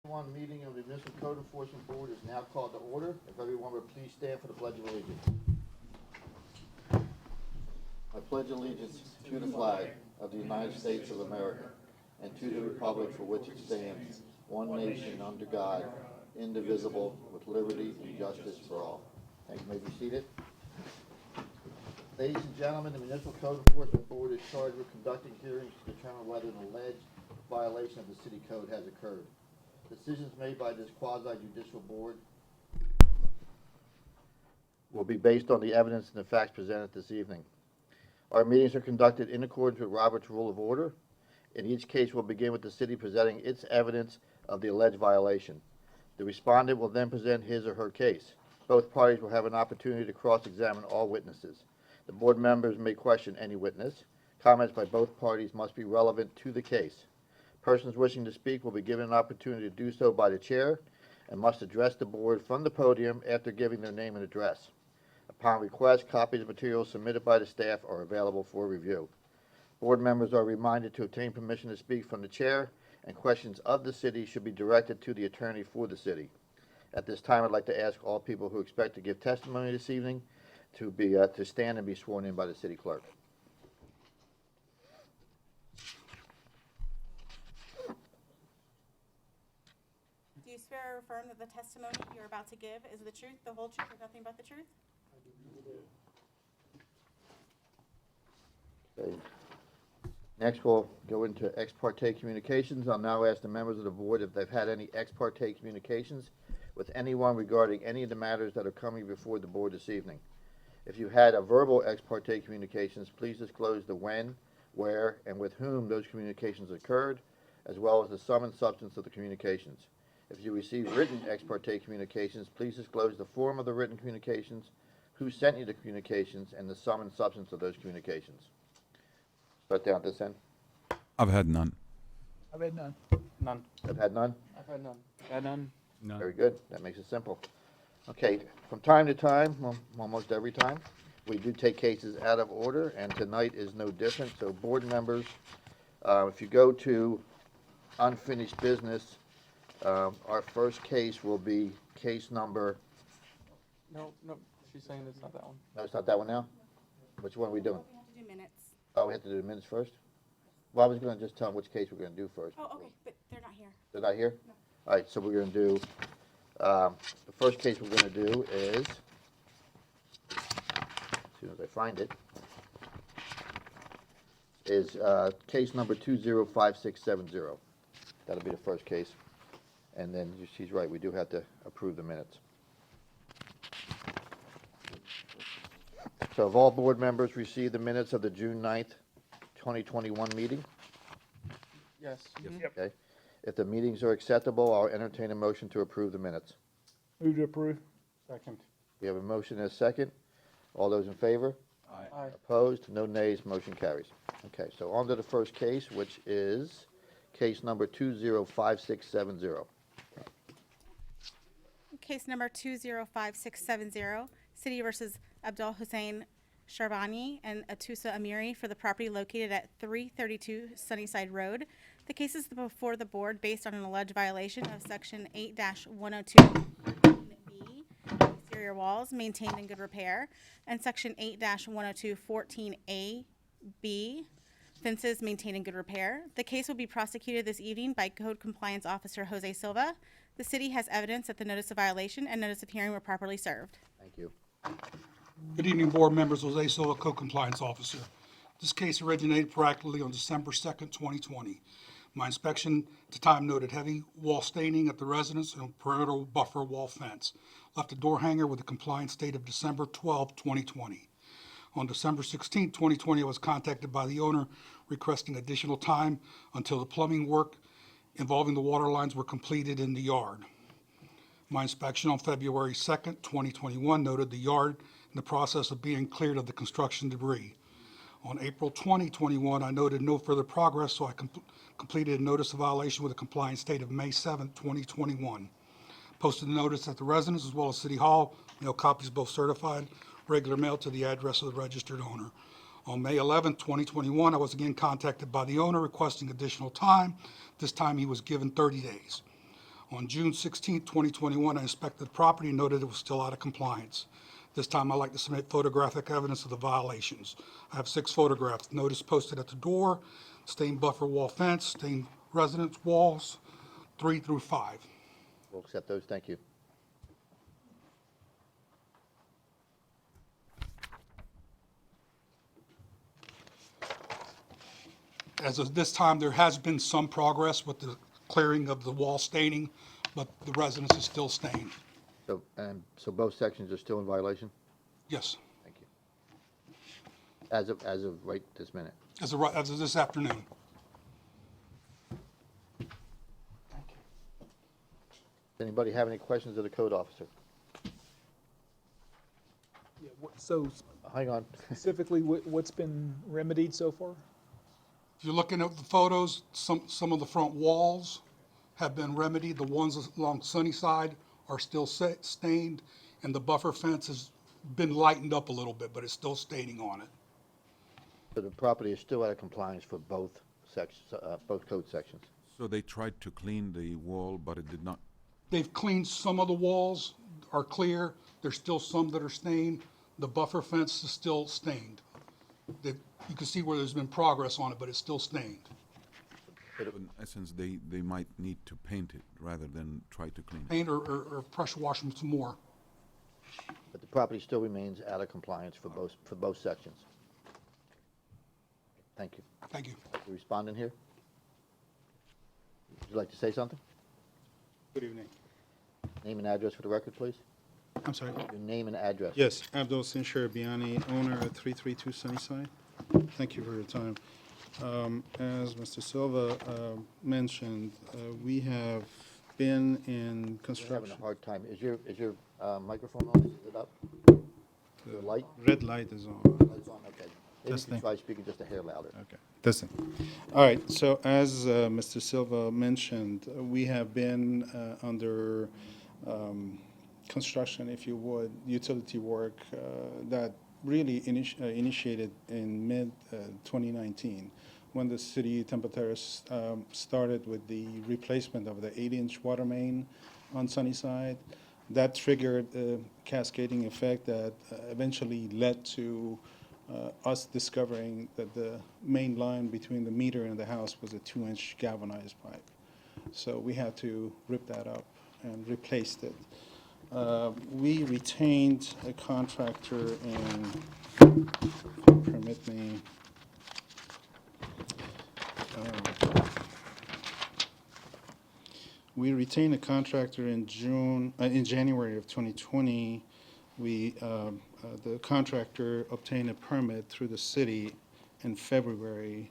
One meeting of the Municipal Code Enforcement Board is now called to order. If everyone would please stand for the Pledge of Allegiance. I pledge allegiance to the flag of the United States of America and to the republic for which it stands, one nation under God, indivisible, with liberty and justice for all. Thank you. You may be seated. Ladies and gentlemen, the Municipal Code Enforcement Board is charged with conducting hearings to determine whether an alleged violation of the city code has occurred. Decisions made by this quasi-judicial board will be based on the evidence and the facts presented this evening. Our meetings are conducted in accordance with Robert's Rule of Order. In each case, we'll begin with the city presenting its evidence of the alleged violation. The respondent will then present his or her case. Both parties will have an opportunity to cross-examine all witnesses. The board members may question any witness. Comments by both parties must be relevant to the case. Persons wishing to speak will be given an opportunity to do so by the chair and must address the board from the podium after giving their name and address. Upon request, copies of materials submitted by the staff are available for review. Board members are reminded to obtain permission to speak from the chair, and questions of the city should be directed to the attorney for the city. At this time, I'd like to ask all people who expect to give testimony this evening to stand and be sworn in by the city clerk. Do you swear or affirm that the testimony you're about to give is the truth, the whole truth, and nothing but the truth? Okay. Next, we'll go into ex parte communications. I'll now ask the members of the board if they've had any ex parte communications with anyone regarding any of the matters that are coming before the board this evening. If you had a verbal ex parte communications, please disclose the when, where, and with whom those communications occurred, as well as the sum and substance of the communications. If you receive written ex parte communications, please disclose the form of the written communications, who sent you the communications, and the sum and substance of those communications. Start down at this end. I've had none. I've had none. None. I've had none? I've had none. Had none. None. Very good. That makes it simple. Okay, from time to time, well, almost every time, we do take cases out of order, and tonight is no different. So board members, if you go to unfinished business, our first case will be case number, No, she's saying it's not that one. no, it's not that one now? Which one are we doing? We have to do minutes. Oh, we have to do the minutes first? Well, I was gonna just tell them which case we're gonna do first. Oh, okay, but they're not here. They're not here? No. All right, so we're gonna do, the first case we're gonna do is, as soon as I find it, is case number 205670. That'll be the first case. And then she's right, we do have to approve the minutes. So have all board members received the minutes of the June 9th, 2021 meeting? Yes. Okay. If the meetings are acceptable, I'll entertain a motion to approve the minutes. Move to approve. Second. We have a motion and a second. All those in favor? Aye. Opposed? No nays. Motion carries. Okay, so on to the first case, which is case number 205670. Case number 205670, City versus Abdul Hussein Sharbani and Atusa Amiri for the property located at 332 Sunnyside Road. The case is before the board based on an alleged violation of Section 8-102(b), exterior walls maintained in good repair, and Section 8-102(14a)(b), fences maintained in good repair. The case will be prosecuted this evening by Code Compliance Officer Jose Silva. The city has evidence that the notice of violation and notice of hearing were properly served. Thank you. Good evening, board members. Jose Silva, Co-Compliance Officer. This case originated practically on December 2nd, 2020. My inspection at the time noted heavy wall staining at the residence and a perimeter buffer wall fence. Left a door hanger with a compliance date of December 12, 2020. On December 16, 2020, I was contacted by the owner requesting additional time until the plumbing work involving the water lines were completed in the yard. My inspection on February 2nd, 2021 noted the yard in the process of being cleared of the construction debris. On April 2021, I noted no further progress, so I completed a notice of violation with a compliance date of May 7th, 2021. Posted the notice at the residence as well as City Hall, mail copies both certified, regular mail to the address of the registered owner. On May 11, 2021, I was again contacted by the owner requesting additional time. This time he was given 30 days. On June 16, 2021, I inspected the property and noted it was still out of compliance. This time, I'd like to submit photographic evidence of the violations. I have 6 photographs. Notice posted at the door, stained buffer wall fence, stained residence walls, 3 through 5. We'll accept those, thank you. As of this time, there has been some progress with the clearing of the wall staining, but the residence is still stained. So both sections are still in violation? Yes, Thank you. As of right this minute. as of this afternoon. Does anybody have any questions of the code officer? Yeah, so Hang on. specifically, what's been remedied so far? If you're looking at the photos, some of the front walls have been remedied. The ones along Sunnyside are still stained, and the buffer fence has been lightened up a little bit, but it's still staining on it. So the property is still out of compliance for both sections, both code sections. So they tried to clean the wall, but it did not. They've cleaned some of the walls, are clear. There's still some that are stained. The buffer fence is still stained. You can see where there's been progress on it, but it's still stained. In essence, they might need to paint it rather than try to clean it. Paint or pressure wash them some more. But the property still remains out of compliance for both sections. Thank you. Thank you. You responding here? Would you like to say something? Good evening. Name and address for the record, please. I'm sorry. Your name and address. Yes, Abdul Sinshar Biani, owner at 332 Sunnyside. Thank you for your time. As Mr. Silva mentioned, we have been in We're having a construction. hard time. Is your microphone on? Is it up? The light? Red light is on. Light's on, okay. Maybe you Testing. can try speaking just a hair louder. Okay, listen. All right, so as Mr. Silva mentioned, we have been under construction, if you would, utility work that really initiated in mid-2019 when the city Temple Terrace started with the replacement of the 8-inch water main on Sunnyside. That triggered a cascading effect that eventually led to us discovering that the main line between the meter and the house was a 2-inch galvanized pipe. So we had to rip that up and replaced it. We retained a contractor and, permit me, we retained a contractor in January of 2020. The contractor obtained a permit through the city in February.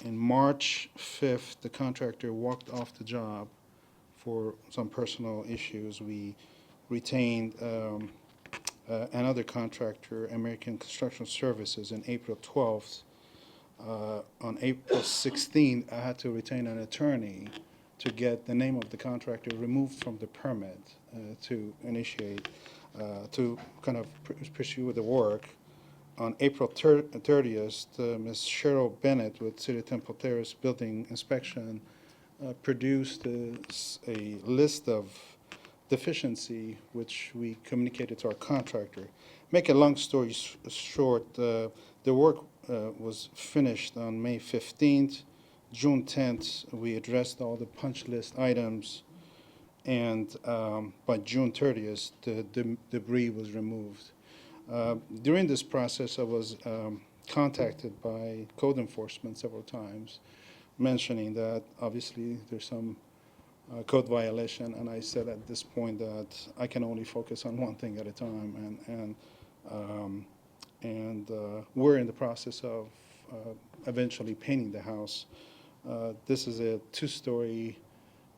In March 5th, the contractor walked off the job for some personal issues. We retained another contractor, American Construction Services, in April 12th. On April 16th, I had to retain an attorney to get the name of the contractor removed from the permit to initiate, to kind of pursue the work. On April 30th, Ms. Cheryl Bennett with City of Temple Terrace Building Inspection produced a list of deficiency, which we communicated to our contractor. Make a long story short, the work was finished on May 15th. June 10th, we addressed all the punch list items, and by June 30th, the debris was removed. During this process, I was contacted by code enforcement several times, mentioning that obviously there's some code violation, and I said at this point that I can only focus on one thing at a time, and we're in the process of eventually painting the house. This is a 2-story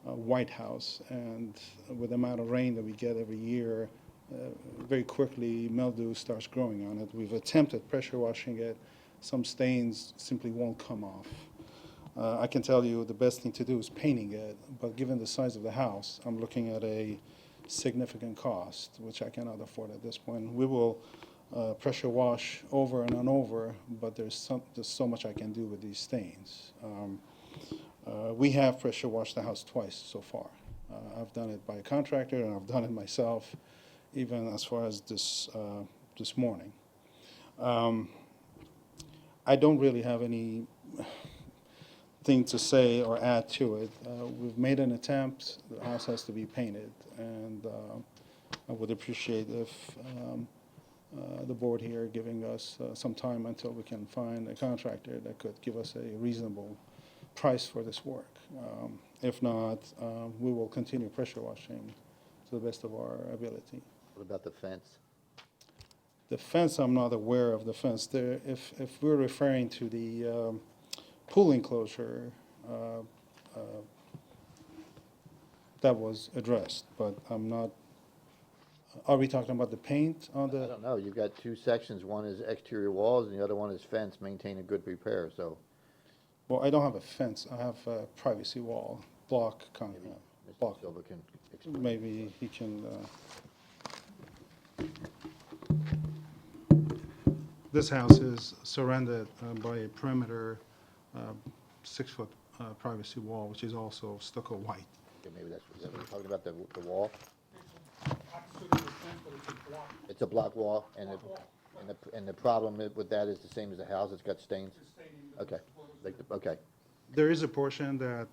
white house, and with the amount of rain that we get every year, very quickly mildew starts growing on it. We've attempted pressure washing it. Some stains simply won't come off. I can tell you the best thing to do is painting it, but given the size of the house, I'm looking at a significant cost, which I cannot afford at this point. We will pressure wash over and over, but there's so much I can do with these stains. We have pressure washed the house twice so far, I've done it by a contractor, and I've done it myself, even as far as this morning. I don't really have any thing to say or add to it. We've made an attempt. The house has to be painted, and I would appreciate if the board here giving us some time until we can find a contractor that could give us a reasonable price for this work. If not, we will continue pressure washing to the best of our ability. What about the fence? The fence, I'm not aware of the fence. There, if we're referring to the pool enclosure, that was addressed, but I'm not, are we talking about the paint on I the? don't know, you've got two sections, one is exterior walls and the other one is fence, maintain a good repair, so Well, I don't have a fence. I have a privacy wall, block concrete. maybe Mr. Block. Silva can explain. Maybe he can, this house is surrounded by a perimeter 6-foot privacy wall, which is also stucco white. Okay, maybe that's, is that what you're talking about, the wall? It's a block wall, and the problem with that is the same as the house, it's got stains? Okay, okay, There is a portion that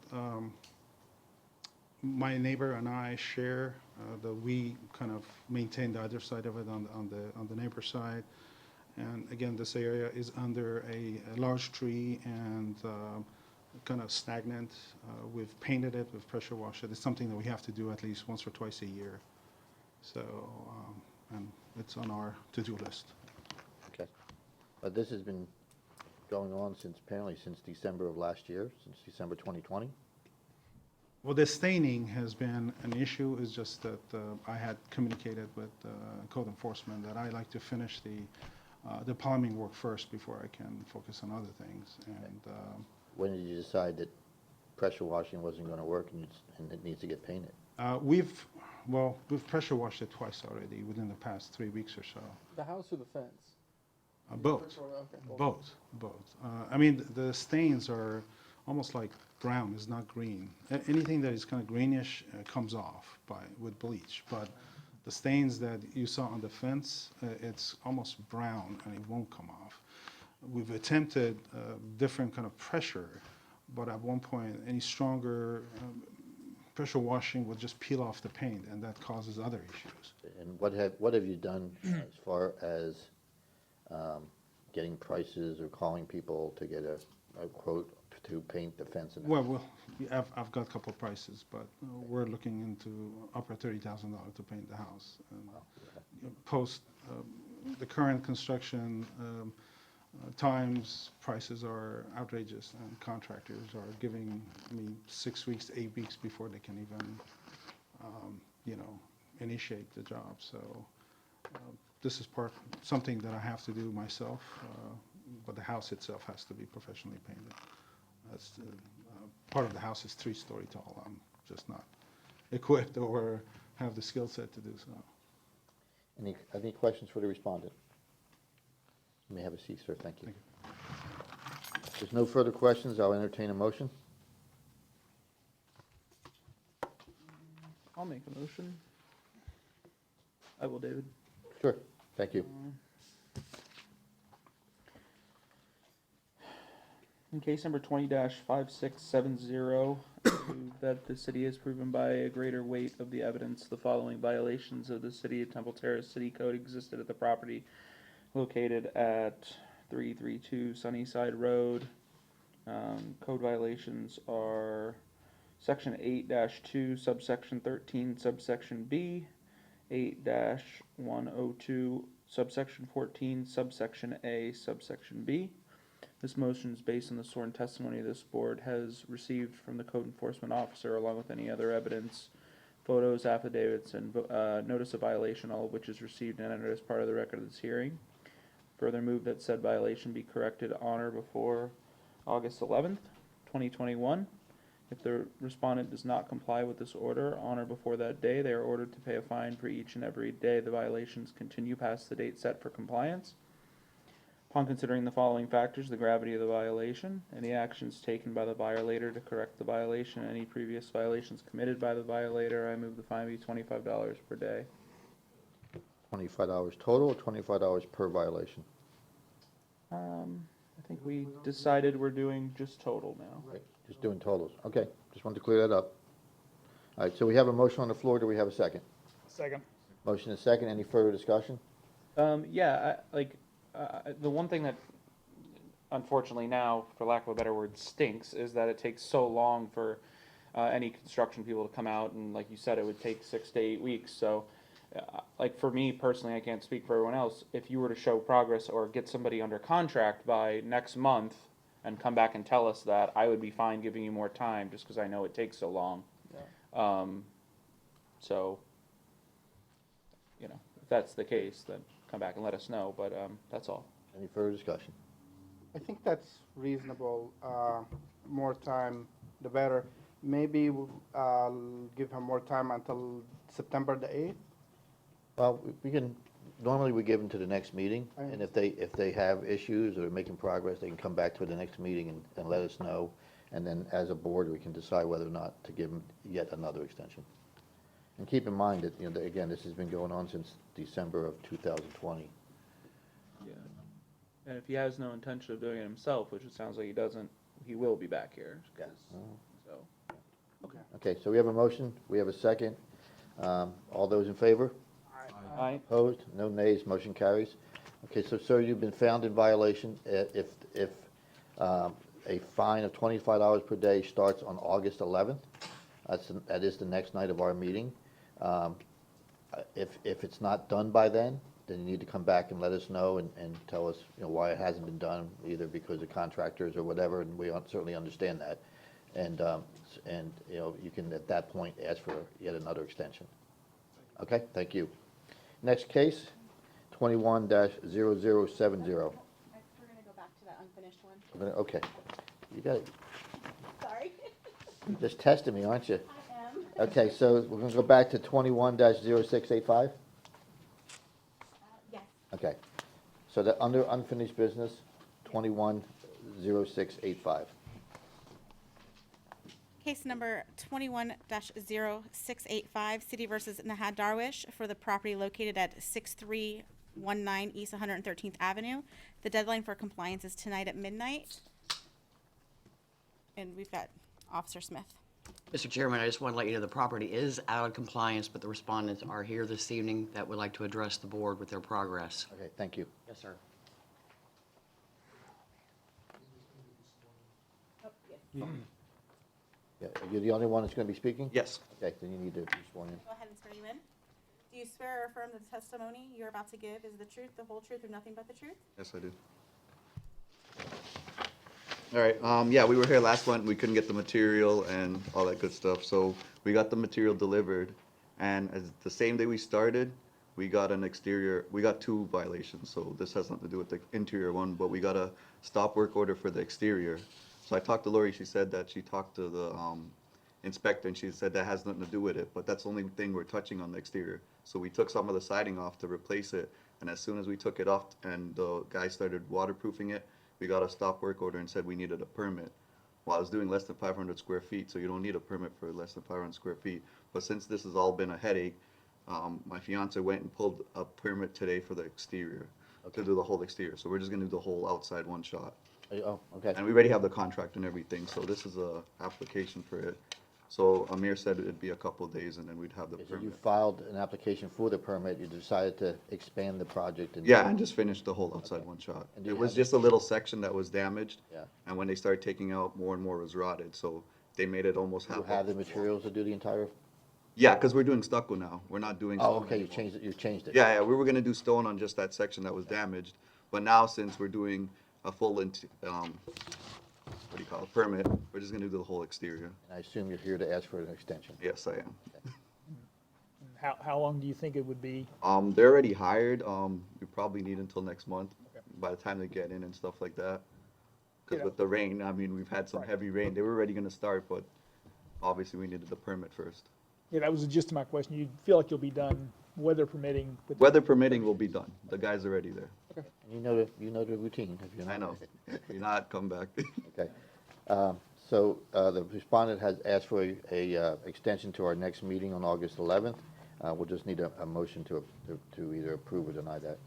my neighbor and I share, that we kind of maintain the other side of it on the neighbor side. And again, this area is under a large tree and kind of stagnant. We've painted it, we've pressure washed it. It's something that we have to do at least once or twice a year. So, and it's on our to-do list. okay. But this has been going on apparently since December of last year, since December 2020? Well, the staining has been an issue. It's just that I had communicated with code enforcement that I like to finish the plumbing work first before I can focus on other things. And When did you decide that pressure washing wasn't gonna work and it needs to get painted? we've pressure washed it twice already within the past 3 weeks or so. The house or the fence? Both. Okay. Both. I mean, the stains are almost like brown, it's not green. Anything that is kind of greenish comes off with bleach, but the stains that you saw on the fence, it's almost brown and it won't come off. We've attempted different kind of pressure, but at one point, any stronger pressure washing would just peel off the paint, and that causes other issues. And what have you done as far as getting prices or calling people to get a quote to paint the fence and Well, I've got a couple of prices, but we're looking into upper $30,000 to paint the house. And post the current construction times, prices are outrageous, and contractors are giving me 6 weeks, 8 weeks before they can even, initiate the job. So this is something that I have to do myself, but the house itself has to be professionally painted. That's part of the house is 3-story tall. I'm just not equipped or have the skill set to do so. Any questions for the respondent? You may have a seat, sir, thank you. If there's no further questions, I'll entertain a motion. I'll make a motion. I will, David. Sure, thank you. In case number 20-5670, that the city has proven by a greater weight of the evidence the following violations of the City of Temple Terrace City Code existed at the property located at 332 Sunnyside Road. Code violations are Section 8-2, subsection 13, subsection B, 8-102, subsection 14, subsection A, subsection B. This motion is based on the sworn testimony this board has received from the code enforcement officer, along with any other evidence, photos, affidavits, and notice of violation, all of which is received and entered as part of the record of this hearing. Further move that said violation be corrected on or before August 11th, 2021. If the respondent does not comply with this order on or before that day, they are ordered to pay a fine for each and every day the violations continue past the date set for compliance. Upon considering the following factors, the gravity of the violation, any actions taken by the violator to correct the violation, any previous violations committed by the violator, I move the fine be $25 per day. $25 total or $25 per violation? I think we decided we're doing just total now. Right, just doing totals. Okay, just wanted to clear that up. All right, so we have a motion on the floor. Do we have a second? Second. Motion and second. Any further discussion? Yeah, the one thing that unfortunately now, for lack of a better word, stinks is that it takes so long for any construction people to come out, and like you said, it would take 6 to 8 weeks. So, like for me personally, I can't speak for everyone else. If you were to show progress or get somebody under contract by next month and come back and tell us that, I would be fine giving you more time, just because I know it takes so long. So, you know, if that's the case, then come back and let us know. But that's all. Any further discussion? I think that's reasonable. More time, the better. Maybe give him more time until September the 8th. Well, we can, normally we give them to the next meeting, and if they have issues or making progress, they can come back to the next meeting and let us know. And then as a board, we can decide whether or not to give them yet another extension. And keep in mind that, you know, again, this has been going on since December of 2020. Yeah. And if he has no intention of doing it himself, which it sounds like he doesn't, he will be back here. 'Cause- So. Okay, so we have a motion, we have a second. All those in favor? Aye. Opposed? No nays, motion carries. Okay, so sir, you've been found in violation if a fine of $25 per day starts on August 11th. That is the next night of our meeting. If it's not done by then you need to come back and let us know and tell us, you know, why it hasn't been done, either because of contractors or whatever, and we certainly understand that. And you know, you can at that point ask for yet another extension. Okay, thank you. Next case, 21-0070. We're gonna go back to that unfinished one. Okay, you got it. Sorry. You're just testing me, aren't you? I am. Okay, so we're gonna go back to 21-0685? Yes. Okay, so the under unfinished business, 21-0685. Case number 21-0685, City versus Nahad Darwish for the property located at 6319 East 113th Avenue. The deadline for compliance is tonight at midnight. And we've got Officer Smith. Mr. Chairman, I just want to let you know the property is out of compliance, but the respondents are here this evening that would like to address the board with their progress. Okay, thank you. Yes, sir. Yeah, you're the only one that's gonna be speaking? Yes. Okay, then you need to be sworn in. Go ahead and swear you in. Do you swear or affirm that the testimony you're about to give is the truth, the whole truth, or nothing but the truth? Yes, I do. All right, yeah, we were here last month, we couldn't get the material and all that good stuff, so we got the material delivered, and as the same day we started, we got we got 2 violations, so this has nothing to do with the interior one, but we got a stop work order for the exterior. So I talked to Lori, she said that she talked to the inspector, and she said that has nothing to do with it, but that's the only thing we're touching on the exterior. So we took some of the siding off to replace it, and as soon as we took it off and the guy started waterproofing it, we got a stop work order and said we needed a permit. Well, I was doing less than 500 square feet, so you don't need a permit for less than 500 square feet. But since this has all been a headache, my fiance went and pulled a permit today for the exterior, to do the whole exterior. So we're just gonna do the whole outside one shot. Oh, okay. And we already have the contract and everything, so this is a application for it. So Amir said it'd be a couple of days and then we'd have the Okay, so you permit. filed an application for the permit, you decided to expand the project and. Yeah, and just finish the whole outside one shot. And do It you was have- just a little section that was damaged. Yeah. And when they started taking out, more and more was rotted, so they made it almost You half. have the materials to do the entire, Yeah, because we're doing stucco now, we're not doing. oh, stone okay, you anymore. changed it, you changed it. Yeah, we were gonna do stone on just that section that was damaged, but now since we're doing a full, what do you call it, permit, we're just gonna do the whole exterior. And I assume you're here to ask for an extension. Yes, I am. How long do you think it would be? They're already hired, we probably need until next month, by the time they get in and stuff like that. Because Yeah. with the rain, I mean, we've had some Right. heavy rain, they were already gonna start, but obviously we needed the permit first. Yeah, that was the gist of my question. You feel like you'll be done, weather permitting? with the- Weather permitting will be done, the guys are already there. You know the routine, if you're not. I know. If you're not, come back. Okay. So the respondent has asked for a extension to our next meeting on August 11th. We'll just need a motion to either approve or deny that.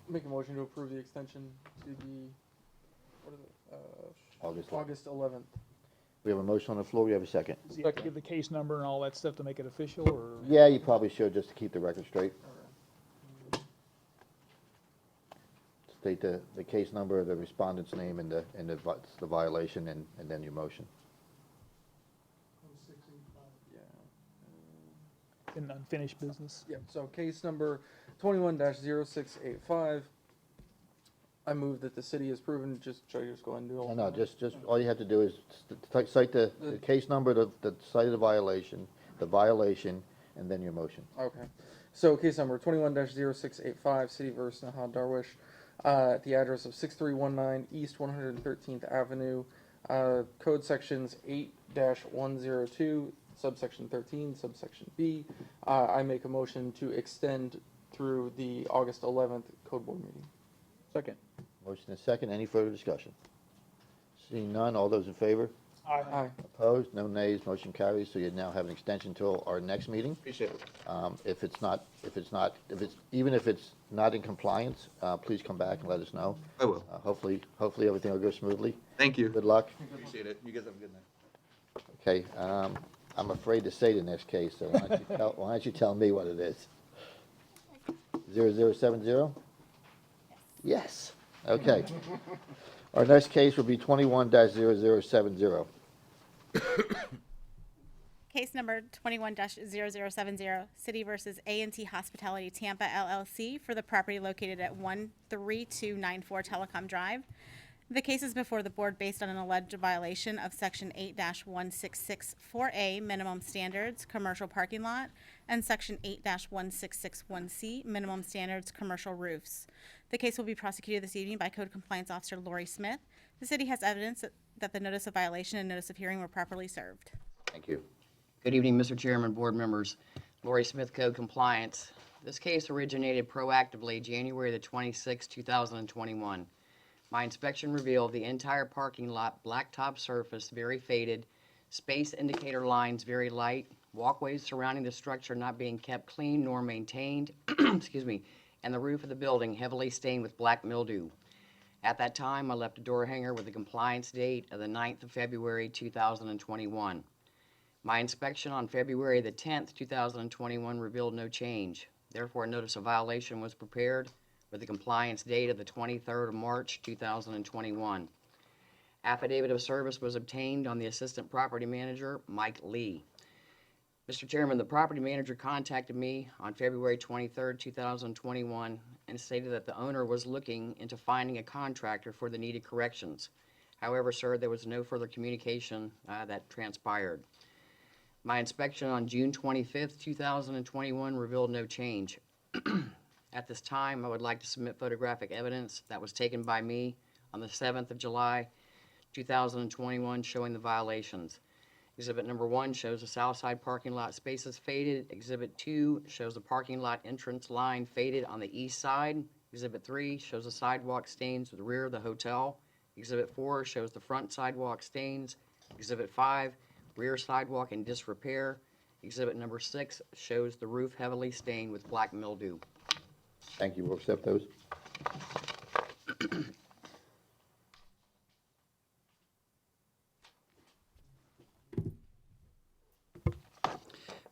Make a motion to approve the extension to the, what is it, August 11th. August 11th. We have a motion on the floor. We have a second. Does he have to give the case number and all that stuff to make it official, or? Yeah, you probably should, just to keep the record straight. State the case number, the respondent's name, and the violation, and then your motion. In unfinished business? Yep, so case number 21-0685. I move that the city has proven, should I just go ahead and do all? No, just, all you have to do is cite the case number, the site of the violation, and then your motion. Okay, so case number 21-0685, City of Naha Darwish, at the address of 6319 East 113th Avenue, code sections 8-102, subsection 13, subsection B. I make a motion to extend through the August 11th code board meeting. Second. Motion is second. Any further discussion? Seeing none, all those in favor? Aye. Opposed? No nays. Motion carries. So you now have an extension till our next meeting. Appreciate it. Even if it's not in compliance, please come back and let us know. I will. Hopefully everything will go smoothly. Thank you. Good luck. Appreciate it. You guys have a good night. Okay, I'm afraid to say the next case, so why don't you tell me what it is? 0070? Yes. Okay. Our next case will be 21-0070. Case number 21-0070, City versus A&T Hospitality Tampa LLC for the property located at 13294 Telecom Drive. The case is before the board based on an alleged violation of Section 8-1664A Minimum Standards Commercial Parking Lot and Section 8-1661C Minimum Standards Commercial Roofs. The case will be prosecuted this evening by Code Compliance Officer Lori Smith. The city has evidence that the notice of violation and notice of hearing were properly served. Thank you. Good evening, Mr. Chairman, board members. Lori Smith, Code Compliance. This case originated proactively January the 26th, 2021. My inspection revealed the entire parking lot blacktop surface very faded, space indicator lines very light, walkways surrounding the structure not being kept clean nor maintained, excuse me, and the roof of the building heavily stained with black mildew. At that time, I left a door hanger with a compliance date of the 9th of February 2021. My inspection on February the 10th, 2021 revealed no change. Therefore, a notice of violation was prepared with the compliance date of the 23rd of March 2021. Affidavit of service was obtained on the Assistant Property Manager, Mike Lee. Mr. Chairman, the property manager contacted me on February 23rd, 2021 and stated that the owner was looking into finding a contractor for the needed corrections. However, sir, there was no further communication that transpired. My inspection on June 25th, 2021 revealed no change. At this time, I would like to submit photographic evidence that was taken by me on the 7th of July, 2021, showing the violations. Exhibit number 1 shows the south side parking lot spaces faded. Exhibit 2 shows the parking lot entrance line faded on the east side. Exhibit 3 shows the sidewalk stains to the rear of the hotel. Exhibit 4 shows the front sidewalk stains. Exhibit 5, rear sidewalk in disrepair. Exhibit number 6 shows the roof heavily stained with black mildew. Thank you. We'll accept those.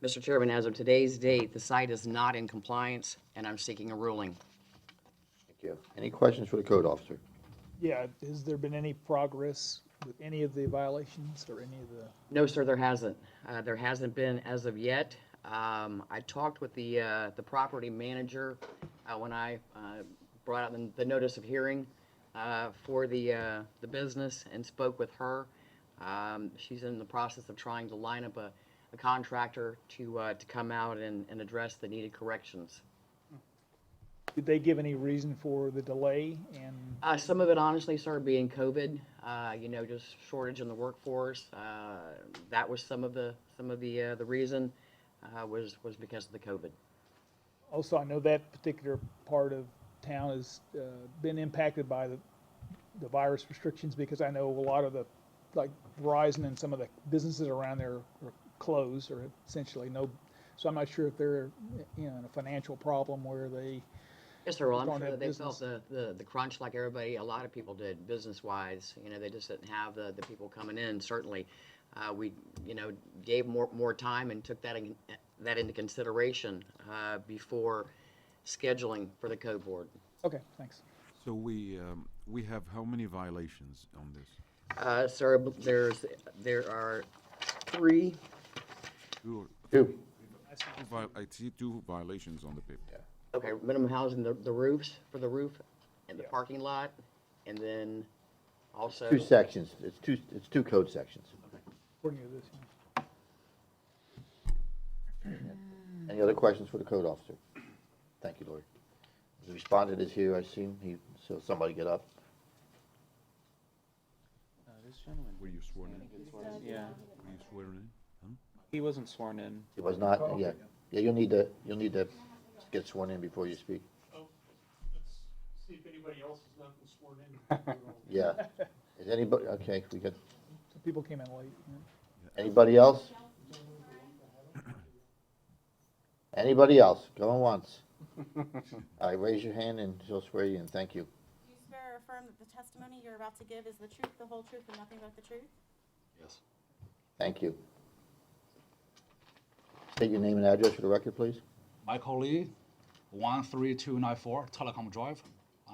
Mr. Chairman, as of today's date, the site is not in compliance, and I'm seeking a ruling. Thank you. Any questions for the code officer? Yeah, has there been any progress with any of the violations or any of the? No, sir, there hasn't. There hasn't been as of yet. I talked with the property manager when I brought out the notice of hearing for the business and spoke with her. She's in the process of trying to line up a contractor to come out and address the needed corrections. Did they give any reason for the delay? And Some of it, honestly, sir, being COVID, just shortage in the workforce. That was some of the reason was because of the COVID. also, I know that particular part of town has been impacted by the virus restrictions? Because I know a lot of the, like Verizon and some of the businesses around there are closed or essentially no, so I'm not sure if they're, you know, in a financial problem where they, Yes, sir. Well, I'm don't sure have that they felt business. the crunch like everybody, a lot of people did, business-wise. You know, they just didn't have the people coming in. Certainly, we, you know, gave more time and took that into consideration before scheduling for the code board. Okay, thanks. So we have how many violations on this? Sir, there are 3. Two, Two. I see 2 violations on the paper. Okay, minimum housing, the roofs, for the roof and the parking lot, and then also. Two sections. It's two code sections. According to this, Any other questions for the code officer? Thank you, Lori. The respondent is here, I see him. So somebody get up. This gentleman. Were you sworn in? Yeah, Were you sworn in? Huh? he wasn't sworn in. It was not, yeah. Yeah, you'll need to get sworn in before you speak. Oh, let's see if anybody else has not been sworn in. Yeah. Is anybody, okay, we got, some people came in late. Yeah. anybody else? Anybody else? Going once. All right, raise your hand and she'll swear you in. Thank you. Do you swear or affirm that the testimony you're about to give is the truth, the whole truth, and nothing but the truth? Yes. Thank you. State your name and address for the record, please. Michael Lee, 13294 Telecom Drive.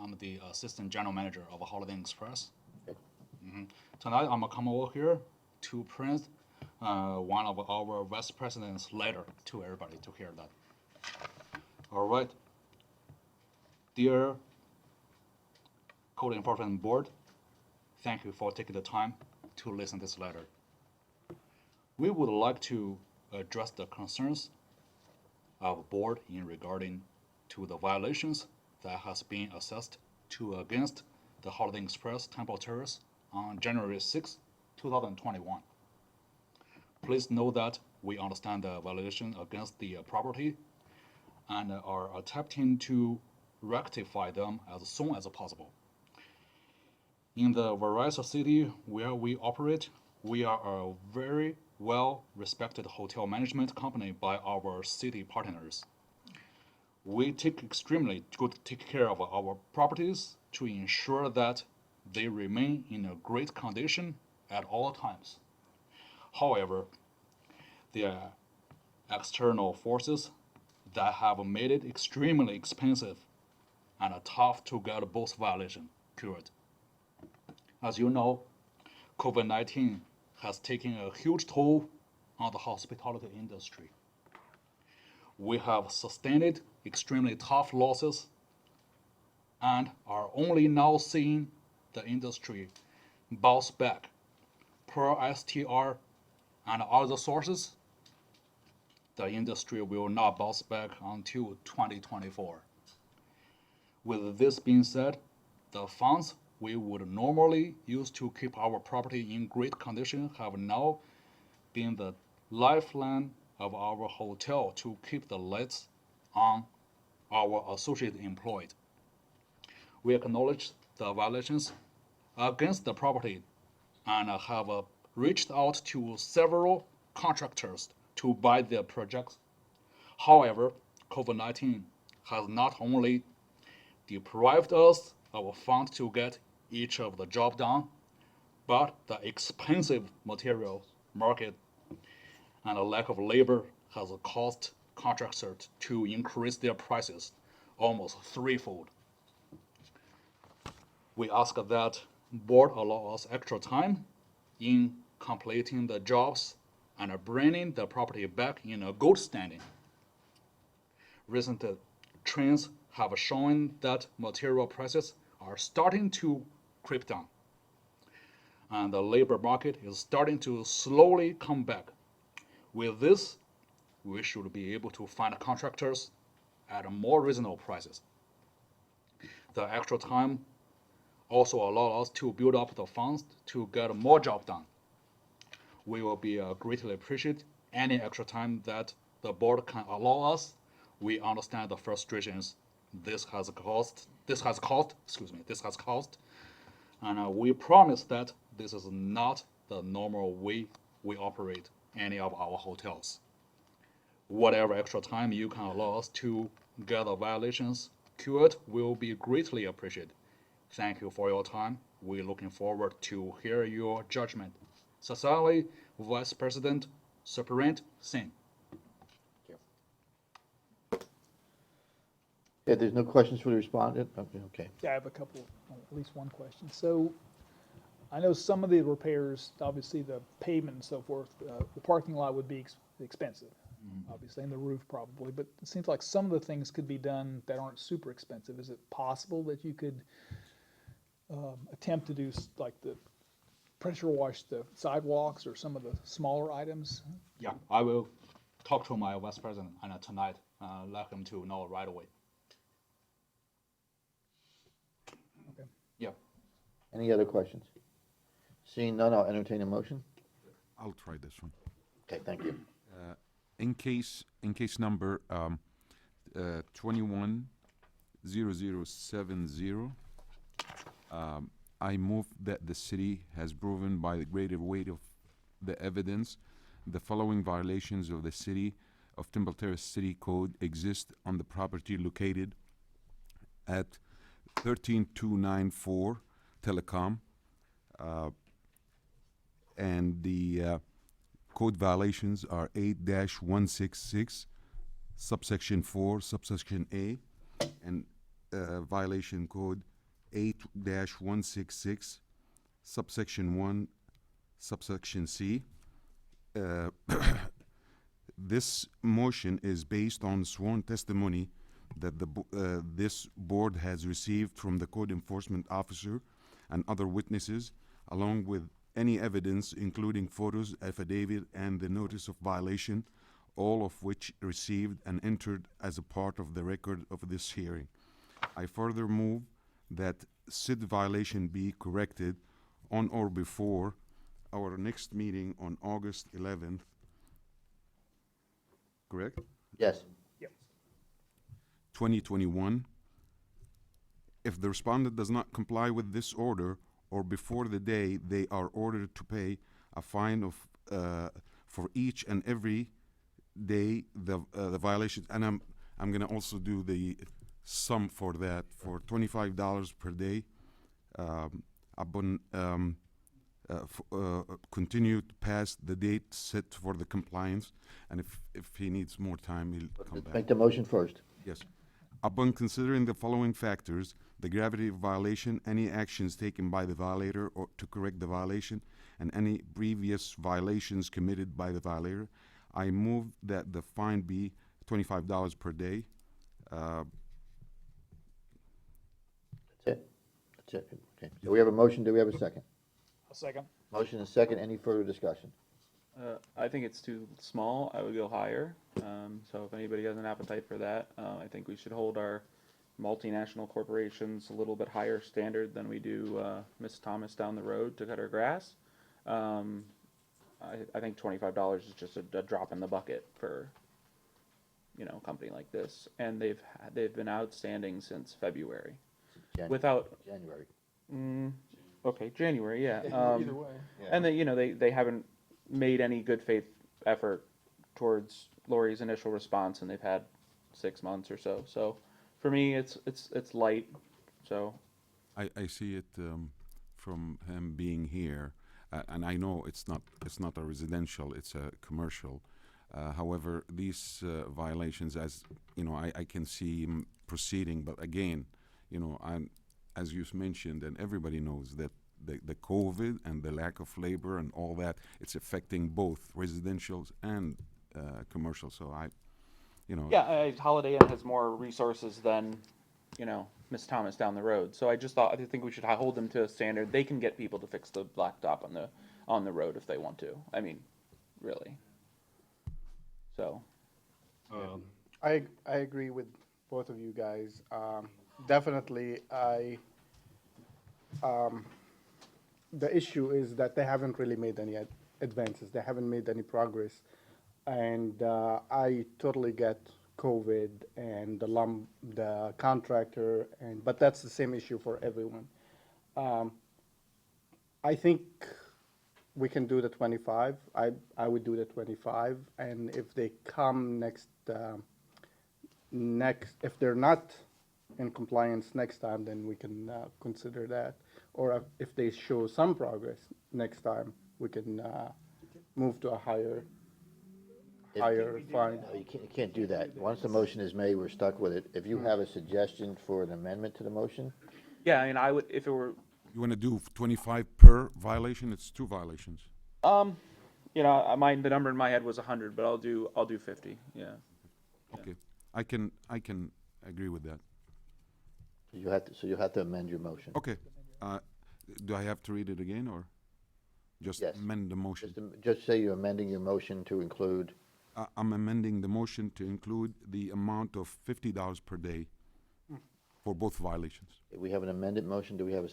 I'm the Assistant General Manager of Holiday Inn Express. Okay. Tonight, I'm come over here to print one of our Vice President's letter to everybody to hear that. All right. Dear Code Enforcement Board, thank you for taking the time to listen to this letter. We would like to address the concerns of board in regarding to the violations that has been assessed to against the Holiday Inn Express Temple Terrace on January 6, 2021. Please know that we understand the violation against the property and are attempting to rectify them as soon as possible. In the various city where we operate, we are a very well-respected hotel management company by our city partners. We take extremely good care of our properties to ensure that they remain in a great condition at all times. However, there are external forces that have made it extremely expensive and tough to get both violations cured. As you know, COVID-19 has taken a huge toll on the hospitality industry. We have sustained extremely tough losses and are only now seeing the industry bounce back. Per STR and other sources, the industry will not bounce back until 2024. With this being said, the funds we would normally use to keep our property in great condition have now been the lifeline of our hotel to keep the lights on our associate employed. We acknowledge the violations against the property and have reached out to several contractors to buy their projects. However, COVID-19 has not only deprived us of funds to get each of the job done, but the expensive material market and a lack of labor has caused contractors to increase their prices almost threefold. We ask that board allow us extra time in completing the jobs and bringing the property back in a good standing. Recent trends have shown that material prices are starting to creep down, and the labor market is starting to slowly come back. With this, we should be able to find contractors at more reasonable prices. The extra time also allows us to build up the funds to get more job done. We will be greatly appreciate any extra time that the board can allow us. We understand the frustrations this has caused this has cost. Excuse me, this has cost, and we promise that this is not the normal way we operate any of our hotels. Whatever extra time you can allow us to get the violations cured will be greatly appreciated. Thank you for your time. We're looking forward to hear your judgment. Sincerely, Vice President Superint Singh. If there's no questions for the respondent, okay. Yeah, I have a couple, at least one question. So I know some of the repairs, obviously the pavement and so forth, the parking lot would be expensive, obviously, and the roof probably, but it seems like some of the things could be done that aren't super expensive. Is it possible that you could attempt to do like the pressure wash the sidewalks or some of the smaller items? Yeah, I will talk to my Vice President and tonight, let him to know right away. Okay. Yeah. Any other questions? Seeing none, I'll entertain a motion. I'll try this one. Okay, thank you. In case number 210070, I move that the city has proven by the greater weight of the evidence the following violations of the city of Temple Terrace City Code exist on the property located at 13294 Telecom, and the code violations are 8-166, subsection 4, subsection A, and violation code 8-166, subsection 1, subsection C. This motion is based on sworn testimony that this board has received from the code enforcement officer and other witnesses, along with any evidence, including photos, affidavit, and the notice of violation, all of which received and entered as a part of the record of this hearing. I further move that said violation be corrected on or before our next meeting on August 11th. Correct? Yes. 2021. If the respondent does not comply with this order, or before the day they are ordered to pay a fine of for each and every day the violation, and I'm gonna also do the sum for that for $25 per day. Upon continue to pass the date set for the compliance, and if he needs more time, he'll come back. Make the motion first. Yes. Upon considering the following factors, the gravity of violation, any actions taken by the violator or to correct the violation, and any previous violations committed by the violator, I move that the fine be $25 per day. That's it. That's it. Okay. So we have a motion. Do we have a second? A second. Motion and second. Any further discussion? I think it's too small. I would go higher. So if anybody has an appetite for that, I think we should hold our multinational corporations a little bit higher standard than we do Miss Thomas down the road to cut our grass. I think $25 is just a drop in the bucket for a company like this, and they've been outstanding since February. Without January. Okay, January, yeah. Either way. And they haven't made any good faith effort towards Lori's initial response, and they've had 6 months or so. So for me, it's light. So I see it from him being here, and I know it's not a residential, it's a commercial. However, these violations, as I can see him proceeding, but again, as you mentioned, and everybody knows that the COVID and the lack of labor and all that, it's affecting both residentials and commercial. So yeah, Holiday Inn has more resources than Miss Thomas down the road. So I think we should hold them to a standard. They can get people to fix the blacktop on the road if they want to. I mean, really. So I agree with both of you guys. Definitely, the issue is that they haven't really made any advances. They haven't made any progress, and I totally get COVID and the contractor, but that's the same issue for everyone. I think we can do the 25. I would do the 25, and if they come if they're not in compliance next time, then we can consider that. Or if they show some progress next time, we can move to a higher fine. No, you can't do that. Once the motion is made, we're stuck with it. If you have a suggestion for an amendment to the motion, Yeah, I mean, I would, if it were, You want to do 25 per violation? It's 2 violations. you know, the number in my head was 100, but I'll do 50, yeah. Okay. I can agree with that. so you have to amend your motion. Okay. Do I have to read it again, or just Yes. amend the motion? Just say you're amending your motion to include, I'm amending the motion to include the amount of $50 per day for both violations. we have an amended motion, do we have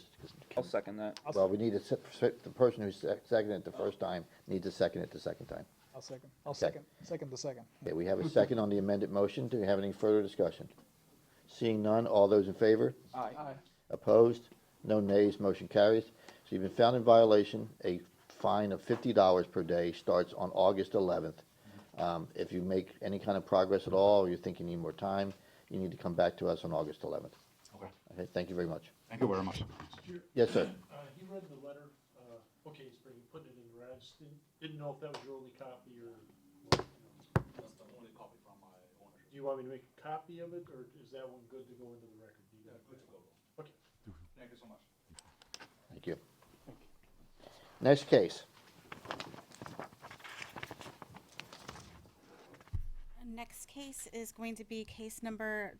I'll second that. well, we need the person who seconded it the first time needs to second it the second time. I'll second. I'll Okay. second the second. Okay, we have a second on the amended motion. Do we have any further discussion? Seeing none, all those in favor? Aye. Opposed? No nays, motion carries. So you've been found in violation. A fine of $50 per day starts on August 11th. If you make any kind of progress at all, or you think you need more time, you need to come back to us on August 11th. Okay, Okay, thank you very much. thank you very much. Yes, sir. He read the letter, okay, he's putting it in red, didn't know if that was your only copy or, what, you know. That's the only copy from my ownership. Do you want me to make a copy of it, or is that one good to go into the record? Do you know? Good to go. Okay. Thank you so much. Thank you. Next case. Next case is going to be case number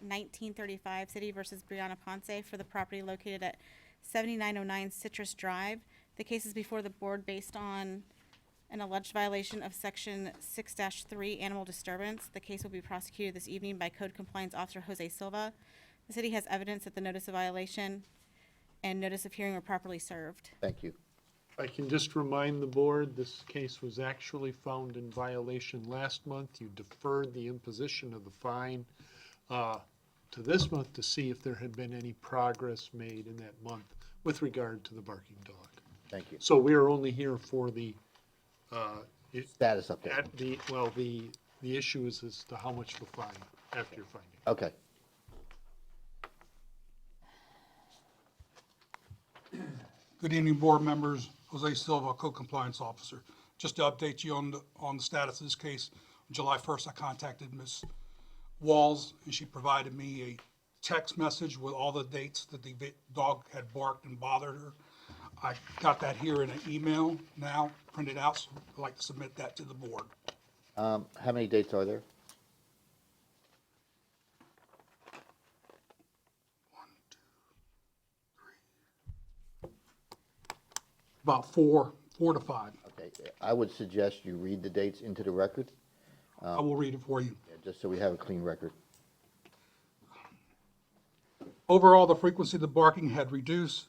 21-1935, City versus Brianna Ponce for the property located at 7909 Citrus Drive. The case is before the board based on an alleged violation of Section 6-3, animal disturbance. The case will be prosecuted this evening by Code Compliance Officer Jose Silva. The city has evidence that the notice of violation and notice of hearing were properly served. Thank you. I can just remind the board, this case was actually found in violation last month. You deferred the imposition of the fine to this month to see if there had been any progress made in that month with regard to the barking dog. Thank you. So we are only here for the, Status update. the issue is as to how much the fine after your finding. Okay. Good evening, board members. Jose Silva, Code Compliance Officer. Just to update you on the status of this case, on July 1st, I contacted Ms. Walls, and she provided me a text message with all the dates that the dog had barked and bothered her. I got that here in an email now, printed out, so I'd like to submit that to the board. How many dates are there? About four to five. Okay, I would suggest you read the dates into the record, I will read it for you. just so we have a clean record. Overall, the frequency of the barking had reduced,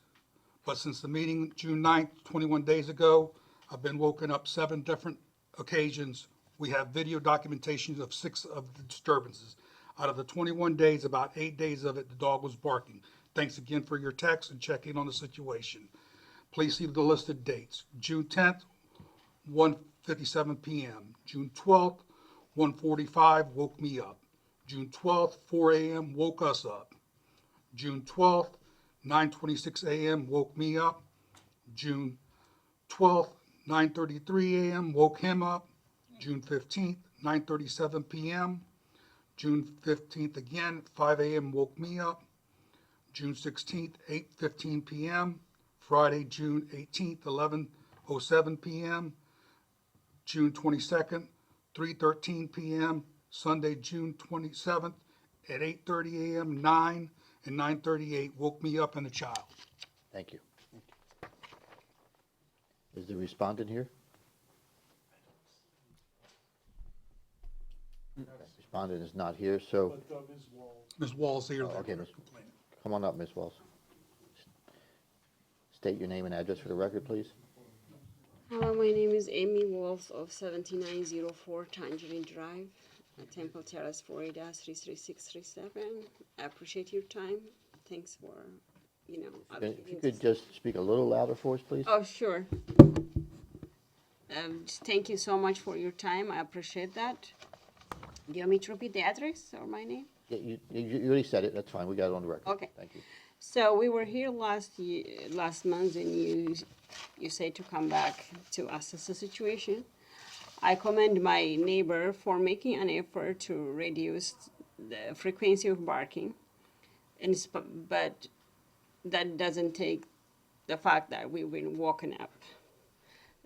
but since the meeting June 9th, 21 days ago, I've been woken up 7 different occasions. We have video documentations of 6 of the disturbances. Out of the 21 days, about 8 days of it, the dog was barking. Thanks again for your text and checking on the situation. Please see the listed dates. June 10th, 1:57 p.m. June 12th, 1:45 woke me up. June 12th, 4 a.m. woke us up. June 12th, 9:26 a.m. woke me up. June 12th, 9:33 a.m. woke him up. June 15th, 9:37 p.m. June 15th again, 5 a.m. woke me up. June 16th, 8:15 p.m. Friday, June 18th, 11:07 p.m. June 22nd, 3:13 p.m. Sunday, June 27th, at 8:30 a.m., 9 and 9:38 woke me up and a child. Thank you. Is the respondent here? Respondent is not here, so, But Ms. Wall, Ms. Walls here. okay, come on up, Ms. Walls. State your name and address for the record, please. Hello, my name is Amy Walls of 7904 Tangerine Drive. Temple Terrace, Florida, 33637. I appreciate your time. Thanks for, If you could just speak a little louder for us, please? Oh, sure. Thank you so much for your time. I appreciate that. Do you want me to repeat the address or my name? Yeah, you already said it, that's fine, we got it on the record. Okay. Thank you. So we were here last month, and you said to come back to assess the situation. I commend my neighbor for making an effort to reduce the frequency of barking, but that doesn't take the fact that we've been woken up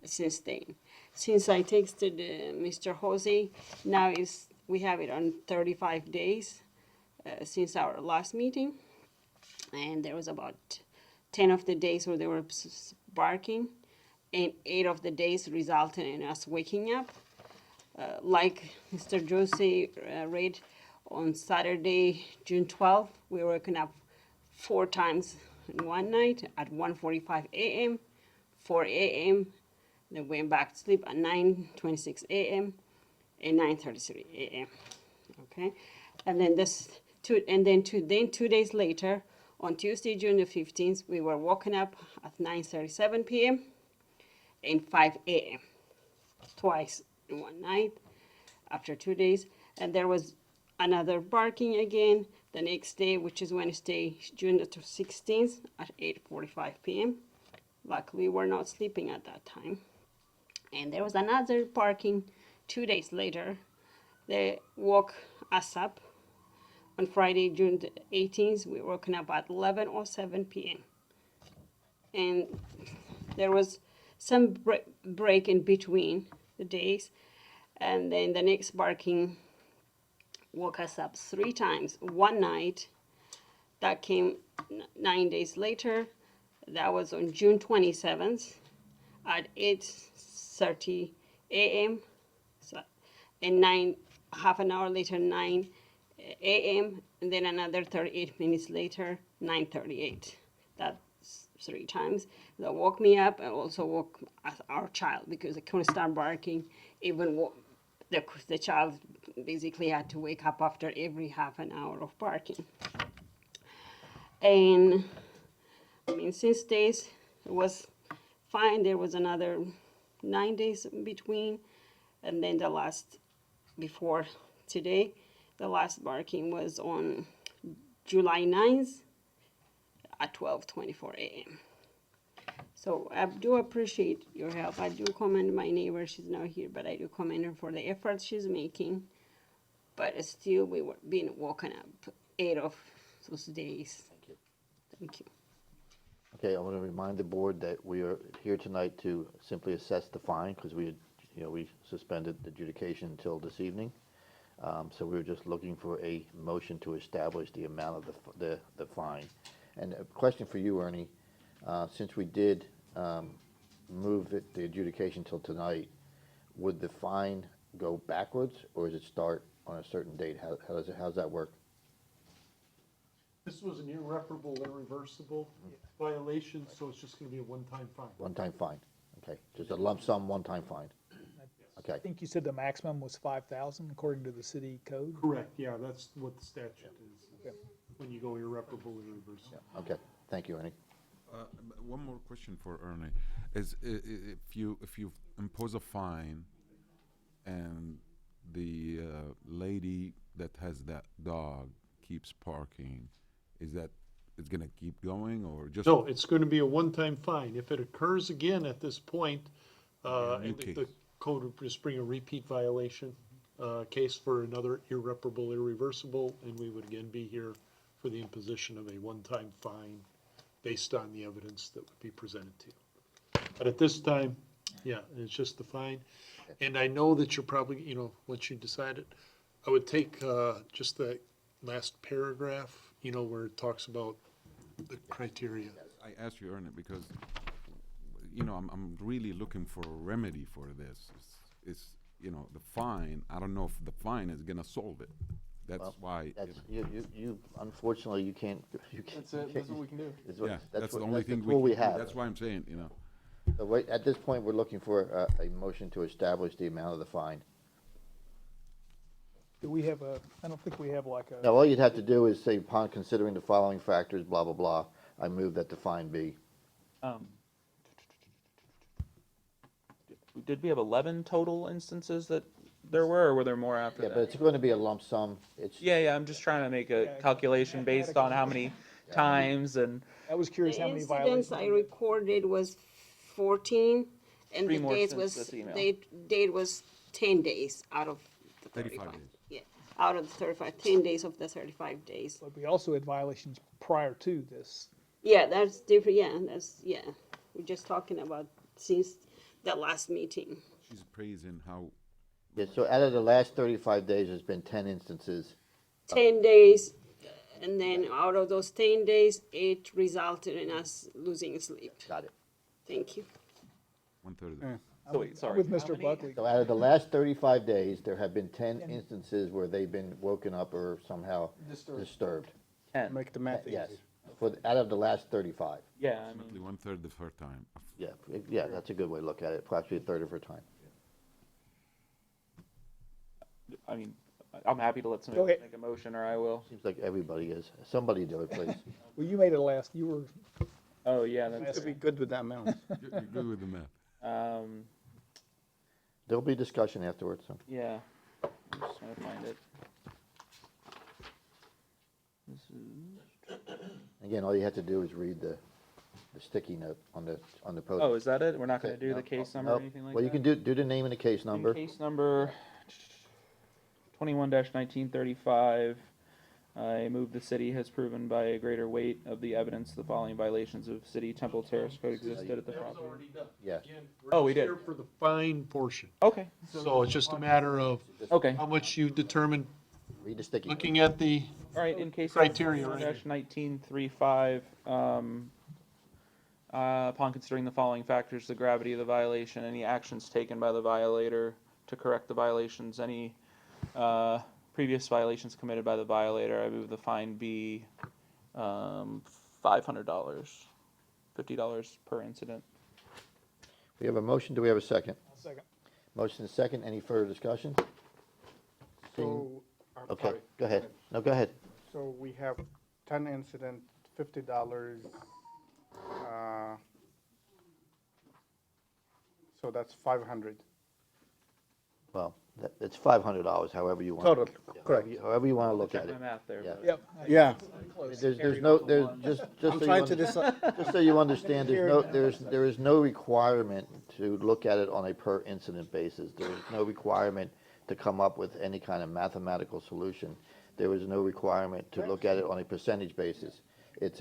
since then. Since I texted Mr. Jose, now we have it on 35 days since our last meeting, and there was about 10 of the days where they were barking, and 8 of the days resulted in us waking up. Like Mr. Jose read, on Saturday, June 12th, we were waken up 4 times in one night at 1:45 a.m., 4 a.m., then went back to sleep at 9:26 a.m. and 9:33 a.m. Okay, and then 2 days later, on Tuesday, June the 15th, we were woken up at 9:37 p.m. and 5 a.m. twice in one night after 2 days, and there was another barking again the next day, which is Wednesday, June the 16th at 8:45 p.m. Luckily, we were not sleeping at that time. And there was another barking 2 days later. They woke us up on Friday, June the 18th. We were woken up at 11:07 p.m. And there was some break in between the days. And then the next barking woke us up 3 times one night. That came 9 days later. That was on June 27th at 8:30 a.m. And half an hour later, 9 a.m. And then another 38 minutes later, 9:38. That's 3 times. That woke me up and also woke our child because they couldn't start barking. Even the child basically had to wake up after every half an hour of barking. And I mean, 6 days it was fine. There was another 9 days in between, and then before today, the last barking was on July 9th at 12:24 a.m. So I do appreciate your help. I do commend my neighbor. She's not here, but I do commend her for the efforts she's making. But still, we were being woken up 8 of those days. Thank you. Thank you. Okay, I want to remind the board that we are here tonight to simply assess the fine, because we suspended the adjudication until this evening. So we were just looking for a motion to establish the amount of the fine. And a question for you, Ernie, since we did move the adjudication till tonight, would the fine go backwards, or does it start on a certain date? How's that work? This was an irreparable, irreversible violation, so it's just gonna be a one-time fine. One-time fine, okay, just a lump sum, one-time fine, okay. I think you said the maximum was 5,000 according to the city code. Correct, yeah, that's what the statute is, when you go irreparable, irreversible. Okay, thank you, Ernie. One more question for Ernie. If you impose a fine and the lady that has that dog keeps parking, is that it's gonna keep going, or just? No, it's gonna be a one-time fine. If it occurs again at this point, new and case. the code would just bring a repeat violation case for another irreparable, irreversible, and we would again be here for the imposition of a one-time fine based on the evidence that would be presented to you. But at this time, yeah, it's just the fine. And I know that you're probably, once you decide it, I would take just the last paragraph, where it talks about the criteria. I asked you, Ernie, because, I'm really looking for a remedy for this. It's the fine, I don't know if the fine is gonna solve it. That's Well, why. That's, you, unfortunately, you can't. That's it, that's what we can do. Yeah, that's the only thing tool we can do. have. That's why I'm saying, So wait, at this point, we're looking for a motion to establish the amount of the fine. Do we have a, I don't think we have like a. Now, all you'd have to do is say, upon considering the following factors, blah, blah, blah, I move that the fine be. Did we have 11 total instances that there were, or were there more after Yeah, that? but it's going to be a lump sum. It's, Yeah, I'm just trying to make a calculation based on how many times and I was curious The how many incidents violations. I recorded was 14, and Three the more date since was, this email. date was 10 days out of the 35 35. days. Yeah, out of the 35, 10 days of the 35 days. But we also had violations prior to this. Yeah, that's different, yeah. We're just talking about since the last meeting. She's praising how yeah, so out of the last 35 days, there's been 10 instances. 10 days, and then out of those 10 days, it resulted in us losing sleep. Got it. Thank you. 1/3 of it. so wait, sorry. With how Mr. many? Buckley. So out of the last 35 days, there have been 10 instances where they've been woken up or somehow disturbed. 10. Make the math easy. Yes, out of the last 35. Yeah, I mean, Approximately 1/3 of her time. Yeah, that's a good way to look at it, approximately a third of her time. I'm happy to let Go somebody ahead. make a motion, or I will. Seems like everybody is. Somebody do it, please. Well, you made it last, you were, Oh, yeah, that's, To be good with that amount. You're good with the math. There'll be discussion afterwards, so. yeah. I'm just trying to find it. This is, Again, all you have to do is read the sticky note on the post. oh, is that it? We're not gonna do No, the case number no. or anything like that? Well, you can do the name and the case number. Case number 21-1935. I move the city has proven by a greater weight of the evidence the following violations of city Temple Terrace code existed at the property. Yes. Oh, we did. Here for the fine portion. Okay, So it's just a matter of okay. how much you determine, Read the sticky note. looking at the, All right, in case Criteria, right? 1935, upon considering the following factors, the gravity of the violation, any actions taken by the violator to correct the violations, any previous violations committed by the violator, I move the fine be $500, $50 per incident. We have a motion, do we have a second? second. Motion is second, any further discussion? So, I'm Okay, sorry. go ahead. No, go ahead. So we have 10 incident, $50. So that's 500 Well, it's $500, however you want. total, correct? However you want to look Check at my it. math there. Yeah. but- Yep. Yeah, Just I'm so you trying to under- decide, just so you understand, there is no requirement to look at it on a per incident basis. There is no requirement to come up with any kind of mathematical solution. There is no requirement to look at it on a percentage basis. It's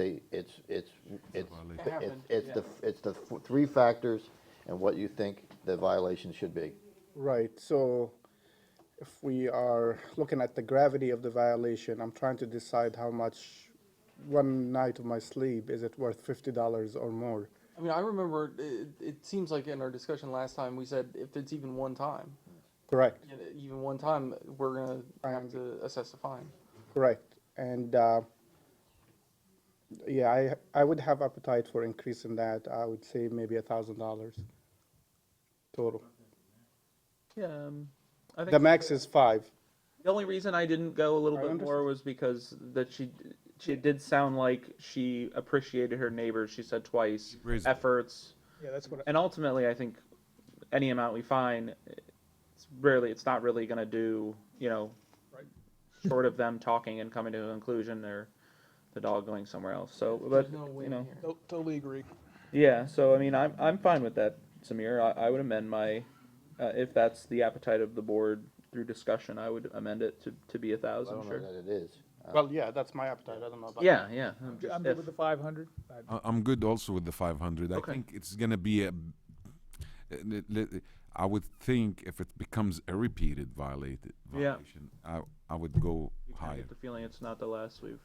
the three factors and what you think the violation should be. right, so if we are looking at the gravity of the violation, I'm trying to decide how much one night of my sleep, is it worth $50 or more? I mean, I remember it seems like in our discussion last time, we said if it's even one time, Correct, even one time, we're gonna have to assess a fine. correct, and, yeah, I would have appetite for increasing that, I would say maybe $1,000 total. Yeah, I think The max is 5. the only reason I didn't go a little I bit more understand. was because that she did sound like she appreciated her neighbors. She said twice Raised- efforts, Yeah, that's what, and ultimately, I think any amount we fine, it's not really going to do, Right. short of them talking and coming to a conclusion or the dog going somewhere else. So, but There's no win here. totally agree. yeah. So I mean, I'm fine with that, Samir. I would amend my, if that's the appetite of the board through discussion, I would amend it to be I 1,000. don't know Sure. that it is. Well, yeah, that's my appetite, I don't know about. Yeah, yeah. I'm just good if. with the 500. I'm good also with the 500. Okay. I think it's gonna be I would think if it becomes a repeated Yeah. violation, I would go You kind of higher. get the feeling it's not the last we've.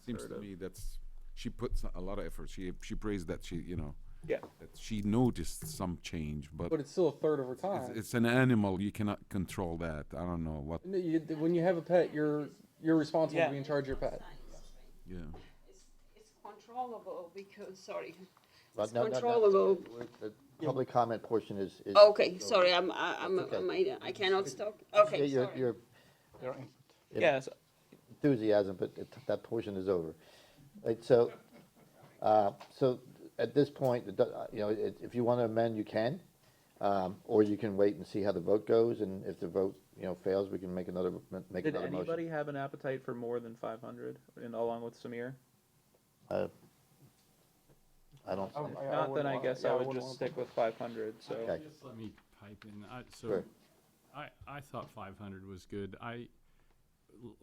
Seems heard to of. me that's she puts a lot of effort. She praised that Yeah. that she noticed some change, but But it's still a third of her time. it's an animal. You cannot control that. I don't know what. When you have a pet, you're responsible Yeah. to be in charge of your pet. Yeah. It's controllable because, sorry, But it's no, controllable. The public comment portion is. Okay, sorry, okay. I cannot stop. Okay, Yeah, sorry. you're, Yes, enthusiasm, but that portion is over. Right, so at this point, if you want to amend, you can, or you can wait and see how the vote goes, and if the vote, fails, we can make another did motion. anybody have an appetite for more than 500, and along with Samir? I don't, If not, then I guess I would just stick with 500, so. Okay. Just let me pipe in. Sure. I thought 500 was good.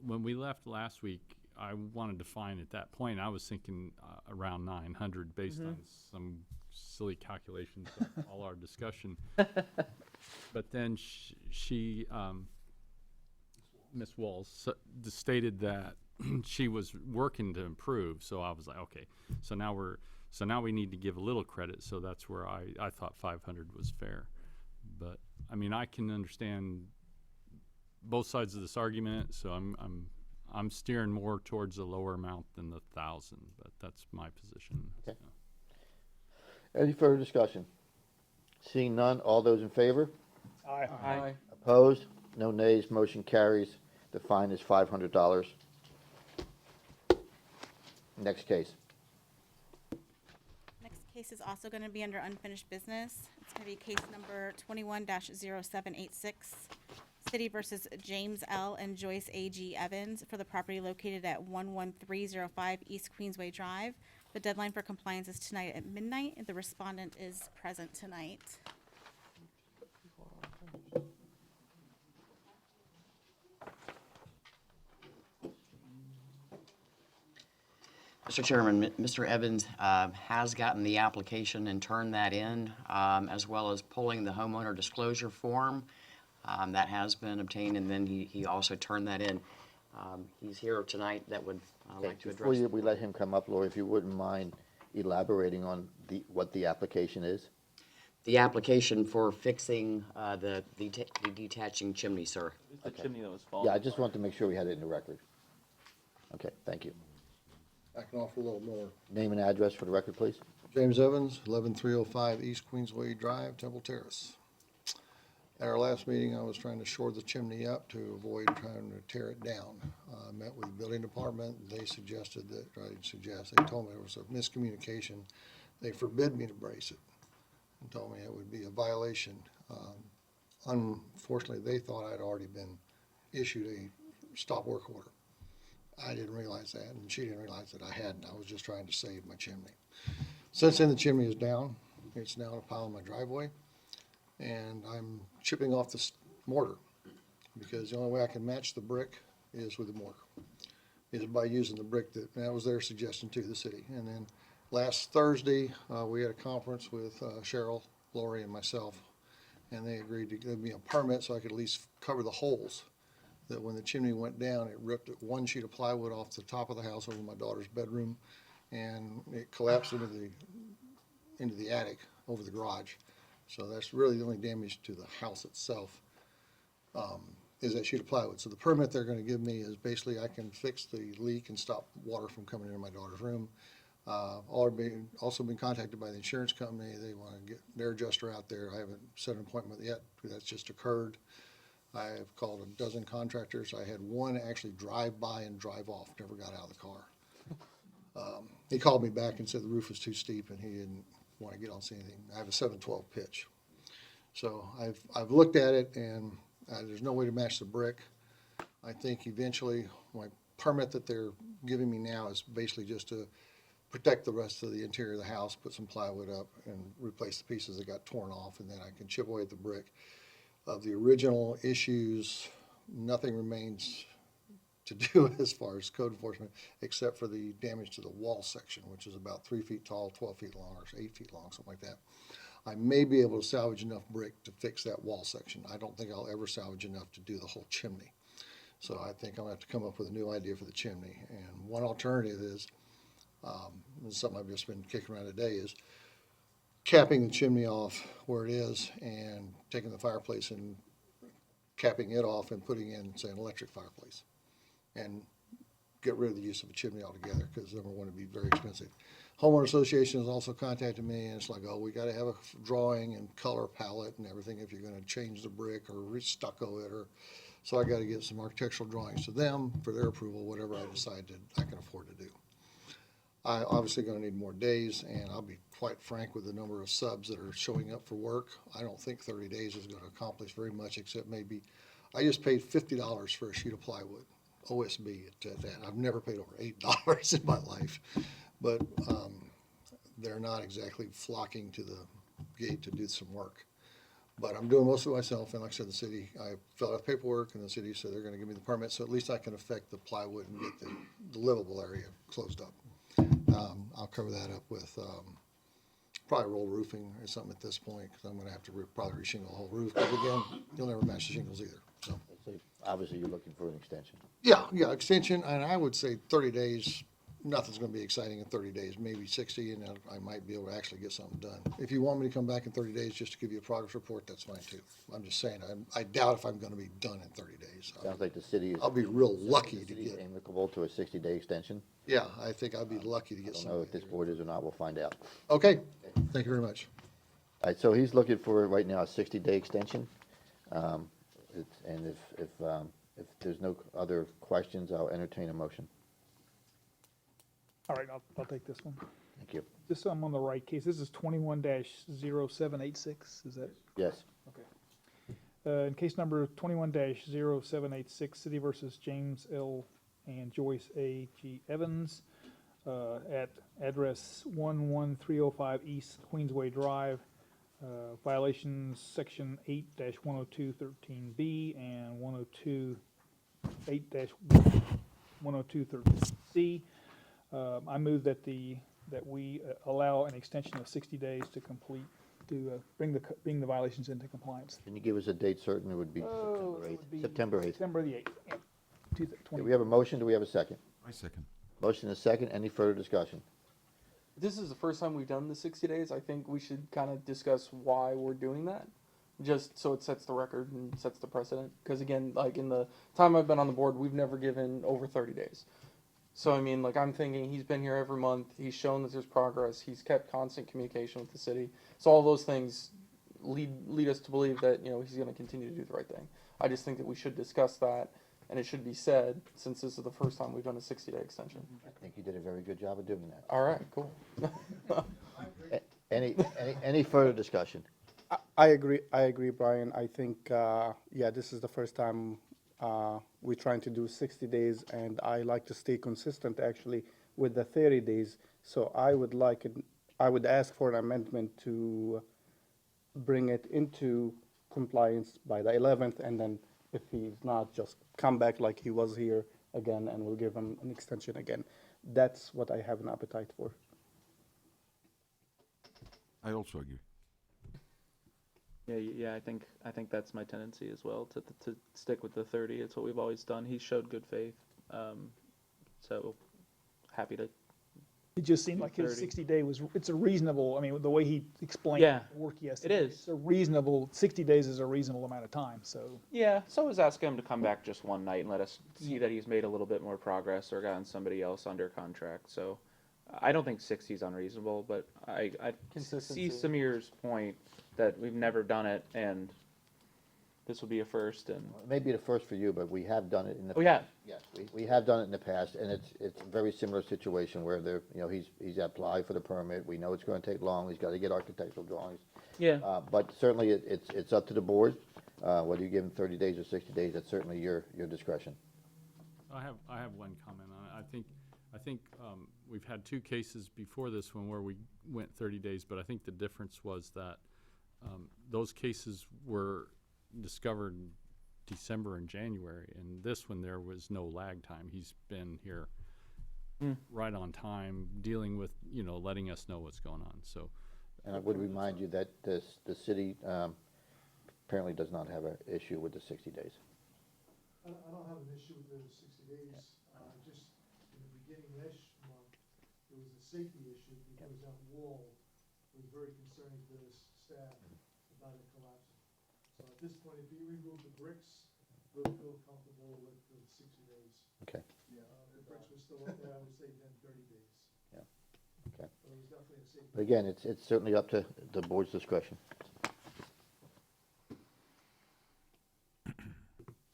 When we left last week, I wanted to find at that point, I was thinking around 900 based on some silly calculations of all our discussion. But then she Ms. Walls stated that she was working to improve, so I was like, okay, so now we need to give a little credit, so that's where I thought 500 was fair. But I mean, I can understand both sides of this argument, so I'm steering more towards a lower amount than the 1,000, but that's my position. Okay. So. Any further discussion? Seeing none, all those in favor? Aye. Opposed? No nays, motion carries. The fine is $500. Next case. Next case is also going to be under unfinished business. It's going to be case number 21-0786, City versus James L. and Joyce A.G. Evans for the property located at 11305 East Queensway Drive. The deadline for compliance is tonight at midnight, and the respondent is present tonight. Mr. Chairman, Mr. Evans has gotten the application and turned that in, as well as pulling the homeowner disclosure form. That has been obtained, and then he also turned that in. He's here tonight that would like to Before address. we let him come up, Lori, if you wouldn't mind elaborating on what the application is? The application for fixing the detaching chimney, sir. The chimney that was falling. Yeah, I just wanted to make sure we had it in the record. Okay, thank you. I can offer a little more. Name and address for the record, please. James Evans, 11305 East Queensway Drive, Temple Terrace. At our last meeting, I was trying to shore the chimney up to avoid trying to tear it down. I met with the building department. They suggested that, they told me there was a miscommunication. They forbid me to brace it and told me it would be a violation. Unfortunately, they thought I'd already been issued a stop work order. I didn't realize that, and she didn't realize that I hadn't. I was just trying to save my chimney. Since then, the chimney is down. It's now in a pile in my driveway, and I'm chipping off this mortar because the only way I can match the brick is with the mortar, is by using the brick that was their suggestion to the city. And then last Thursday, we had a conference with Cheryl, Lori, and myself, and they agreed to give me a permit so I could at least cover the holes. That when the chimney went down, it ripped one sheet of plywood off the top of the house over my daughter's bedroom, and it collapsed into the attic over the garage. So that's really the only damage to the house itself, is that sheet of plywood. So the permit they're gonna give me is basically I can fix the leak and stop water from coming into my daughter's room. Also been contacted by the insurance company. They wanna get their adjuster out there. I haven't set an appointment yet, that's just occurred. I've called a dozen contractors. I had one actually drive by and drive off, never got out of the car. He called me back and said the roof was too steep and he didn't want to get on see anything. I have a 712 pitch. So I've looked at it and there's no way to match the brick. I think eventually my permit that they're giving me now is basically just to protect the rest of the interior of the house, put some plywood up and replace the pieces that got torn off, and then I can chip away at the brick. Of the original issues, nothing remains to do as far as code enforcement, except for the damage to the wall section, which is about 3 feet tall, 12 feet long, or 8 feet long, something like that. I may be able to salvage enough brick to fix that wall section. I don't think I'll ever salvage enough to do the whole chimney. So I think I'll have to come up with a new idea for the chimney. And one alternative is, this is something I've just been kicking around today, is capping the chimney off where it is and taking the fireplace and capping it off and putting in, say, an electric fireplace and get rid of the use of a chimney altogether, because number one, it'd be very expensive. Homeowner Association has also contacted me, and it's like, oh, we gotta have a drawing and color palette and everything if you're gonna change the brick or stucco it, or, so I gotta get some architectural drawings to them for their approval, whatever I decide that I can afford to do. I obviously gonna need more days, and I'll be quite frank with the number of subs that are showing up for work. I don't think 30 days is gonna accomplish very much, except maybe, I just paid $50 for a sheet of plywood, OSB at that. I've never paid over $8 in my life, but they're not exactly flocking to the gate to do some work. But I'm doing most of it myself, and like I said, the city, I filled out paperwork, and the city said they're gonna give me the permit, so at least I can affect the plywood and get the livable area closed up. I'll cover that up with probably roll roofing or something at this point, because I'm gonna have to probably reshingle the whole roof, because again, you'll never match the shingles either, so. So obviously, you're looking for an extension. Yeah, extension, and I would say 30 days, nothing's gonna be exciting in 30 days, maybe 60, and then I might be able to actually get something done. If you want me to come back in 30 days just to give you a progress report, that's fine too. I'm just saying, I doubt if I'm gonna be done in 30 days. Sounds like the city is. I'll be real lucky to The city's get, amicable to a 60-day extension. yeah, I think I'll be lucky to I get don't know something. if this board is or not, we'll find out. Okay, thank you very much. All right, so he's looking for, right now, a 60-day extension. And if there's no other questions, I'll entertain a motion. All right, I'll take this one. Thank you. Just so I'm on the right case, this is 21-0786, is that? Yes. Okay. In case number 21-0786, City versus James L. and Joyce A. G. Evans, at address 11305 East Queensway Drive, violations section 8-10213B and 8-10213C. I move that we allow an extension of 60 days to complete, to bring the violations into compliance. Can you give us a date certain? It would be September 8th. September 8th. September the 8th. Yeah. Do we have a motion? Do we have a second? I second. Motion is second. Any further discussion? This is the first time we've done the 60 days. I think we should kind of discuss why we're doing that, just so it sets the record and sets the precedent. Because again, like in the time I've been on the board, we've never given over 30 days. So I mean, like I'm thinking he's been here every month. He's shown that there's progress. He's kept constant communication with the city. So all those things lead us to believe that, you know, he's going to continue to do the right thing. I just think that we should discuss that, and it should be said, since this is the first time we've done a 60-day extension. I think you did a very good job of doing that. All right, cool. Any further discussion? I agree, Brian. I think, yeah, this is the first time we're trying to do 60 days, and I like to stay consistent actually with the 30 days. So I would ask for an amendment to bring it into compliance by the 11th, and then if he's not, just come back like he was here again, and we'll give him an extension again. That's what I have an appetite for. I also agree. Yeah, I think that's my tendency as well, to stick with the 30. It's what we've always done. He showed good faith, so happy to. It just seemed like his 30. 60-day it's a reasonable, I mean, the way he explained Yeah, the work yesterday. it is. It's a reasonable, 60 days is a reasonable amount of time, so. Yeah, so I was asking him to come back just one night and let us see that he's made a little bit more progress or gotten somebody else under contract. So I don't think 60 is unreasonable, but I Consistency. see Samir's point that we've never done it, and this will be a first. And It may be the first for you, but we have done it in the. oh yeah, Yes, we have done it in the past, and it's a very similar situation where he's applied for the permit. We know it's going to take long. He's got to get architectural drawings. yeah. But certainly, it's up to the board, whether you give him 30 days or 60 days, that's certainly your discretion. I have one comment on it. I think we've had two cases before this one where we went 30 days, but I think the difference was that those cases were discovered in December and January, and this one there was no lag time. He's been here right on time, dealing with, letting us know what's going on. So, And I would remind you that the city apparently does not have an issue with the 60 days. I don't have an issue with the 60 days. Just in the beginning last month, there was a safety issue because that wall was very concerning to the staff about it collapsing. So at this point, if you remove the bricks, we'll feel comfortable with the 60 days. Okay. Yeah, the bricks were still up there, I would say then 30 days. Okay. But it was definitely a safety. But again, it's certainly up to the board's discretion.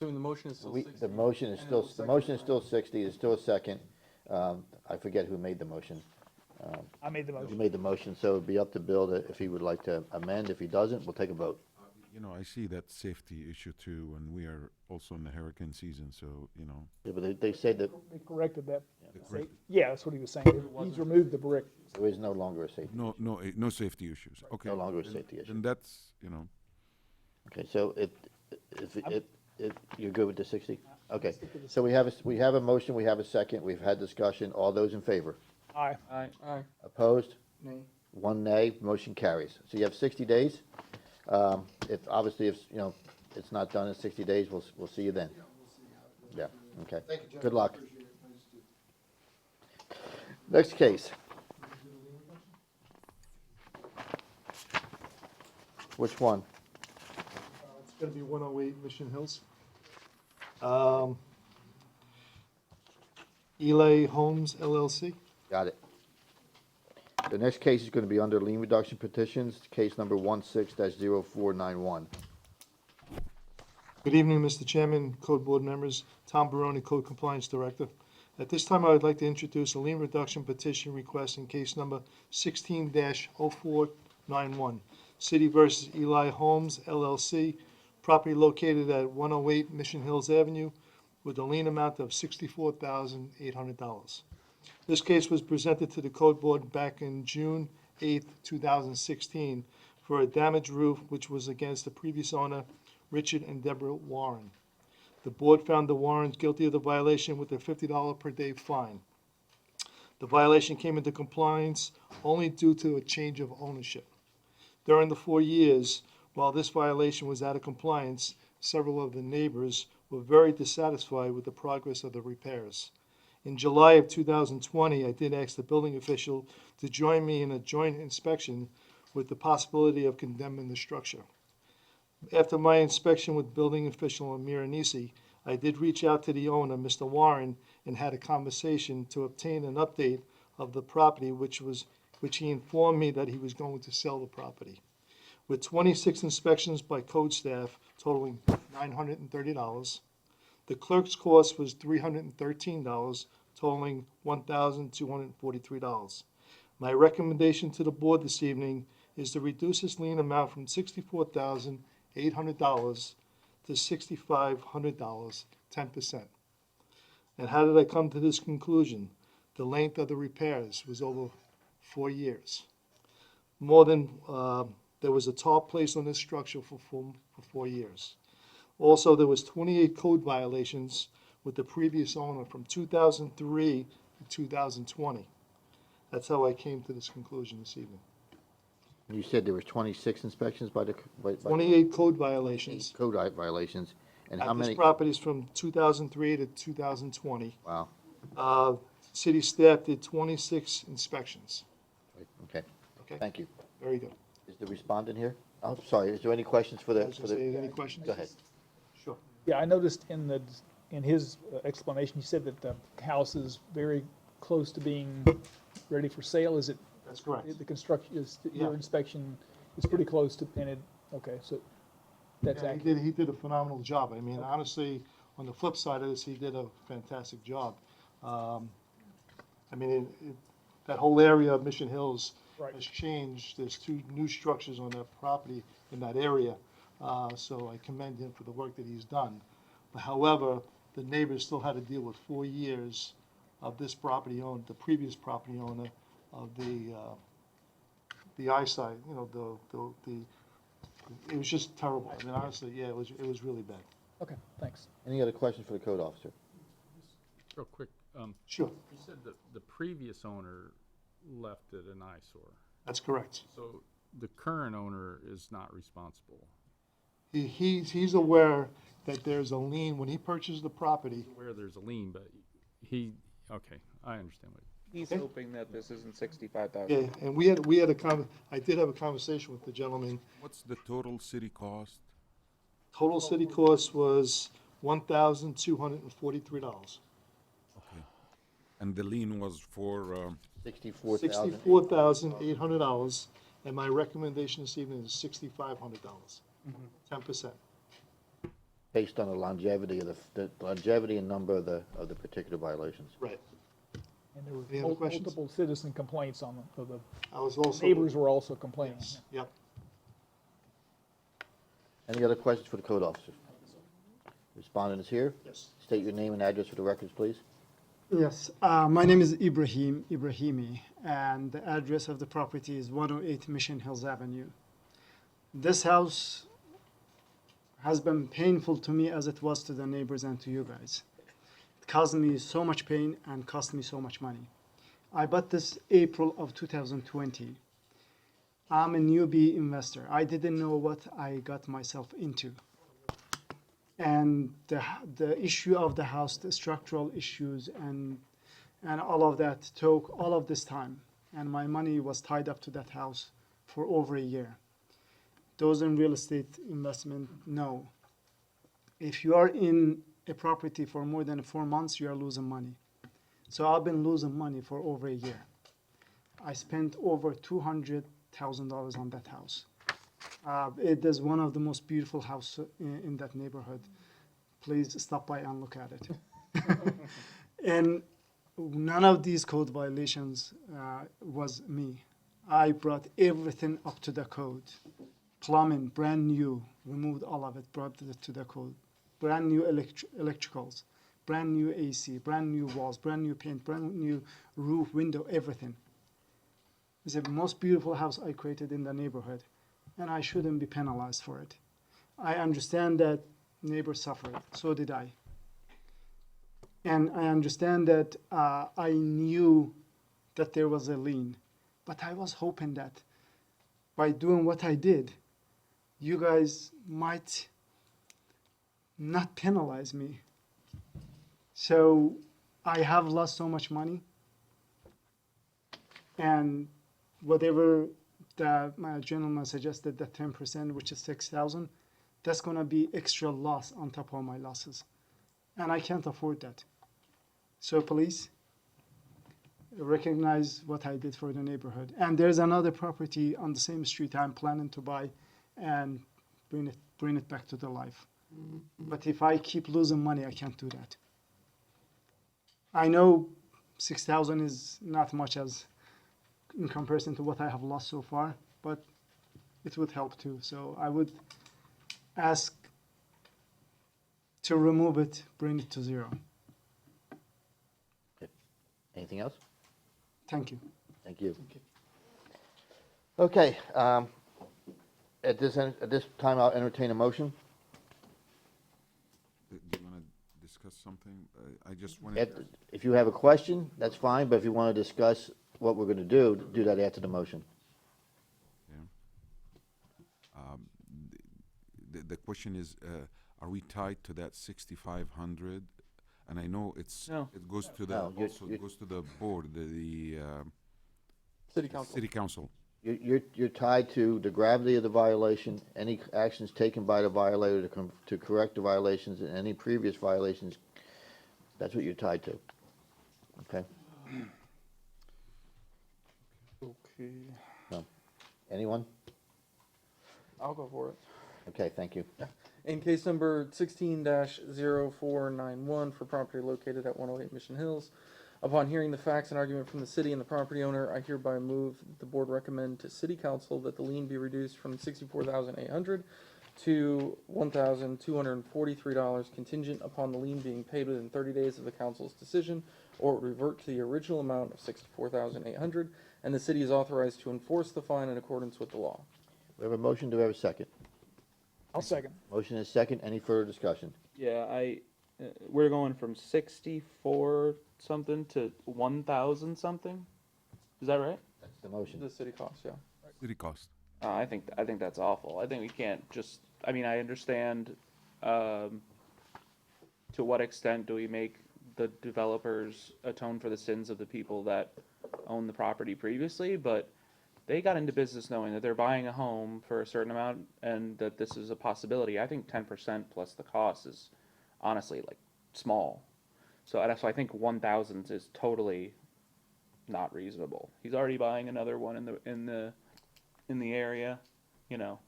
So the motion is still We, 60. the motion is and it still, was the seconded motion is by- still 60, there's still a second. I forget who made the motion. I made the You motion. made the motion, so it'd be up to Bill if he would like to amend. If he doesn't, we'll take a vote. You know, I see that safety issue too, and we are also in the hurricane season, so, you know. Yeah, but they say that They corrected that. corrected. Yeah, that's what he was saying. He's removed the brick. there is no longer a safety. No safety issues, okay. No longer a then- safety issue. Then that's, you know, Okay, so you're good with the 60? Okay, so we have a motion, we have a second, we've had discussion. All those in favor? Aye. Aye. Aye. Opposed? Nay. 1 nay, motion carries. So you have 60 days. Obviously, if, you know, it's not done in 60 days, we'll see you then. Yeah, okay. Thank you, Judge. Good luck. Appreciate it. Nice to- Next case. Which one? It's gonna be 108 Mission Hills. Elay Homes LLC. Got it. The next case is going to be under lien reduction petitions, case number 16-0491. Good evening, Mr. Chairman, Code Board members, Tom Barone, Code Compliance Director. At this time, I would like to introduce a lien reduction petition request in case number 16-0491, City versus Eli Homes LLC, property located at 108 Mission Hills Avenue, with a lien amount of $64,800. This case was presented to the Code Board back in June 8th, 2016, for a damaged roof which was against the previous owner, Richard and Deborah Warren. The board found the Warrens guilty of the violation with a $50 per day fine. The violation came into compliance only due to a change of ownership. During the 4 years, while this violation was out of compliance, several of the neighbors were very dissatisfied with the progress of the repairs. In July of 2020, I did ask the building official to join me in a joint inspection with the possibility of condemning the structure. After my inspection with building official Amir Anisi, I did reach out to the owner, Mr. Warren, and had a conversation to obtain an update of the property, which he informed me that he was going to sell the property. With 26 inspections by code staff totaling $930, the clerk's cost was $313, totaling $1,243. My recommendation to the board this evening is to reduce this lien amount from $64,800 to $6,500, 10%. And how did I come to this conclusion? The length of the repairs was over 4 years. There was a tarp placed on this structure for 4 years. Also, there was 28 code violations with the previous owner from 2003 to 2020. That's how I came to this conclusion this evening. You said there was 26 inspections by the, by 28 code violations. code violations, and how This many? property is from 2003 to 2020. Wow, City staff did 26 inspections. okay, Okay, thank you. very good. Is the respondent here? Oh, sorry, is there any questions for the, I was gonna say, any questions? Go ahead. Sure. Yeah, I noticed in his explanation, he said that the house is very close to being ready for sale. Is it? That's correct. The construction is, Yeah. your inspection is pretty close to, and okay, so that's Yeah, accurate. he did a phenomenal job. I mean, honestly, on the flip side of this, he did a fantastic job. I mean, that whole area of Mission Hills Right. has changed. There's 2 new structures on that property in that area. So I commend him for the work that he's done. But however, the neighbors still had to deal with 4 years of this property owner, the previous property owner of the eyesight, you know, it was just terrible. I mean, honestly, yeah, it was really bad. Okay, thanks. Any other questions for the code officer? Real quick, Sure, you said that the previous owner left it an eyesore. that's correct. So the current owner is not responsible. He's aware that there's a lien, when he purchased the property, Where there's a lien, but okay, I understand what. He's Okay. hoping that this isn't 65,000. yeah, and I did have a conversation with the gentleman. what's the total city cost? Total city cost was $1,243. Okay. And the lien was for, 64,000. $64,800, and my recommendation this evening is $6,500, 10%. Based on the longevity of the longevity and number of the particular violations. Right. And there were Any other questions? multiple citizen complaints on the I was also. neighbors were also complaining. Yes, yep. Any other questions for the code officer? Respondent is here. Yes. State your name and address for the records, please. Yes, my name is Ibrahimi, and the address of the property is 108 Mission Hills Avenue. This house has been painful to me as it was to the neighbors and to you guys. It caused me so much pain and cost me so much money. I bought this April of 2020. I'm a newbie investor. I didn't know what I got myself into. And the issue of the house, the structural issues and all of that took all of this time. And my money was tied up to that house for over a year. Those in real estate investment know. If you are in a property for more than 4 months, you are losing money. So I've been losing money for over a year. I spent over $200,000 on that house. It is one of the most beautiful houses in that neighborhood. Please stop by and look at it. And none of these code violations was me. I brought everything up to the code. Plumbing, brand new, removed all of it, brought it to the code. Brand new electricals, brand new AC, brand new walls, brand new paint, brand new roof, window, everything. It's the most beautiful house I created in the neighborhood, and I shouldn't be penalized for it. I understand that neighbors suffered, so did I. And I understand that I knew that there was a lien, but I was hoping that by doing what I did, you guys might not penalize me. So I have lost so much money, and whatever my gentleman suggested, that 10%, which is 6,000, that's gonna be extra loss on top of my losses, and I can't afford that. So please recognize what I did for the neighborhood. And there's another property on the same street I'm planning to buy and bring it back to the life. But if I keep losing money, I can't do that. I know 6,000 is not much as in comparison to what I have lost so far, but it would help too. So I would ask to remove it, bring it to zero. Anything else? Thank you. Thank you. Okay, at this time, I'll entertain a motion. do you want to discuss something? I just wanted. If you have a question, that's fine, but if you want to discuss what we're going to do that after the motion. The question is, are we tied to that 6,500? And I know No. it goes to the, No, it goes to the board, the City council. city council. You're tied to the gravity of the violation, any actions taken by the violator to correct the violations, and any previous violations. That's what you're tied to. Okay? Okay. No. Anyone? I'll go for it. Okay, thank you. In case number 16-0491 for property located at 108 Mission Hills, upon hearing the facts and argument from the city and the property owner, I hereby move that the board recommend to city council that the lien be reduced from $64,800 to $1,243 contingent upon the lien being paid within 30 days of the council's decision, or revert to the original amount of $64,800, and the city is authorized to enforce the fine in accordance with the law. We have a motion, do we have a second? I'll second. Motion is second, any further discussion? Yeah, we're going from 64 something to 1,000 something. Is that right? That's the motion. The city costs, yeah. City cost. I think that's awful. I think we can't just. I mean, I understand. To what extent do we make the developers atone for the sins of the people that owned the property previously? But they got into business knowing that they're buying a home for a certain amount and that this is a possibility. I think 10% plus the cost is honestly like small. So that's why I think 1,000 is totally not reasonable. He's already buying another one in the area, you know.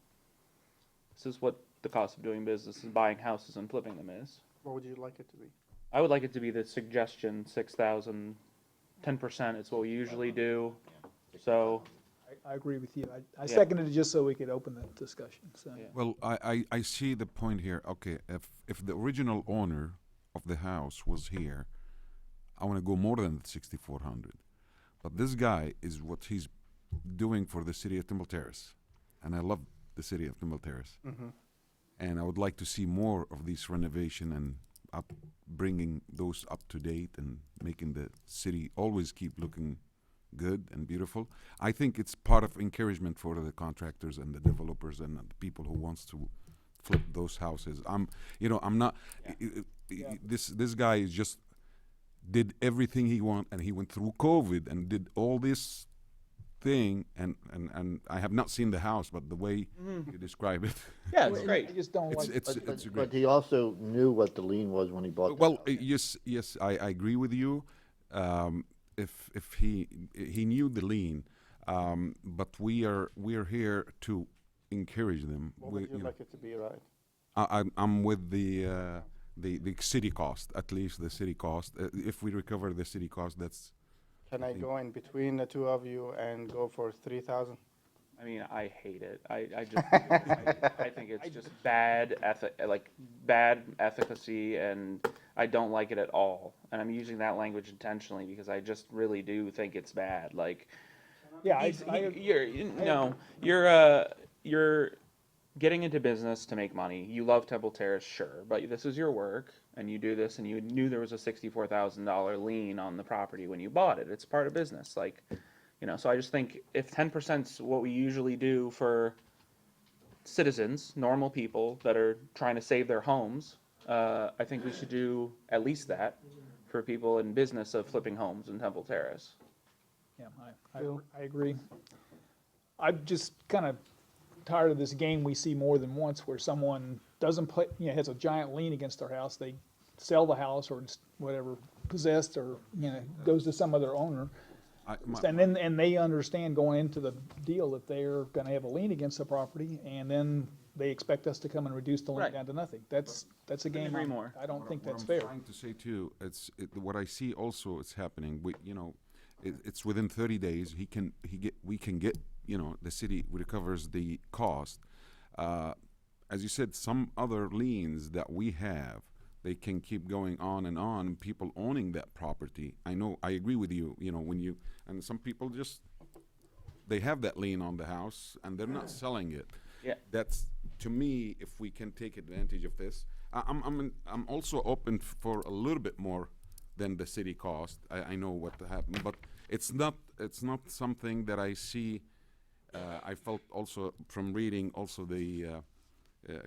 This is what the cost of doing business is buying houses and flipping them is. What would you like it to be? I would like it to be the suggestion 6,000, 10% is what we usually do. So I agree with you. I Yeah. seconded it just so we could open the discussion, so. Yeah. Well, I see the point here. Okay, if the original owner of the house was here, I want to go more than 6,400. But this guy is what he's doing for the city of Temple Terrace, and I love the city of Temple Terrace. And I would like to see more of these renovation and bringing those up to date and making the city always keep looking good and beautiful. I think it's part of encouragement for the contractors and the developers and the people who wants to flip those houses. I'm not. This guy is just did everything he want, and he went through COVID and did all this thing, and I have not seen the house, but the way you describe it, yeah, it's great. I just don't like. it's great. But he also knew what the lien was when he bought the Well, house. yes, I agree with you. If he knew the lien, but we are here to encourage them. What would you like it to be, right? I'm with the city cost, at least the city cost. If we recover the city cost, that's. Can I go in between the two of you and go for 3,000? I mean, I hate it. I just I think it's just bad efficacy, and I don't like it at all. And I'm using that language intentionally because I just really do think it's bad. Like, Yeah, you're getting into business to make money. You love Temple Terrace, sure, but this is your work, and you do this, and you knew there was a $64,000 lien on the property when you bought it. It's part of business, like. So I just think if 10%'s what we usually do for citizens, normal people that are trying to save their homes, I think we should do at least that for people in business of flipping homes in Temple Terrace. Yeah, I agree. I'm just kind of tired of this game we see more than once where someone doesn't play, has a giant lien against their house. They sell the house or just whatever, possessed, or, goes to some other owner. And they understand going into the deal that they're gonna have a lien against the property, and then they expect us to come and reduce the lien Right. down to nothing. That's a game. agree more. I don't think that's What fair. I'm trying to say too, what I see also it's happening. It's within 30 days. We can get the city recovers the cost. As you said, some other liens that we have, they can keep going on and on. People owning that property. I agree with you. And some people they have that lien on the house and they're not selling it. Yeah. That's, to me, if we can take advantage of this. I'm also open for a little bit more than the city cost. I know what happened, but it's not something that I see. I felt also from reading also the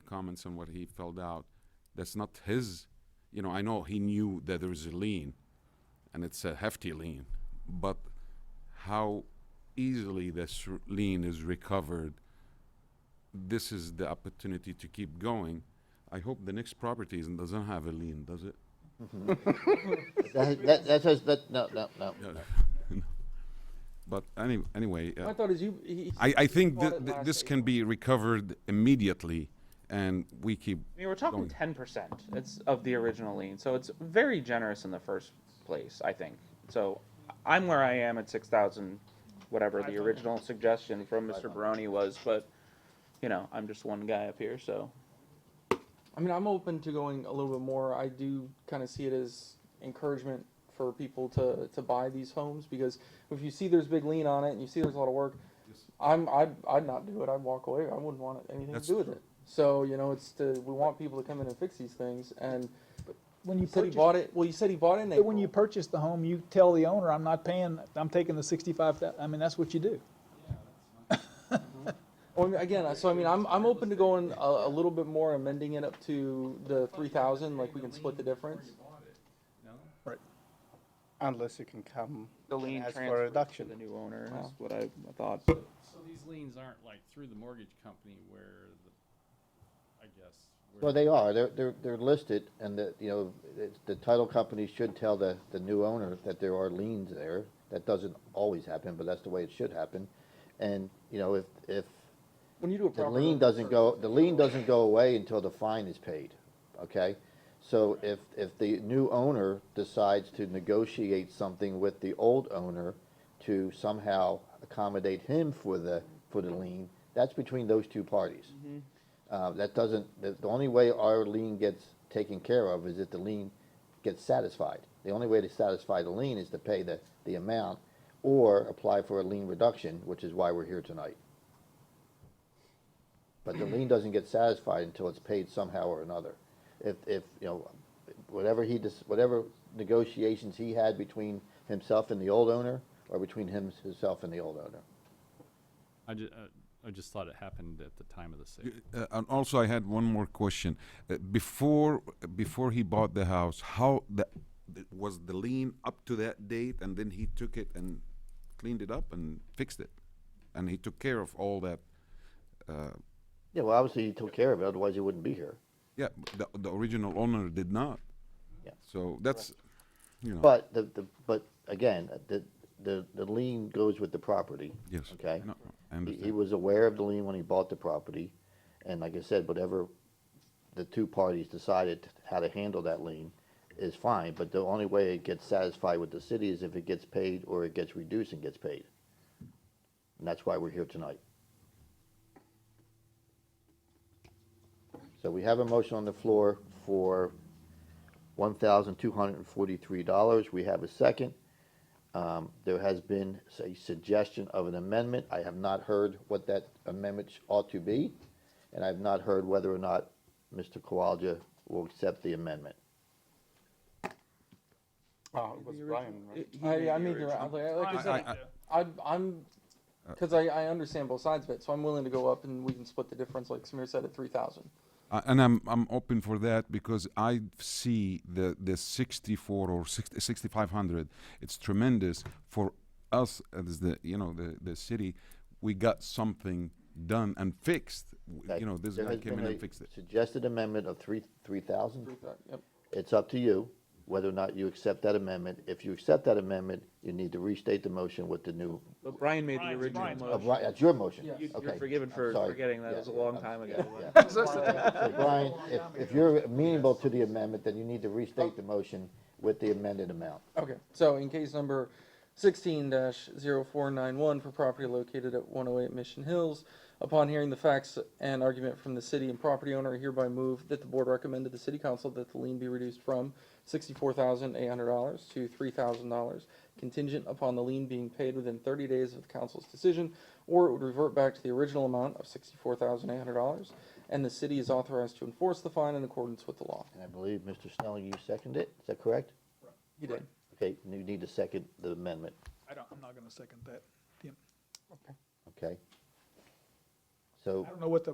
comments on what he filled out. That's not his. I know he knew that there was a lien, and it's a hefty lien, but how easily this lien is recovered. This is the opportunity to keep going. I hope the next property doesn't have a lien, does it? No. But anyway, My thought is I think bought it last this can April. be recovered immediately, and we keep. I mean, we're talking going. 10%. It's of the original lien, so it's very generous in the first place, I think. So I'm where I am at 6,000, whatever the original suggestion from Mr. Baroni was, but I'm just one guy up here, so. I mean, I'm open to going a little bit more. I do kind of see it as encouragement for people to buy these homes, because if you see there's big lien on it and you see there's a lot of work, I'd not do it. I'd walk away. I wouldn't want anything to do with it. So we want people to come in and fix these things. And When you said he bought it. Well, you said he bought it in But April. when you purchase the home, you tell the owner, I'm not paying, I'm taking the 65,000. I mean, that's what you do. Well, again, I'm open to going a little bit more, amending it up to the 3,000. Like we can split the difference. Right. Unless you can come The and lien ask for a transfer to reduction. the new owner is what I thought. So these liens aren't like through the mortgage company where I guess Well, they are, they're listed, and the title company should tell the new owner that there are liens there. That doesn't always happen, but that's the way it should happen. And, if When you do a the proper lien doesn't go away until the fine is paid, okay? So if the new owner decides to negotiate something with the old owner to somehow accommodate him for the lien, that's between those two parties. That doesn't, the only way our lien gets taken care of is if the lien gets satisfied. The only way to satisfy the lien is to pay the amount or apply for a lien reduction, which is why we're here tonight. But the lien doesn't get satisfied until it's paid somehow or another. If whatever negotiations he had between himself and the old owner, or between himself and the old owner. I just thought it happened at the time of the sale. And also, I had one more question. Before he bought the house, was the lien up to that date, and then he took it and cleaned it up and fixed it, and he took care of all that. Yeah, well, obviously he took care of it, otherwise he wouldn't be here. Yeah, the original owner did not. Yeah. So that's, But but again, the lien goes with the property. Yes. Okay? No, I understand. He was aware of the lien when he bought the property, and like I said, whatever the two parties decided how to handle that lien is fine, but the only way it gets satisfied with the city is if it gets paid or it gets reduced and gets paid. And that's why we're here tonight. So we have a motion on the floor for $1,243. We have a second. There has been a suggestion of an amendment. I have not heard what that amendment ought to be, and I've not heard whether or not Mr. Kowalja will accept the amendment. It was Brian, right? I made the, like I said, I'm, because I understand both sides of it, so I'm willing to go up and we can split the difference, like Samir said, at 3,000. And I'm open for that because I see the 64 or 6,500. It's tremendous for us as the city. We got something done and fixed. Okay. This There guy has came been in a and fixed it. Suggested amendment of 3,000. Yep. It's up to you whether or not you accept that amendment. If you accept that amendment, you need to restate the motion with the new. But Brian made the original Oh, motion. right, that's your motion. Yeah. You're Okay. forgiven for I'm sorry. forgetting that. It was a long time ago. Yeah. So Brian, if you're amenable to the amendment, then you need to restate the motion with the amended amount. Okay, so in case number 16-0491 for property located at 108 Mission Hills, upon hearing the facts and argument from the city and property owner, I hereby move that the board recommend to the city council that the lien be reduced from $64,800 to $3,000, contingent upon the lien being paid within 30 days of the council's decision, or it would revert back to the original amount of $64,800, and the city is authorized to enforce the fine in accordance with the law. And I believe, Mr. Snelling, you seconded it, is that correct? You did. Okay, you need to second the amendment, I'm not gonna second that. Yeah. okay? So, I don't know what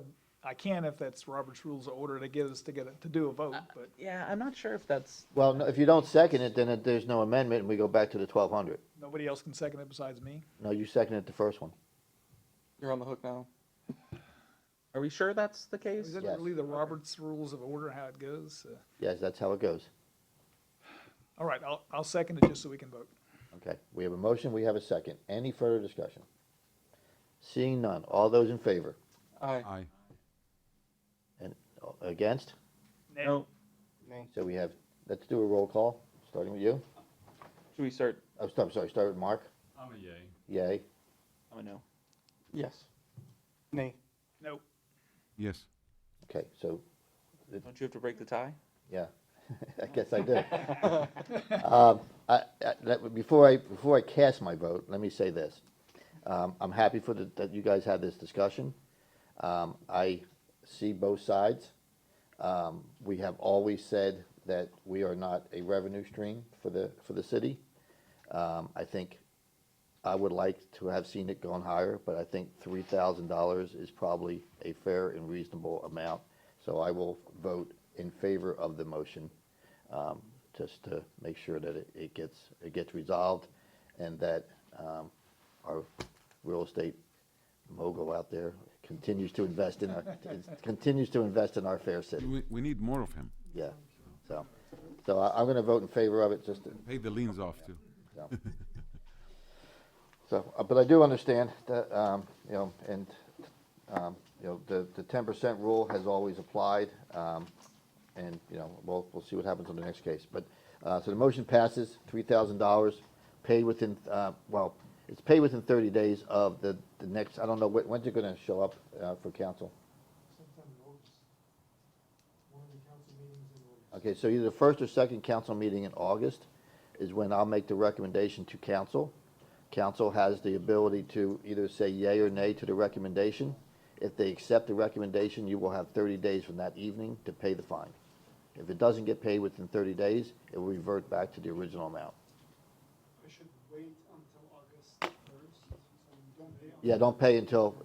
I can if that's Robert's Rules of Order to get us to do a vote, but Yeah, I'm not sure if that's. well, no, if you don't second it, then there's no amendment, and we go back to the 1,200. nobody else can second it besides me. No, you seconded the first one. You're on the hook now. Are we sure that's the case? Is it Yes. really the Robert's Rules of Order how it goes? Yes, that's how it goes. All right, I'll second it just so we can vote. Okay, we have a motion, we have a second. Any further discussion? Seeing none, all those in favor? Aye. Aye. And against? No. So we have, let's do a roll call, starting with you. Should we start? Oh, start with Mark. I'm a yay. Yay. I'm a no. Yes. Nay. Nope. Yes. Okay, so, Don't you have to break the tie? yeah, I guess I did. Before I cast my vote, let me say this. I'm happy that you guys had this discussion. I see both sides. We have always said that we are not a revenue stream for the city. I think I would like to have seen it gone higher, but I think $3,000 is probably a fair and reasonable amount. So I will vote in favor of the motion, just to make sure that it gets resolved, and that our real estate mogul out there continues to invest in our, continues to invest in our fair city. We need more of him. Yeah, so I'm gonna vote in favor of it, just to, Pay the liens off too. so. So, but I do understand that, you know, and, you know, the 10% rule has always applied, and, you know, we'll see what happens on the next case. But, so the motion passes, $3,000, paid within, well, it's paid within 30 days of the next, I don't know, when's it gonna show up, for council? Okay, so either the first or second council meeting in August is when I'll make the recommendation to council. Council has the ability to either say yea or nay to the recommendation. If they accept the recommendation, you will have 30 days from that evening to pay the fine. If it doesn't get paid within 30 days, it will revert back to the original amount. I should wait until August 1st, so you don't pay. Yeah, don't pay until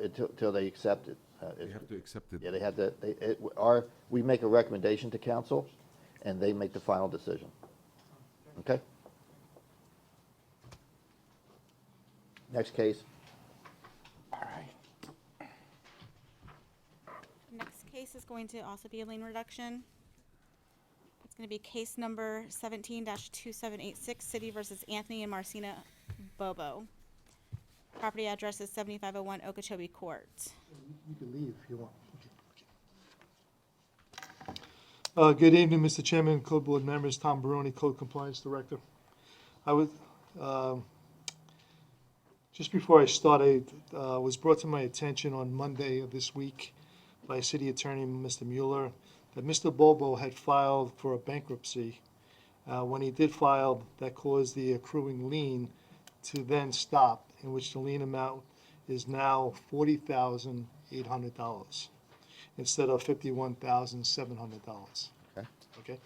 they accept it. They have to accept it. Yeah, they have to, we make a recommendation to council, and they make the final decision. Okay? Next case. Next case is going to also be a lien reduction. It's going to be case number 17-2786, City versus Anthony and Marcina Bobo. Property address is 7501 Okeechobee Court. You can leave if you want. Good evening, Mr. Chairman, Code Board members, Tom Baroni, Code Compliance Director. I was, just before I start, was brought to my attention on Monday of this week by City Attorney Mr. Mueller that Mr. Bobo had filed for a bankruptcy. When he did file, that caused the accruing lien to then stop, in which the lien amount is now $40,800 instead of $51,700. Okay. Okay.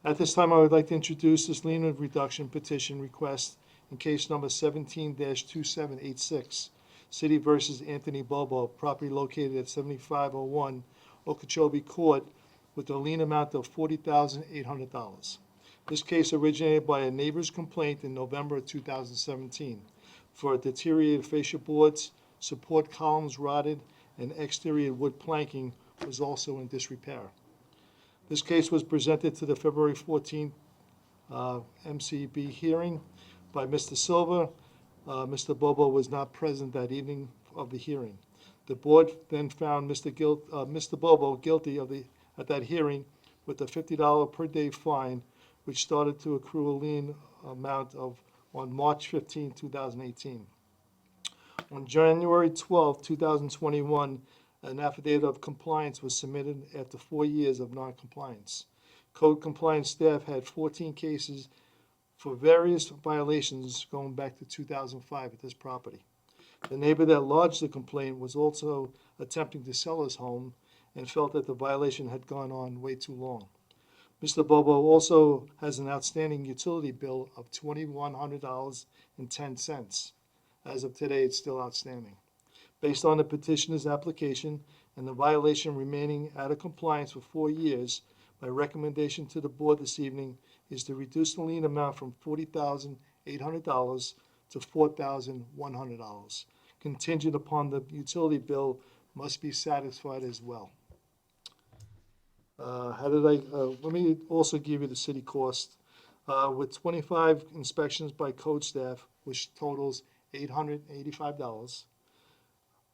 At this time, I would like to introduce this lien reduction petition request in case number 17-2786, City versus Anthony Bobo, property located at 7501 Okeechobee Court, with a lien amount of $40,800. This case originated by a neighbor's complaint in November of 2017 for deteriorated fascia boards, support columns rotted, and exterior wood planking was also in disrepair. This case was presented to the February 14th MCB hearing by Mr. Silva. Mr. Bobo was not present that evening of the hearing. The board then found Mr. Bobo guilty at that hearing with a $50 per day fine, which started to accrue a lien amount on March 15, 2018. On January 12, 2021, an affidavit of compliance was submitted after 4 years of noncompliance. Code compliance staff had 14 cases for various violations going back to 2005 at this property. The neighbor that lodged the complaint was also attempting to sell his home and felt that the violation had gone on way too long. Mr. Bobo also has an outstanding utility bill of $2,100.10. As of today, it's still outstanding. Based on the petitioner's application and the violation remaining out of compliance for 4 years, my recommendation to the board this evening is to reduce the lien amount from $40,800 to $4,100, contingent upon the utility bill must be satisfied as well. Let me also give you the city cost. With 25 inspections by code staff, which totals $885,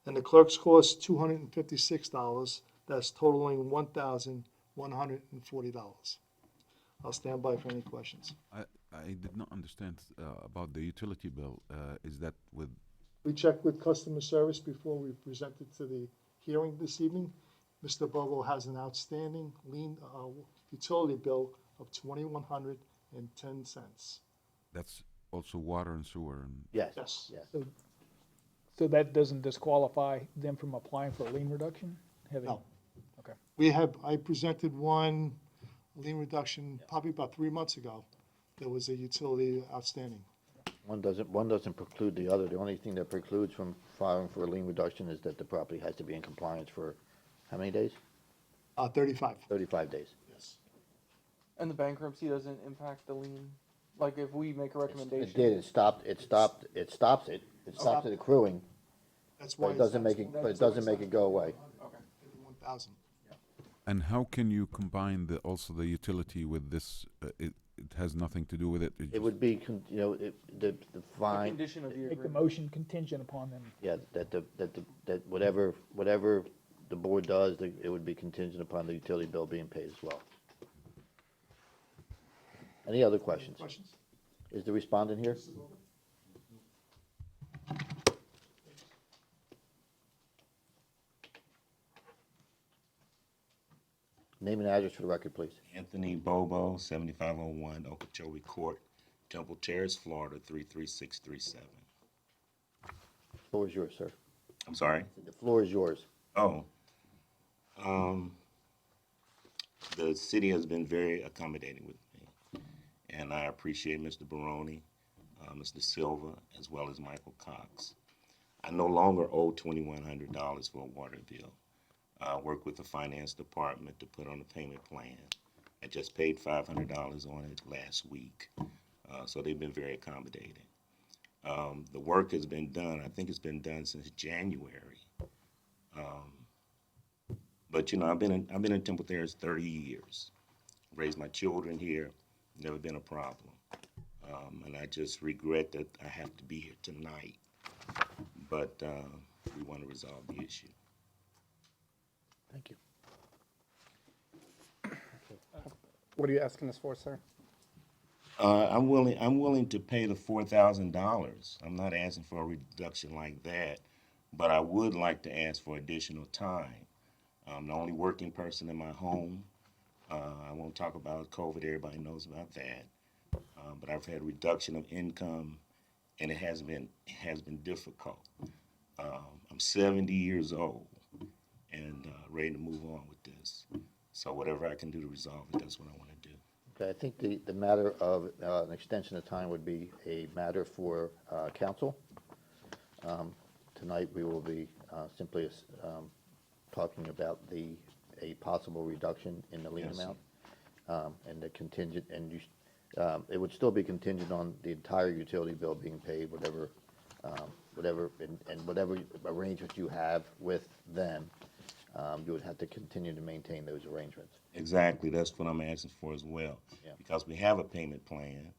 and the clerk's cost $256, that's totaling $1,140. I'll stand by for any questions. I did not understand about the utility bill. Is that with, We checked with customer service before we presented to the hearing this evening. Mr. Bobo has an outstanding lien utility bill of $2,110. that's also water and sewer and? Yes. Yes. Yes. So that doesn't disqualify them from applying for a lien reduction? No. Okay. I presented one lien reduction probably about 3 months ago. There was a utility outstanding. One doesn't preclude the other. The only thing that precludes from filing for a lien reduction is that the property has to be in compliance for how many days? 35. 35 days. Yes. And the bankruptcy doesn't impact the lien? Like if we make a recommendation? It did, it stops it accruing, That's But why. it doesn't make it, but it doesn't make it go away. 51,000. And how can you combine also the utility with this? It has nothing to do with it. It would be, the The fine, condition of the Make the agreement. motion contingent upon them. yeah, that whatever the board does, it would be contingent upon the utility bill being paid as well. Any other questions? Questions? Is the respondent here? Name and address for the record, please. Anthony Bobo, 7501 Okeechobee Court, Temple Terrace, Florida, 33637. The floor is yours, sir. I'm sorry? The floor is yours. Oh. The city has been very accommodating with me, and I appreciate Mr. Baroni, Mr. Silva, as well as Michael Cox. I no longer owe $2,100 for a water bill. I worked with the finance department to put on a payment plan. I just paid $500 on it last week, so they've been very accommodating. The work has been done. I think it's been done since January. But you know, I've been in Temple Terrace 30 years. Raised my children here. Never been a problem. And I just regret that I have to be here tonight. But we want to resolve the issue. Thank you. What are you asking us for, sir? I'm willing to pay the $4,000. I'm not asking for a reduction like that, but I would like to ask for additional time. I'm the only working person in my home. I won't talk about COVID. Everybody knows about that. But I've had reduction of income, and it has been difficult. I'm 70 years old and ready to move on with this. So whatever I can do to resolve it, that's what I want to do. Okay, I think the matter of an extension of time would be a matter for council. Tonight, we will be simply talking about a possible reduction in the lien Yes. amount, and the contingent, and it would still be contingent on the entire utility bill being paid, whatever arrangement you have with them, you would have to continue to maintain those arrangements. Exactly, that's what I'm asking for as well. Yeah. Because we have a payment plan,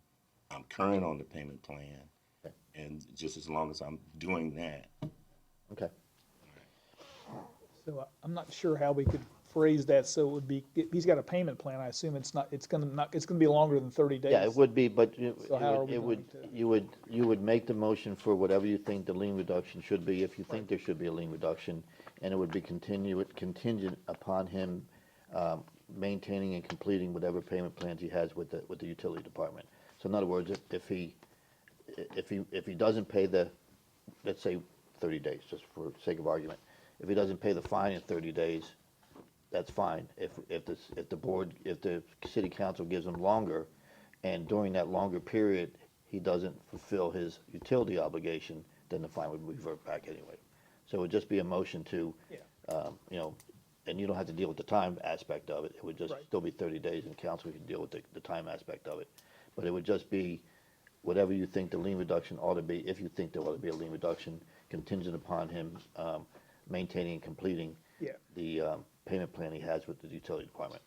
I'm current on the payment plan, Okay. and just as long as I'm doing that. Okay. So I'm not sure how we could phrase that so it would be, if he's got a payment plan, I assume it's gonna be longer than 30 days. Yeah, it would be, but So how are we going you would make the motion for whatever you think the lien reduction should be, if you think there should be a lien reduction, and it would be contingent upon him maintaining and completing whatever payment plans he has with the utility department. So in other words, if he doesn't pay the, let's say 30 days, just for sake of argument, if he doesn't pay the fine in 30 days, that's fine. If the city council gives him longer, and during that longer period, he doesn't fulfill his utility obligation, then the fine would revert back anyway. So it would just be a motion to, and you don't have to deal with the time aspect of it. It would just still be 30 days, and council can deal with the time aspect of it. But it would just be whatever you think the lien reduction ought to be, if you think there ought to be a lien reduction, contingent upon him maintaining and completing the payment plan he has with the utility department.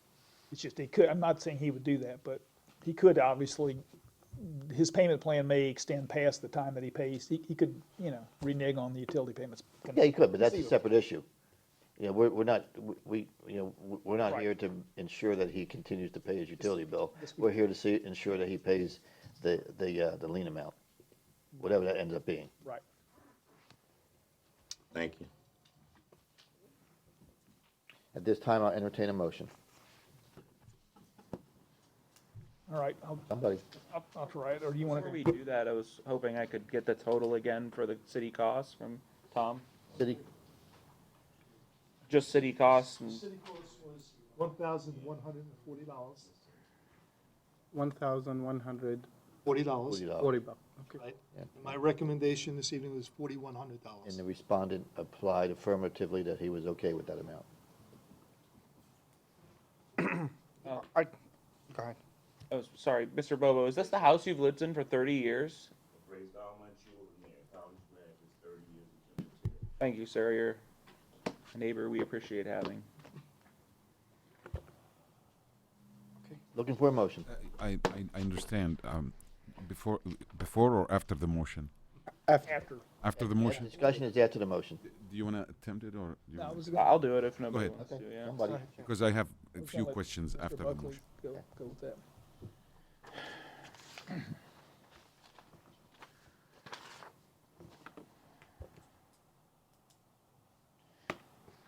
It's just, he could, I'm not saying he would do that, but he could obviously, his payment plan may extend past the time that he pays. He could, renege on the utility payments. Yeah, you could, but that's a separate issue. We're not here to ensure that he continues to pay his utility bill. We're here to ensure that he pays the lien amount, whatever that ends up being. Right. Thank you. At this time, I'll entertain a motion. All right, Somebody. I'll try it, or do you want Before to? we do that, I was hoping I could get the total again for the city costs from Tom. City, Just city costs and City cost was $1,140. $1,140. $40. $40. Okay. Right? Yeah. My recommendation this evening was $4,100. and the respondent applied affirmatively that he was okay with that amount. Go ahead. oh, sorry, Mr. Bobo, is this the house you've lived in for 30 years? Raised all my children there, college graduates, 30 years. Thank you, sir. You're a neighbor we appreciate having. Looking for a motion. I understand. Before or after the motion? After. After the motion? Discussion is after the motion. Do you want to attempt it or? Do you No, I wanna- was I'll do it if nobody ahead. wants to, yeah. Somebody. Because I have a Let's few let questions Mr. after the Buckley motion. Go with that.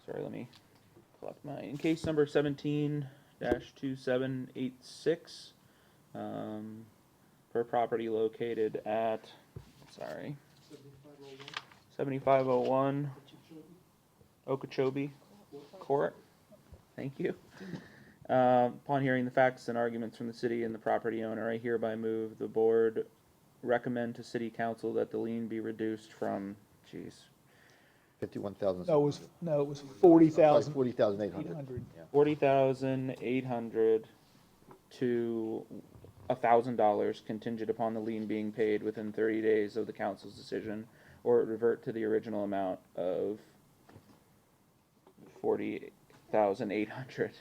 Sorry, let me collect mine. In case number 17-2786, per property located at, sorry, 7501 Okeechobee Court. Thank you. Upon hearing the facts and arguments from the city and the property owner, I hereby move the board recommend to city council that the lien be reduced from, geez, 51,000. No, it was 40,000. 40,800. 40,800 to $1,000 contingent upon the lien being paid within 30 days of the council's decision, or revert to the original amount of 40,800.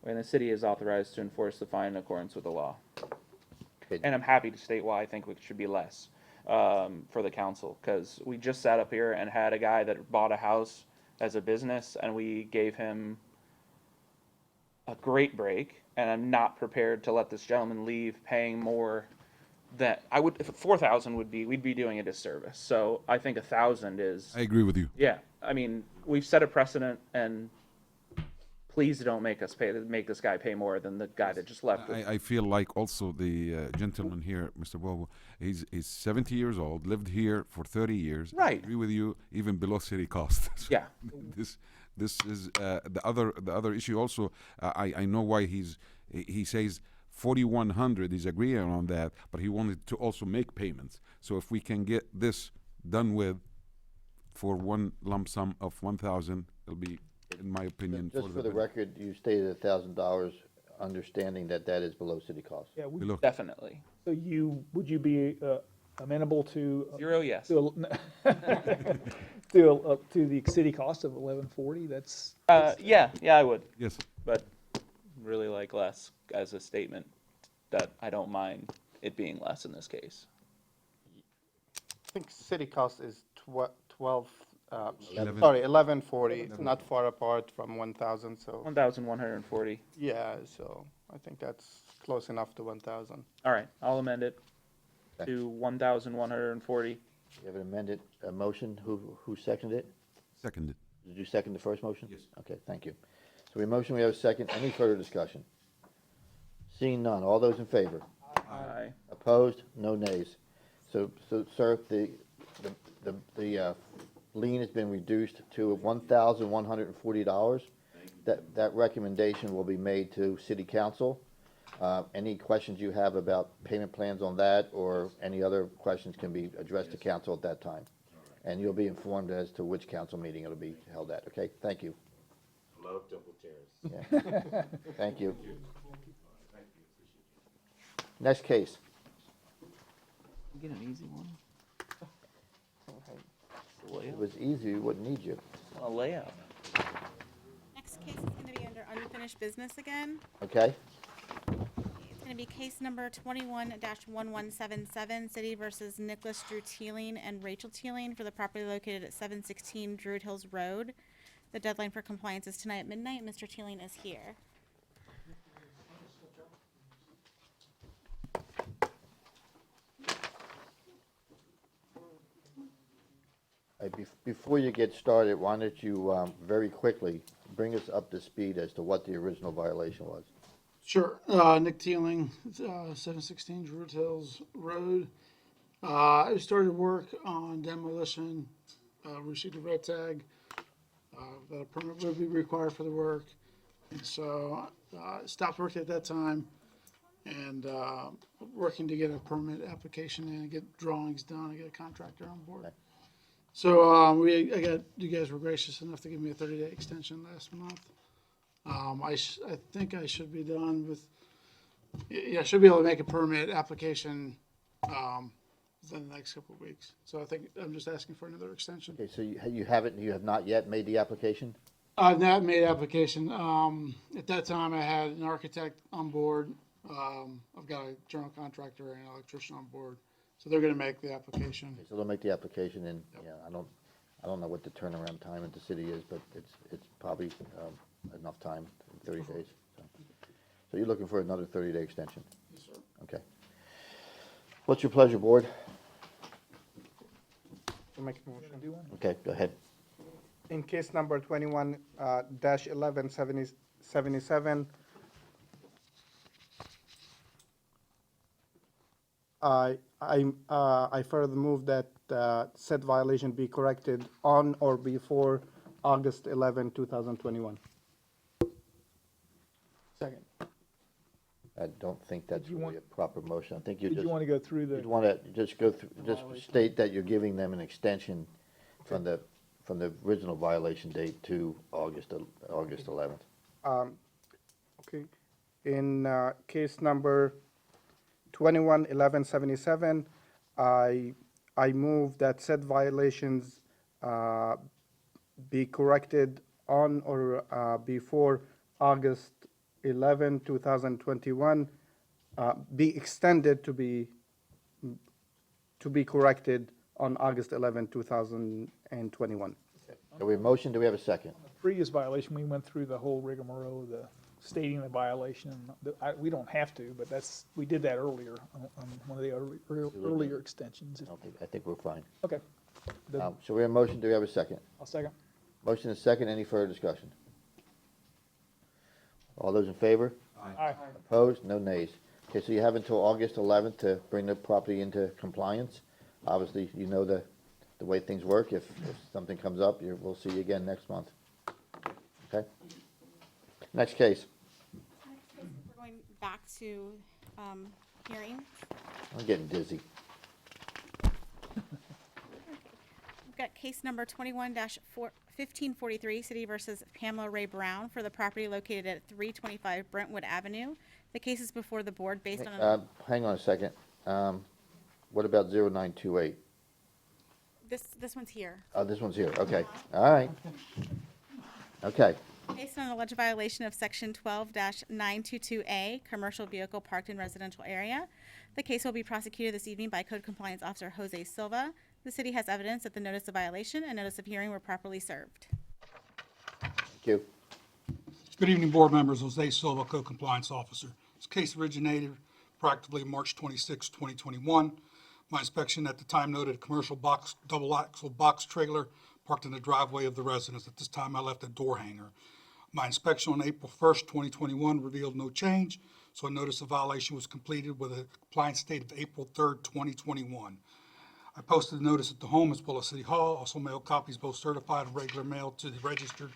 And the city is authorized to enforce the fine in accordance with the law. Okay. And I'm happy to state why I think it should be less for the council, because we just sat up here and had a guy that bought a house as a business, and we gave him a great break, and I'm not prepared to let this gentleman leave paying more than I would. If 4,000 would be, we'd be doing a disservice. So I think 1,000 is. I agree with you. Yeah, I mean, we've set a precedent, and please don't make this guy pay more than the guy that just left. I feel like also the gentleman here, Mr. Bobo, he's 70 years old, lived here for 30 years. Right. I agree with you, even below city cost. So Yeah. This is the other issue also. I know why he says 4,100. He's agreeing on that, but he wanted to also make payments. So if we can get this done with for one lump sum of 1,000, it'll be, in my opinion, Just for the record, you stated $1,000, understanding that that is below city cost. Yeah, Below. Definitely. So would you be amenable to? Zero, yes. To the city cost of 1140? That's. Yeah, I would. Yes. But really like less as a statement that I don't mind it being less in this case. I think city cost is 12, 11. sorry, 1140. It's not far apart from 1,000, so. 1,140. Yeah, so I think that's close enough to 1,000. All right, I'll amend it to 1,140. You have an amended motion. Who seconded it? Seconded. Did you second the first motion? Yes. Okay, thank you. So we motion, we have a second. Any further discussion? Seeing none. All those in favor? Aye. Opposed? No nays. So sir, the lien has been reduced to $1,140. That recommendation will be made to city council. Any questions you have about payment plans on that, or any other questions can be addressed to council at that time. And you'll be informed as to which council meeting it'll be held at, okay? Thank you. Love Temple Terrace. Yeah. Thank you. Next case. Get an easy one. If it was easy, we wouldn't need you. A layout. Next case is going to be under unfinished business again. Okay? It's going to be case number 21-1177, City versus Nicholas Drew Teeling and Rachel Teeling for the property located at 716 Druid Hills Road. The deadline for compliance is tonight at midnight. Mr. Teeling is here. Before you get started, why don't you very quickly bring us up to speed as to what the original violation was? Sure. Nick Teeling, 716 Druid Hills Road. I started work on demolition, received a red tag, that a permit would be required for the work. And so stopped work at that time and working to get a permit application in and get drawings done and get a contractor on board. Okay. So you guys were gracious enough to give me a 30-day extension last month. I think I should be done with, I should be able to make a permit application within the next couple of weeks. So I think I'm just asking for another extension. Okay, so you have not yet made the application? I've not made application. At that time, I had an architect on board. I've got a general contractor and an electrician on board. So they're gonna make the application. Okay, so they'll make the application and, yeah, I don't know what the turnaround time at the city is, but it's probably, enough time, 30 days. So you're looking for another 30-day extension? Yes, sir. Okay. What's your pleasure, board? To make a motion. Okay, go ahead. In case number 21 dash 1177, I further move that said violation be corrected on or before August 11, 2021. Second. I don't think that's Did you really want- a proper motion. I think you Did just. you want to go through the? You'd want to just go through, just state that you're giving them an extension from the original violation date to August 11th. Okay. In case number 211177, I move that said violations be corrected on or before August 11, 2021, be extended to be corrected on August 11, 2021. Do we have a motion? Do we have a second? Previous violation, we went through the whole rigmarole, the stating the violation. We don't have to, but we did that earlier on one of the earlier extensions. I think we're fine. Okay. So we have a motion. Do we have a second? I'll second. Motion is second. Any further discussion? All those in favor? Aye. Opposed? No nays. Okay, so you have until August 11th to bring the property into compliance. Obviously, you know the way things work. If something comes up, we'll see you again next month. Okay? Next case. We're going back to hearing. I'm getting dizzy. We've got case number 21-1543, City versus Pamela Ray Brown for the property located at 325 Brentwood Avenue. The case is before the board based on Hang on a second. What about 0928? this one's here. Oh, this one's here. Okay. All right. Okay. Based on an alleged violation of Section 12-922A, commercial vehicle parked in residential area. The case will be prosecuted this evening by Code Compliance Officer Jose Silva. The city has evidence that the notice of violation and notice of hearing were properly served. Thank you. Good evening, board members. Jose Silva, Code Compliance Officer. This case originated practically March 26, 2021. My inspection at the time noted a commercial double axle box trailer parked in the driveway of the residence. At this time, I left a door hanger. My inspection on April 1st, 2021 revealed no change, so a notice of violation was completed with a compliance date of April 3rd, 2021. I posted the notice at the home as well as City Hall, also mailed copies both certified and regular mail to the registered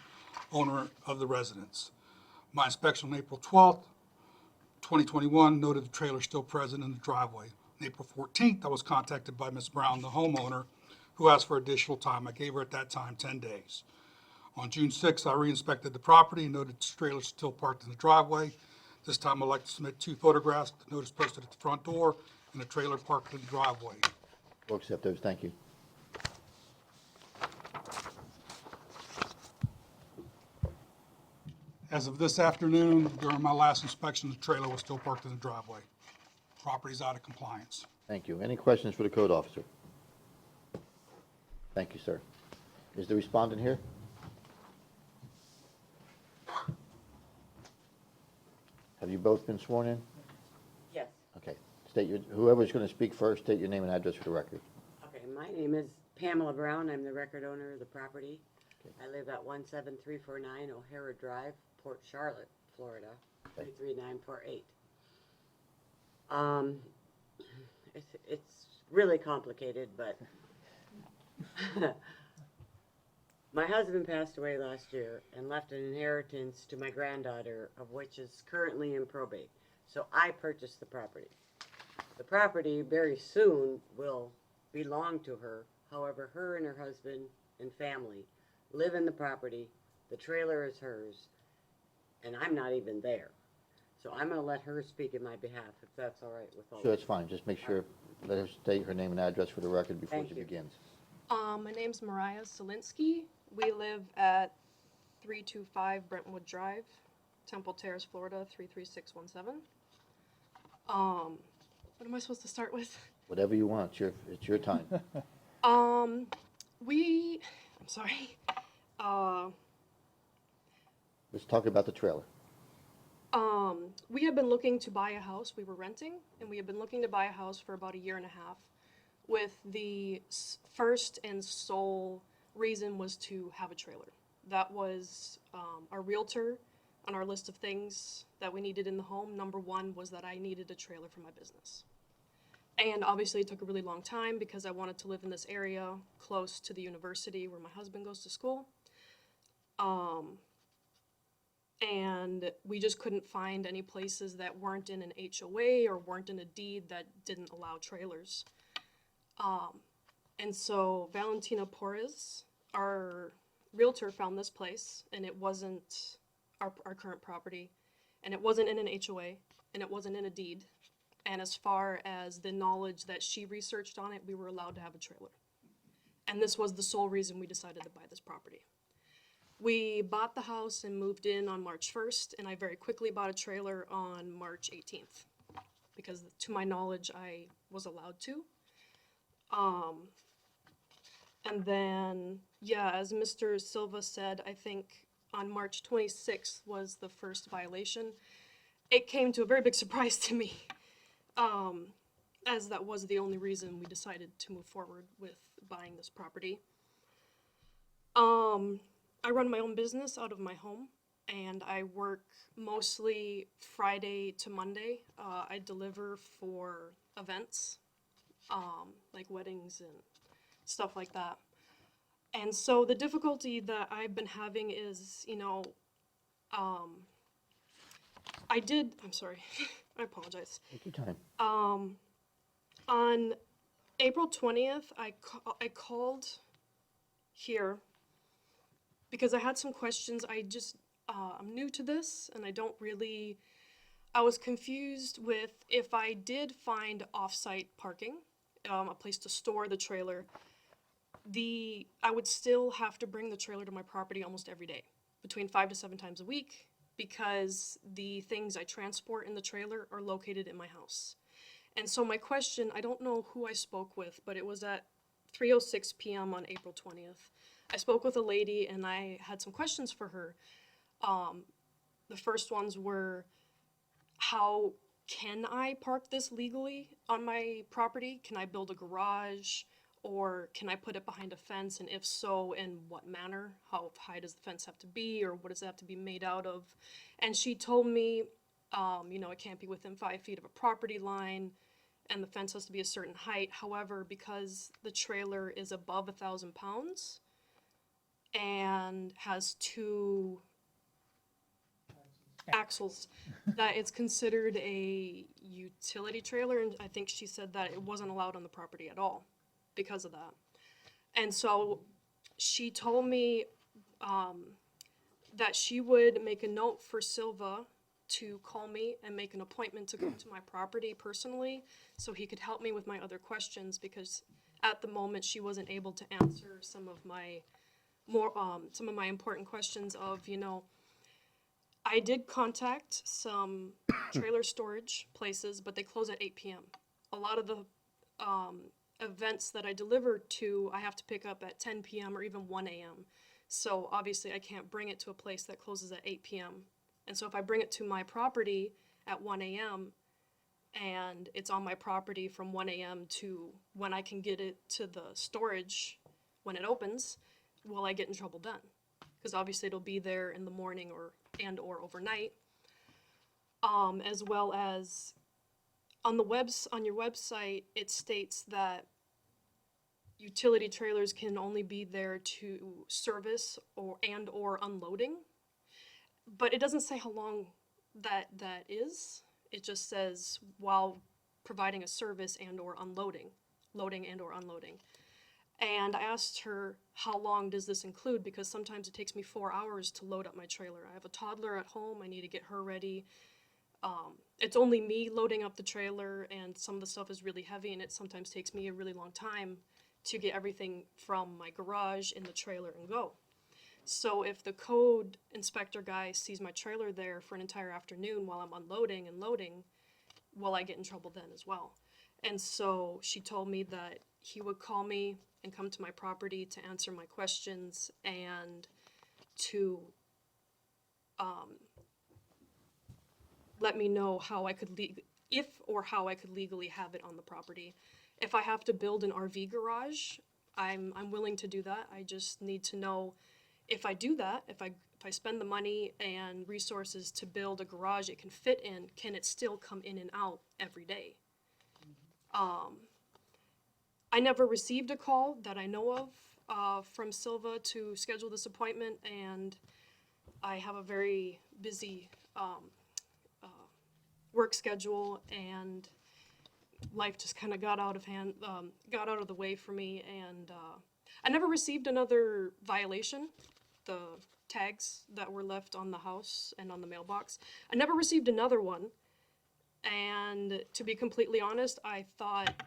owner of the residence. My inspection on April 12th, 2021 noted the trailer still present in the driveway. On April 14th, I was contacted by Ms. Brown, the homeowner, who asked for additional time. I gave her at that time 10 days. On June 6th, I re-inspected the property and noted the trailer still parked in the driveway. This time, I'd like to submit 2 photographs, the notice posted at the front door, and the trailer parked in the driveway. We'll accept those. Thank you. As of this afternoon, during my last inspection, the trailer was still parked in the driveway. Property's out of compliance. Thank you. Any questions for the code officer? Thank you, sir. Is the respondent here? Have you both been sworn in? Yes. Okay. Whoever's going to speak first, state your name and address for the record. Okay, my name is Pamela Brown. I'm the record owner of the property. I live at 17349 O'Hara Drive, Port Charlotte, Florida, 33948. It's really complicated, but my husband passed away last year and left an inheritance to my granddaughter, of which is currently in probate. So I purchased the property. The property very soon will belong to her. However, her and her husband and family live in the property. The trailer is hers, and I'm not even there. So I'm gonna let her speak in my behalf, if that's all right with all of Sure, you. that's fine, just make sure, let her state her name and address for the record before Thank she you. begins. My name's Mariah Solinsky. We live at 325 Brentwood Drive, Temple Terrace, Florida, 33617. What am I supposed to start with? Whatever you want, it's your time. I'm sorry. Let's talk about the trailer. We have been looking to buy a house. We were renting, and we have been looking to buy a house for about a year and a half. With the first and sole reason was to have a trailer. That was our realtor on our list of things that we needed in the home. Number one was that I needed a trailer for my business. And obviously it took a really long time because I wanted to live in this area close to the university where my husband goes to school. And we just couldn't find any places that weren't in an HOA or weren't in a deed that didn't allow trailers. And so Valentina Porres, our realtor, found this place, and it wasn't our current property, and it wasn't in an HOA, and it wasn't in a deed. And as far as the knowledge that she researched on it, we were allowed to have a trailer. And this was the sole reason we decided to buy this property. We bought the house and moved in on March 1st, and I very quickly bought a trailer on March 18th, because to my knowledge, I was allowed to. And then, yeah, as Mr. Silva said, I think on March 26th was the first violation. It came to a very big surprise to me, as that was the only reason we decided to move forward with buying this property. I run my own business out of my home, and I work mostly Friday to Monday. I deliver for events, like weddings and stuff like that. And so the difficulty that I've been having is, I'm sorry, I apologize. Take your time. On April 20th, I called here because I had some questions. I'm new to this, and I was confused with if I did find off-site parking, a place to store the trailer, I would still have to bring the trailer to my property almost every day, between 5 to 7 times a week, because the things I transport in the trailer are located in my house. And so my question, I don't know who I spoke with, but it was at 3:06 p.m. on April 20th. I spoke with a lady and I had some questions for her. The first ones were, how can I park this legally on my property? Can I build a garage? Or can I put it behind a fence? And if so, in what manner? How high does the fence have to be? Or what does it have to be made out of? And she told me, it can't be within 5 feet of a property line, and the fence has to be a certain height. However, because the trailer is above 1,000 pounds and has 2 axles, that it's considered a utility trailer, and I think she said that it wasn't allowed on the property at all because of that. And so she told me that she would make a note for Silva to call me and make an appointment to come to my property personally so he could help me with my other questions, because at the moment she wasn't able to answer some of my important questions of, I did contact some trailer storage places, but they close at 8 p.m. A lot of the events that I deliver to, I have to pick up at 10 p.m. or even 1 a.m. So obviously I can't bring it to a place that closes at 8 p.m. And so if I bring it to my property at 1 a.m. and it's on my property from 1 a.m. to when I can get it to the storage when it opens, will I get in trouble then? Because obviously it'll be there in the morning or overnight. As well as on your website, it states that utility trailers can only be there to service or unloading, but it doesn't say how long that is. It just says while providing a service or loading and or unloading. And I asked her, how long does this include? Because sometimes it takes me 4 hours to load up my trailer. I have a toddler at home. I need to get her ready. It's only me loading up the trailer, and some of the stuff is really heavy, and it sometimes takes me a really long time to get everything from my garage in the trailer and go. So if the code inspector guy sees my trailer there for an entire afternoon while I'm unloading and loading, well, I get in trouble then as well. And so she told me that he would call me and come to my property to answer my questions and to let me know how I could how I could legally have it on the property. If I have to build an RV garage, I'm willing to do that. I just need to know if I do that, if I spend the money and resources to build a garage it can fit in, can it still come in and out every day? I never received a call that I know of from Silva to schedule this appointment, and I have a very busy work schedule, and life just kind of got out of hand, got out of the way for me, and I never received another violation. The tags that were left on the house and on the mailbox, I never received another one, and to be completely honest, I thought,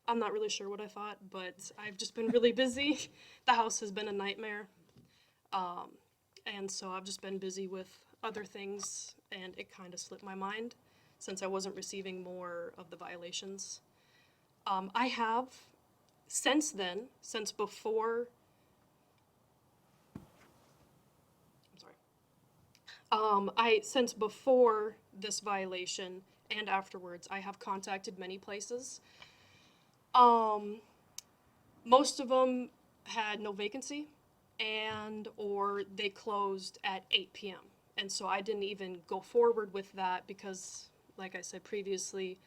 I'm not really sure what I thought, but I've just been really busy. The house has been a nightmare, and so I've just been busy with other things, and it kind of slipped my mind since I wasn't receiving more of the violations. I have, since then, since before, since before this violation and afterwards, I have contacted many places. Most of them had no vacancy, and or they closed at 8 p.m. And so I didn't even go forward with that because, like I said previously,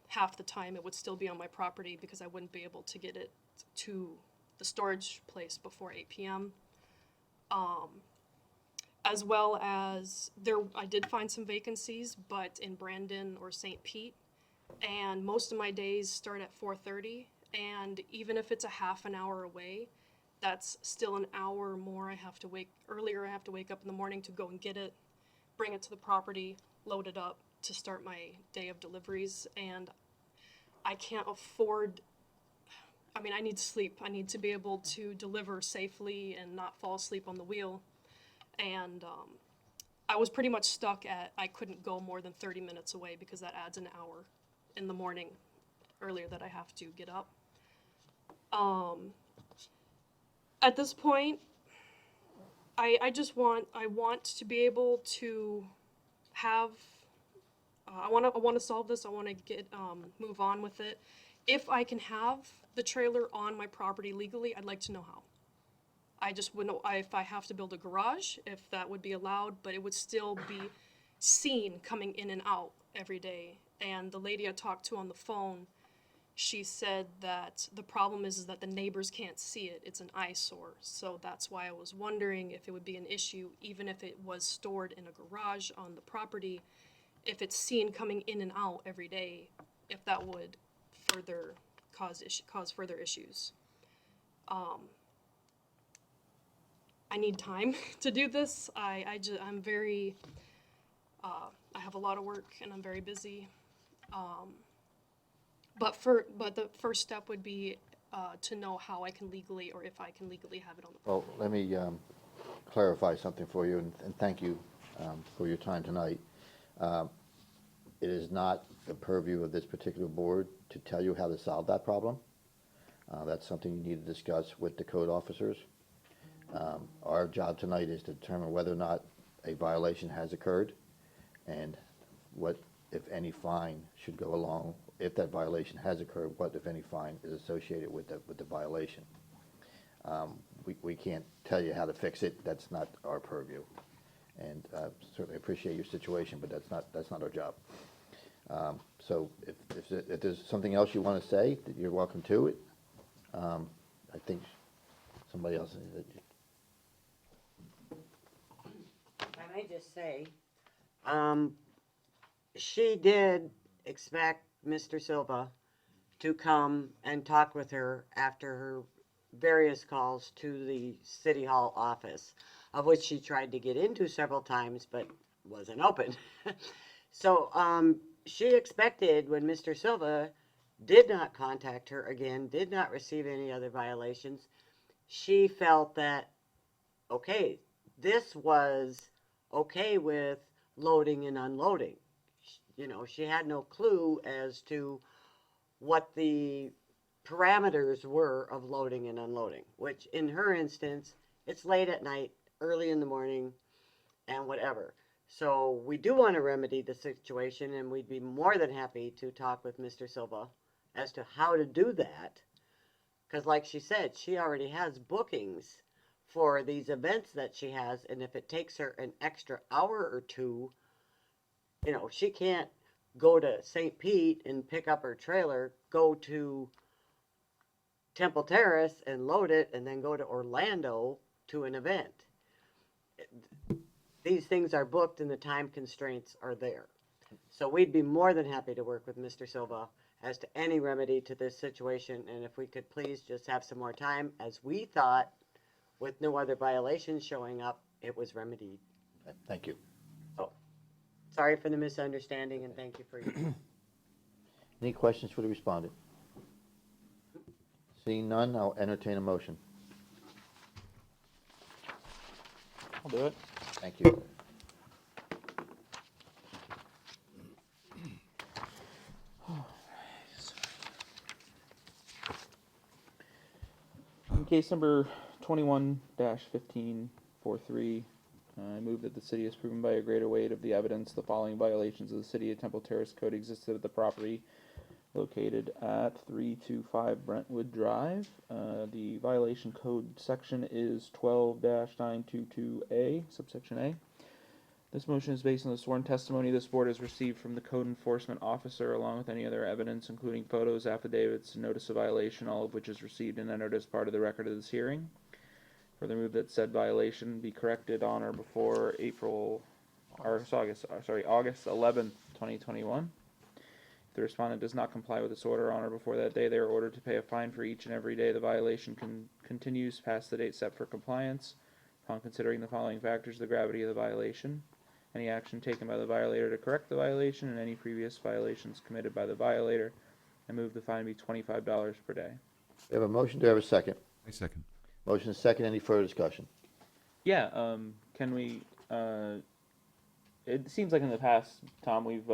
half the time it would still be on my property because I wouldn't be able to get it to the storage place before 8 p.m. As well as I did find some vacancies, but in Brandon or St. Pete, and most of my days start at 4:30, and even if it's a half an hour away, that's still an hour more. I have to wake up in the morning to go and get it, bring it to the property, load it up to start my day of deliveries, and I can't afford, I need sleep. I need to be able to deliver safely and not fall asleep on the wheel. And I was pretty much stuck at, I couldn't go more than 30 minutes away because that adds an hour in the morning earlier that I have to get up. At this point, I want to be able to have, I want to solve this. I want to move on with it. If I can have the trailer on my property legally, I'd like to know how. I just wouldn't know if I have to build a garage, if that would be allowed, but it would still be seen coming in and out every day. And the lady I talked to on the phone, she said that the problem is that the neighbors can't see it. It's an eyesore. So that's why I was wondering if it would be an issue, even if it was stored in a garage on the property, if it's seen coming in and out every day, if that would further cause further issues. I need time to do this. I'm very, I have a lot of work and I'm very busy. But the first step would be to know how I can legally, or if I can legally have it on the Well, let me clarify something for you, and thank you for your time tonight. It is not the purview of this particular board to tell you how to solve that problem. That's something you need to discuss with the code officers. Our job tonight is to determine whether or not a violation has occurred and what, if any, fine should go along. If that violation has occurred, what, if any, fine is associated with the violation. We can't tell you how to fix it. That's not our purview. And certainly appreciate your situation, but that's not our job. So if there's something else you want to say, you're welcome to it. I think somebody else. I may just say, she did expect Mr. Silva to come and talk with her after her various calls to the City Hall office, of which she tried to get into several times, but wasn't open. So, she expected when Mr. Silva did not contact her again, did not receive any other violations, she felt that, okay, this was okay with loading and unloading. You know, she had no clue as to what the parameters were of loading and unloading, which in her instance, it's late at night, early in the morning, and whatever. So we do want to remedy the situation, and we'd be more than happy to talk with Mr. Silva as to how to do that. Because like she said, she already has bookings for these events that she has, and if it takes her an extra hour or two, you know, she can't go to St. Pete and pick up her trailer, go to Temple Terrace and load it, and then go to Orlando to an event. These things are booked and the time constraints are there. So we'd be more than happy to work with Mr. Silva as to any remedy to this situation, and if we could please just have some more time, as we thought, with no other violations showing up, it was remedied. Okay, thank you. So, sorry for the misunderstanding, and thank you for your time. Any questions for the respondent? Seeing none, I'll entertain a motion. I'll do it. Thank you. In case number 21-1543, I move that the city has proven by a greater weight of the evidence the following violations of the City of Temple Terrace Code existed at the property located at 325 Brentwood Drive. The violation code section is 12-922A, subsection A. This motion is based on the sworn testimony this board has received from the code enforcement officer, along with any other evidence, including photos, affidavits, and notice of violation, all of which is received and entered as part of the record of this hearing. Further move that said violation be corrected on or before August 11th, 2021. If the respondent does not comply with this order on or before that day, they are ordered to pay a fine for each and every day the violation continues past the date set for compliance. Upon considering the following factors, the gravity of the violation, any action taken by the violator to correct the violation, and any previous violations committed by the violator, I move the fine be $25 per day. We have a motion, do I have a second? I second. Motion is second, any further discussion? Yeah, can we, it seems like in the past, Tom, we've,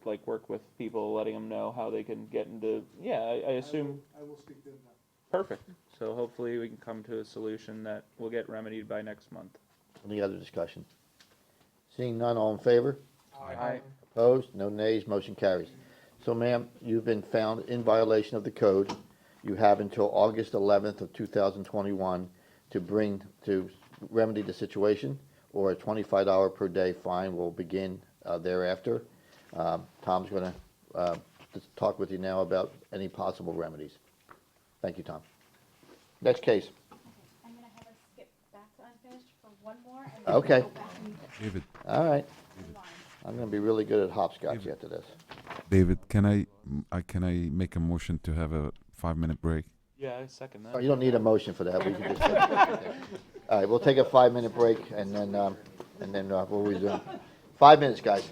like, worked with people, letting them know how they can get into, yeah, I assume. I will speak to them now. Perfect. So hopefully we can come to a solution that will get remedied by next month. Any other discussion? Seeing none, all in favor? Aye. Opposed? No nays, motion carries. So ma'am, you've been found in violation of the code. You have until August 11th of 2021 to remedy the situation, or a $25 per day fine will begin thereafter. Tom's going to talk with you now about any possible remedies. Thank you, Tom. Next case. I'm gonna have us skip back to unfinished for one more. And then Okay. go back and David, All right. move on. I'm going to be really good at hopscotch after this. David, can I make a motion to have a 5-minute break? Yeah, I second that. Oh, you don't need a motion for that. We can just. All right, we'll take a 5-minute break and then we'll resume. 5 minutes, guys.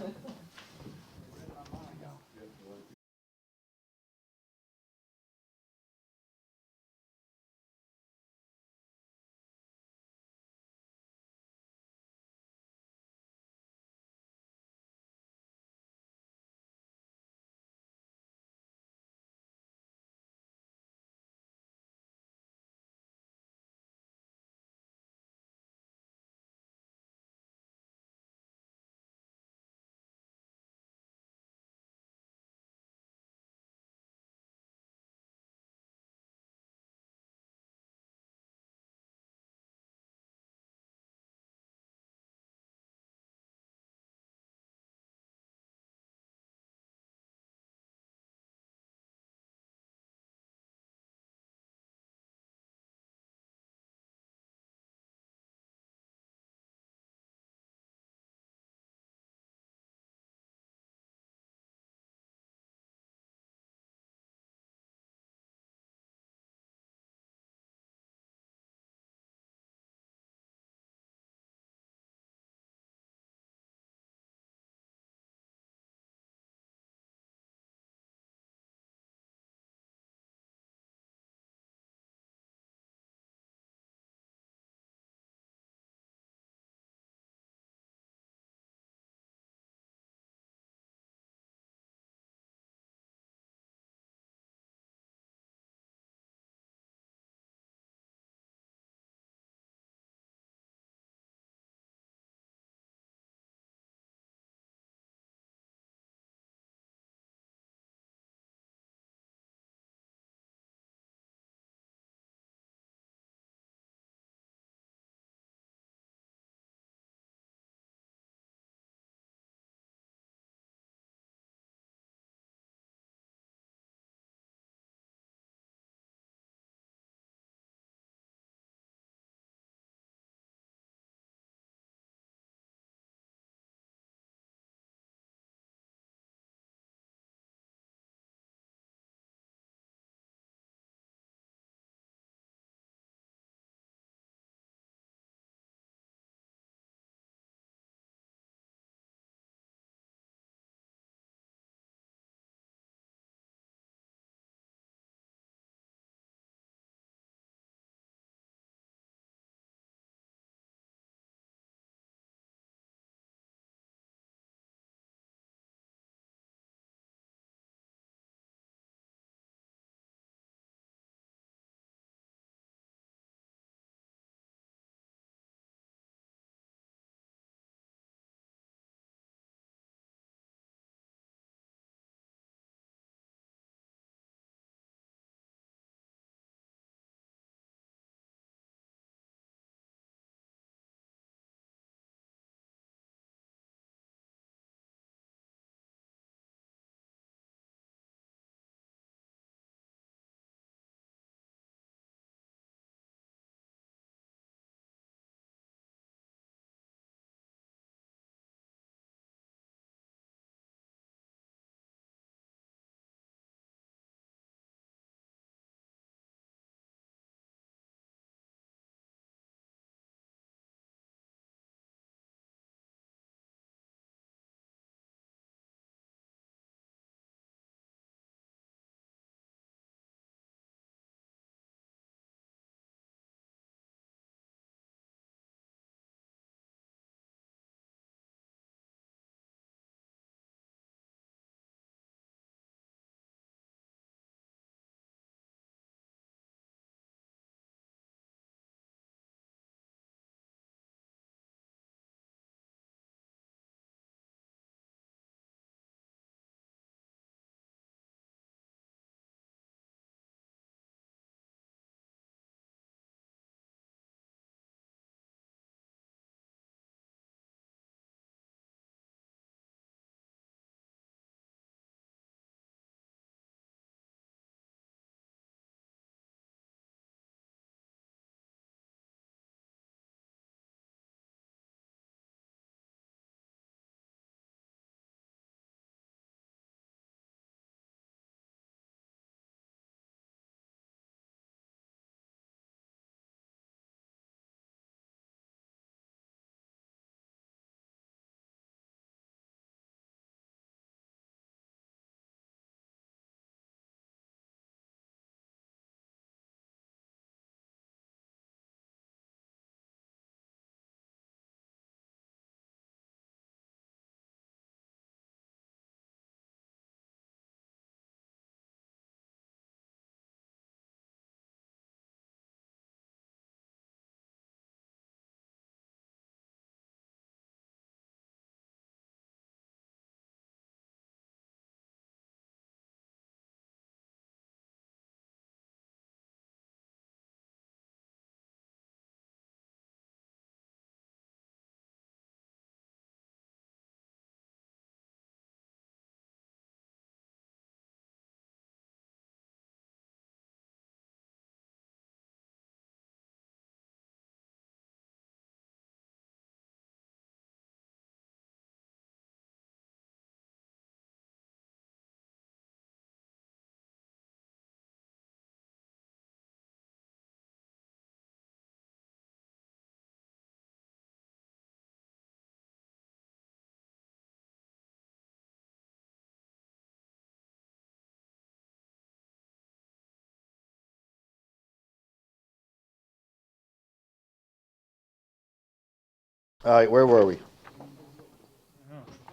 All right, where were we?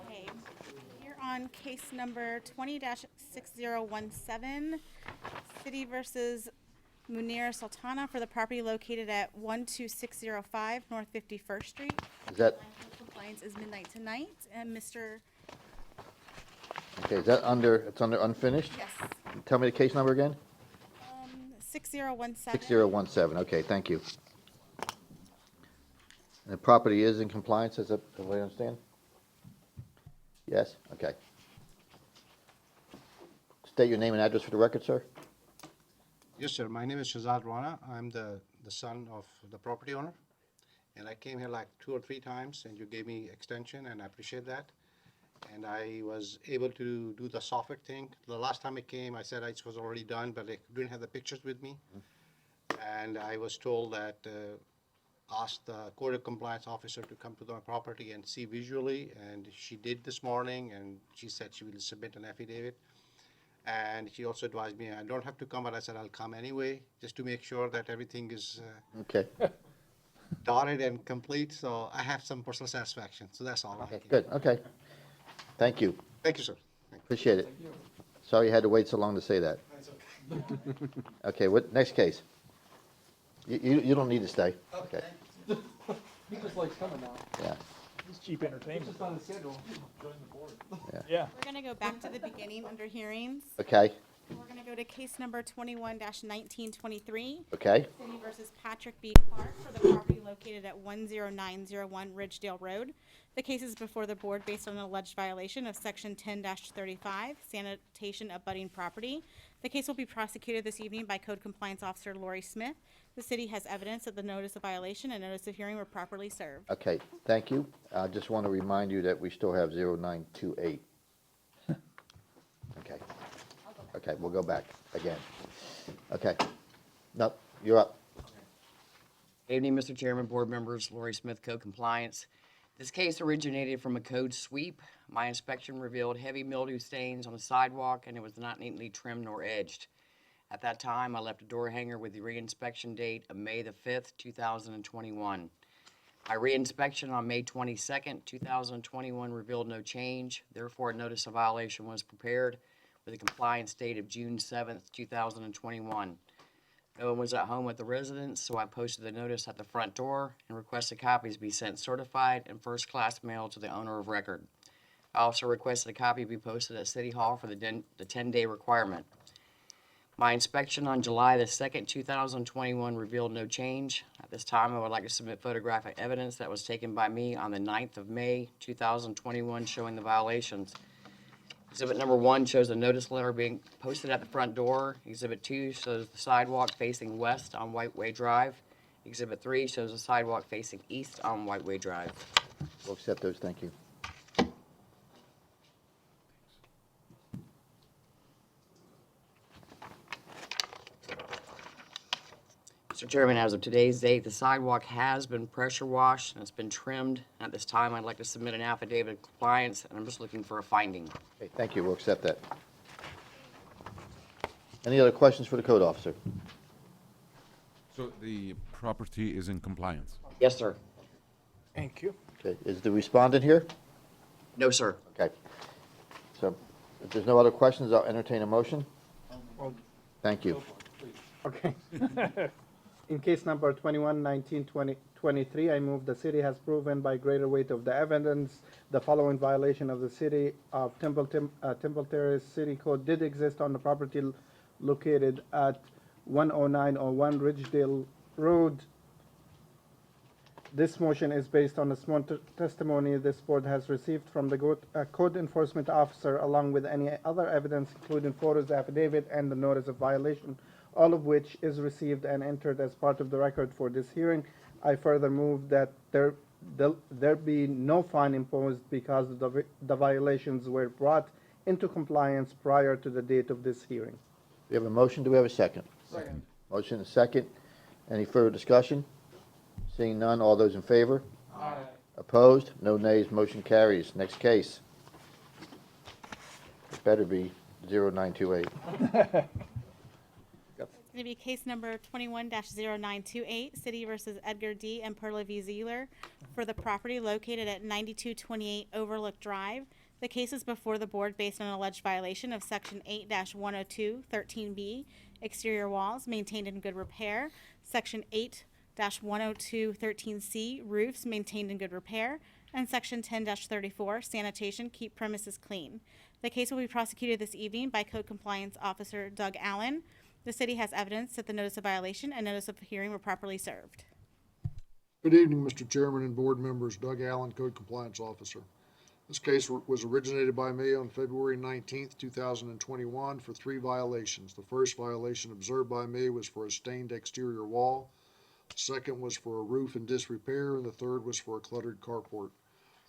Okay, here on case number 20-6017, City versus Munir Sultana for the property located at 12605 North 51st Street. Is that, Compliance is midnight tonight, and Mr. okay, is that under, it's under unfinished? Yes, Tell me the case number again? 6017. 6017, okay, thank you. And the property is in compliance, as I understand? Yes, okay. State your name and address for the record, sir. Yes, sir. My name is Shazad Rana. I'm the son of the property owner. And I came here like 2 or 3 times, and you gave me extension, and I appreciate that. And I was able to do the software thing. The last time I came, I said it was already done, but I didn't have the pictures with me. And I was told that ask the code of compliance officer to come to the property and see visually, and she did this morning, and she said she will submit an affidavit. And she also advised me I don't have to come, but I said I'll come anyway, just to make sure that everything is Okay, dotted and complete, so I have some personal satisfaction, so that's all. okay, good, okay. Thank you, Thank you, sir. appreciate it. Sorry you had to wait so long to say that. Okay, what, next case? You don't need to stay. Okay, He just likes coming now. yeah, It's cheap entertainment. Just on the schedule. Yeah. We're gonna go back to the beginning under hearings. okay, We're gonna go to case number 21-1923. okay, City versus Patrick B. Clark for the property located at 10901 Ridgedale Road. The case is before the board based on an alleged violation of section 10-35, sanitation abutting property. The case will be prosecuted this evening by Code Compliance Officer Lori Smith. The city has evidence that the notice of violation and notice of hearing were properly served. okay, thank you. I just want to remind you that we still have 0928. Okay, okay, we'll go back again. Okay, no, you're up. Good evening, Mr. Chairman, board members, Lori Smith, Code Compliance. This case originated from a code sweep. My inspection revealed heavy mildew stains on the sidewalk, and it was not neatly trimmed nor edged. At that time, I left a door hanger with the reinspection date of May the 5th, 2021. My reinspection on May 22nd, 2021 revealed no change. Therefore, a notice of violation was prepared with a compliance date of June 7th, 2021. No one was at home at the residence, so I posted the notice at the front door and requested copies be sent certified and first-class mail to the owner of record. I also requested a copy be posted at City Hall for the 10-day requirement. My inspection on July the 2nd, 2021 revealed no change. At this time, I would like to submit photographic evidence that was taken by me on the 9th of May, 2021 showing the violations. Exhibit number 1 shows a notice letter being posted at the front door. Exhibit 2 shows the sidewalk facing west on Whiteway Drive. Exhibit 3 shows the sidewalk facing east on Whiteway Drive. We'll accept those, thank you. Mr. Chairman, as of today's date, the sidewalk has been pressure washed and it's been trimmed. At this time, I'd like to submit an affidavit of compliance, and I'm just looking for a finding. Okay, thank you, we'll accept that. Any other questions for the code officer? So the property is in compliance? Yes, sir. Thank you. Okay, is the respondent here? No, sir. Okay. So, if there's no other questions, I'll entertain a motion. Thank you. Okay. In case number 21-19-23, I move the city has proven by greater weight of the evidence the following violation of the city of Temple Terrace City Code did exist on the property located at 10901 Ridgedale Road. This motion is based on the sworn testimony this board has received from the code enforcement officer, along with any other evidence, including photos, affidavit, and the notice of violation, all of which is received and entered as part of the record for this hearing. I further move that there be no fine imposed because the violations were brought into compliance prior to the date of this hearing. We have a motion, do we have a second? Second. Motion and second. Any further discussion? Seeing none, all those in favor? Aye. Opposed? No nays, motion carries. Next case. It better be 0928. It's going to be case number 21-0928, City versus Edgar D. and Perla V. Zeeler for the property located at 9228 Overlook Drive. The case is before the board based on an alleged violation of Section 8-102 13B, exterior walls maintained in good repair, Section 8-102 13C, roofs maintained in good repair, and Section 10-34, sanitation, keep premises clean. The case will be prosecuted this evening by Code Compliance Officer Doug Allen. The city has evidence that the notice of violation and notice of hearing were properly served. Good evening, Mr. Chairman and board members. Doug Allen, Code Compliance Officer. This case was originated by me on February 19th, 2021 for 3 violations. The first violation observed by me was for a stained exterior wall. The second was for a roof in disrepair, and the third was for a cluttered carport.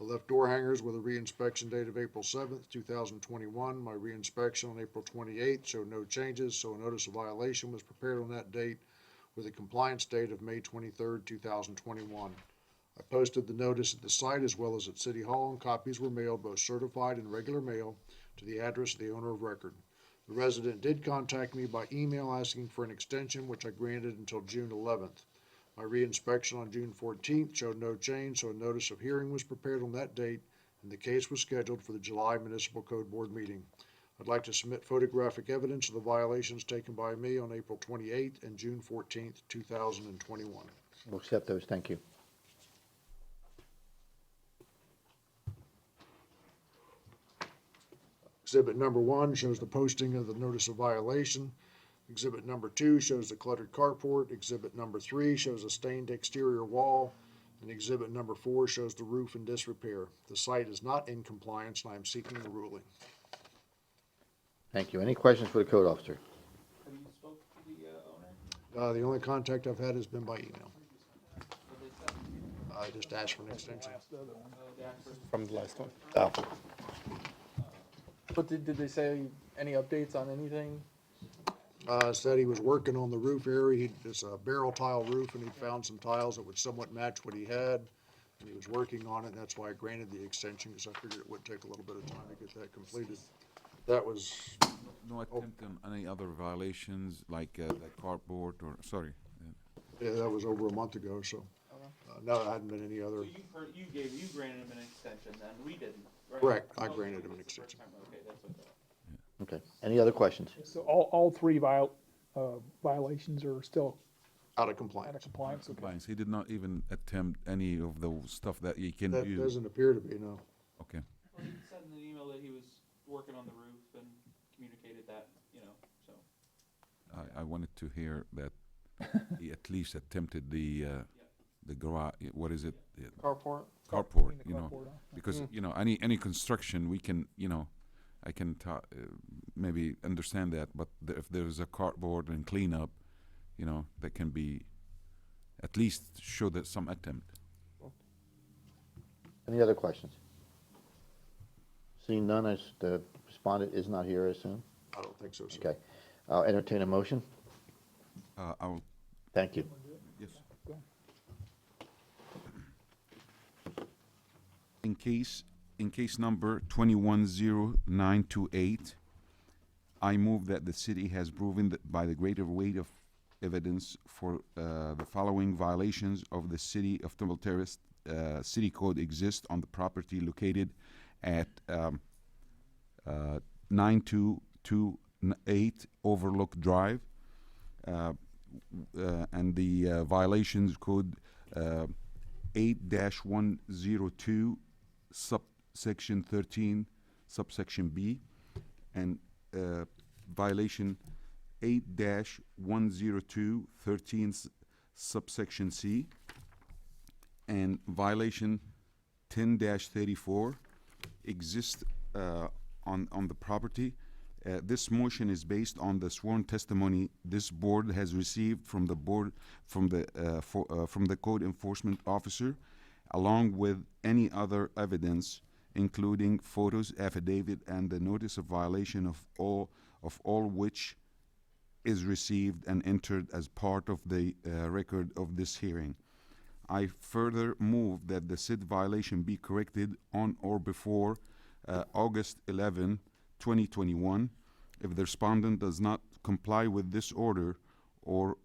I left door hangers with a reinspection date of April 7th, 2021. My reinspection on April 28th showed no changes, so a notice of violation was prepared on that date with a compliance date of May 23rd, 2021. I posted the notice at the site as well as at City Hall, and copies were mailed, both certified and regular mail, to the address of the owner of record. The resident did contact me by email asking for an extension, which I granted until June 11th. My reinspection on June 14th showed no change, so a notice of hearing was prepared on that date, and the case was scheduled for the July Municipal Code Board meeting. I'd like to submit photographic evidence of the violations taken by me on April 28th and June 14th, 2021. We'll accept those, thank you. Exhibit number 1 shows the posting of the notice of violation. Exhibit number 2 shows the cluttered carport. Exhibit number 3 shows a stained exterior wall. And exhibit number 4 shows the roof in disrepair. The site is not in compliance, and I am seeking the ruling. Thank you. Any questions for the code officer? Have you spoke to the owner? The only contact I've had has been by email. I just asked for an extension. From the last one. Oh. But did they say any updates on anything? Said he was working on the roof area. It's a barrel tile roof, and he found some tiles that would somewhat match what he had. And he was working on it, and that's why I granted the extension, because I figured it would take a little bit of time to get that completed. That was... No attempt on any other violations, like the cardboard or, sorry. Yeah, that was over a month ago, so. No, there hadn't been any other... So you granted him an extension, then we didn't, right? Correct, I granted him an extension. Okay, that's okay. Okay. Any other questions? So all 3 violations are still Out of compliance. out of compliance? Okay. Compliance. He did not even attempt any of the stuff that he can That use. doesn't appear to be, no. Okay. Well, he said in an email that he was working on the roof and communicated that, so. I wanted to hear that he at least attempted the garage, what is it? Carport? Carport, Clean the you know, carport off. because, any construction, we can, I can maybe understand that, but if there's a cardboard and cleanup, that can be, at least show that some attempt. Any other questions? Seeing none, as the respondent is not here, I assume? I don't think so, sir. Okay. I'll entertain a motion. I'll, Thank you. yes. In case number 210928, I move that the city has proven that by the greater weight of evidence for the following violations of the City of Temple Terrace City Code exist on the property located at 9228 Overlook Drive, and the violations code 8-102 subsection 13 subsection B, and violation 8-102 13 subsection C, and violation 10-34 exist on the property. This motion is based on the sworn testimony this board has received from the code enforcement officer, along with any other evidence, including photos, affidavit, and the notice of violation of all which is received and entered as part of the record of this hearing. I further move that the said violation be corrected on or before August 11, 2021. If the respondent does not comply with this order, or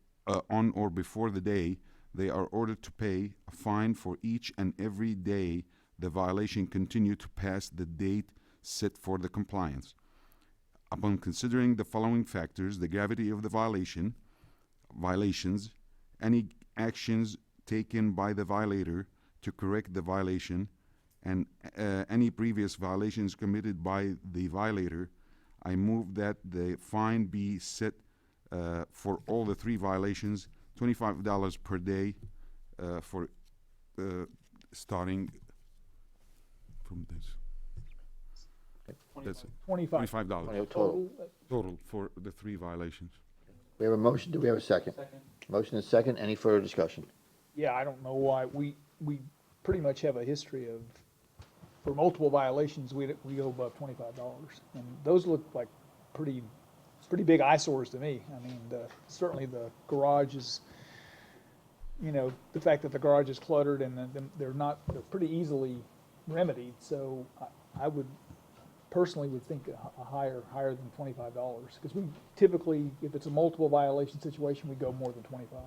on or before the day they are ordered to pay a fine for each and every day the violation continue to pass the date set for the compliance. Upon considering the following factors, the gravity of the violations, any actions taken by the violator to correct the violation, and any previous violations committed by the violator, I move that the fine be set for all the 3 violations, $25 per day for starting from this. That's it. $25 Total. total for the 3 violations. We have a motion, do we have a second? Motion is second, any further discussion? Yeah, I don't know why, we pretty much have a history of, for multiple violations, we go above $25. And those look like pretty big eyesores to me. I mean, certainly the garage is, the fact that the garage is cluttered and they're pretty easily remedied. So I would personally think a higher than $25, because we typically, if it's a multiple violation situation, we go more than 25.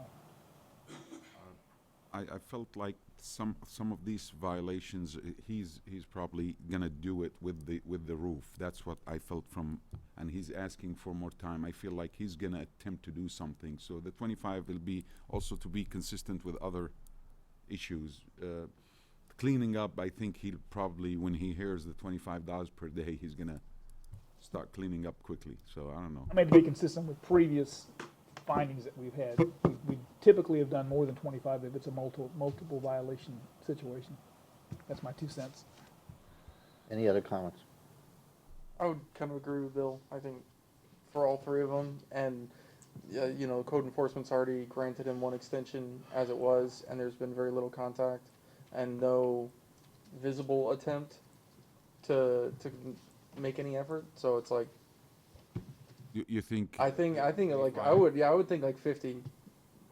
I felt like some of these violations, he's probably gonna do it with the roof. That's what I felt from, and he's asking for more time. I feel like he's gonna attempt to do something. So the 25 will be also to be consistent with other issues. Cleaning up, I think he'll probably, when he hears the $25 per day, he's gonna start cleaning up quickly. So I don't know. I mean, to be consistent with previous findings that we've had, we typically have done more than 25 if it's a multiple violation situation. That's my 2 cents. Any other comments? I would kind of agree with Bill. I think for all 3 of them, and code enforcement's already granted him 1 extension as it was, and there's been very little contact and no visible attempt to make any effort. So it's like, You think? I think like I would think like 50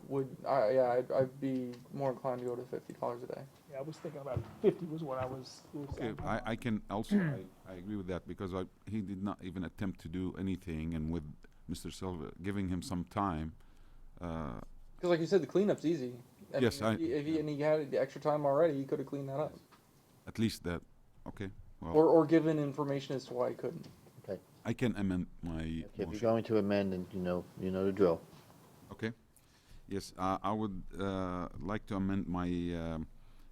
would. I'd be more inclined to go to $50 a day. Yeah, I was thinking about 50 was what I was. Okay, I can also, I agree with that, because he did not even attempt to do anything, and with Mr. Silva giving him some time. Because like you said, the cleanup's easy. Yes, if he had the extra time already, he could have cleaned that up. At least that, okay. Well, Or given information as to why he couldn't. Okay. I can amend my If you're motion. going to amend, and you know the drill. Okay. Yes, I would like to amend my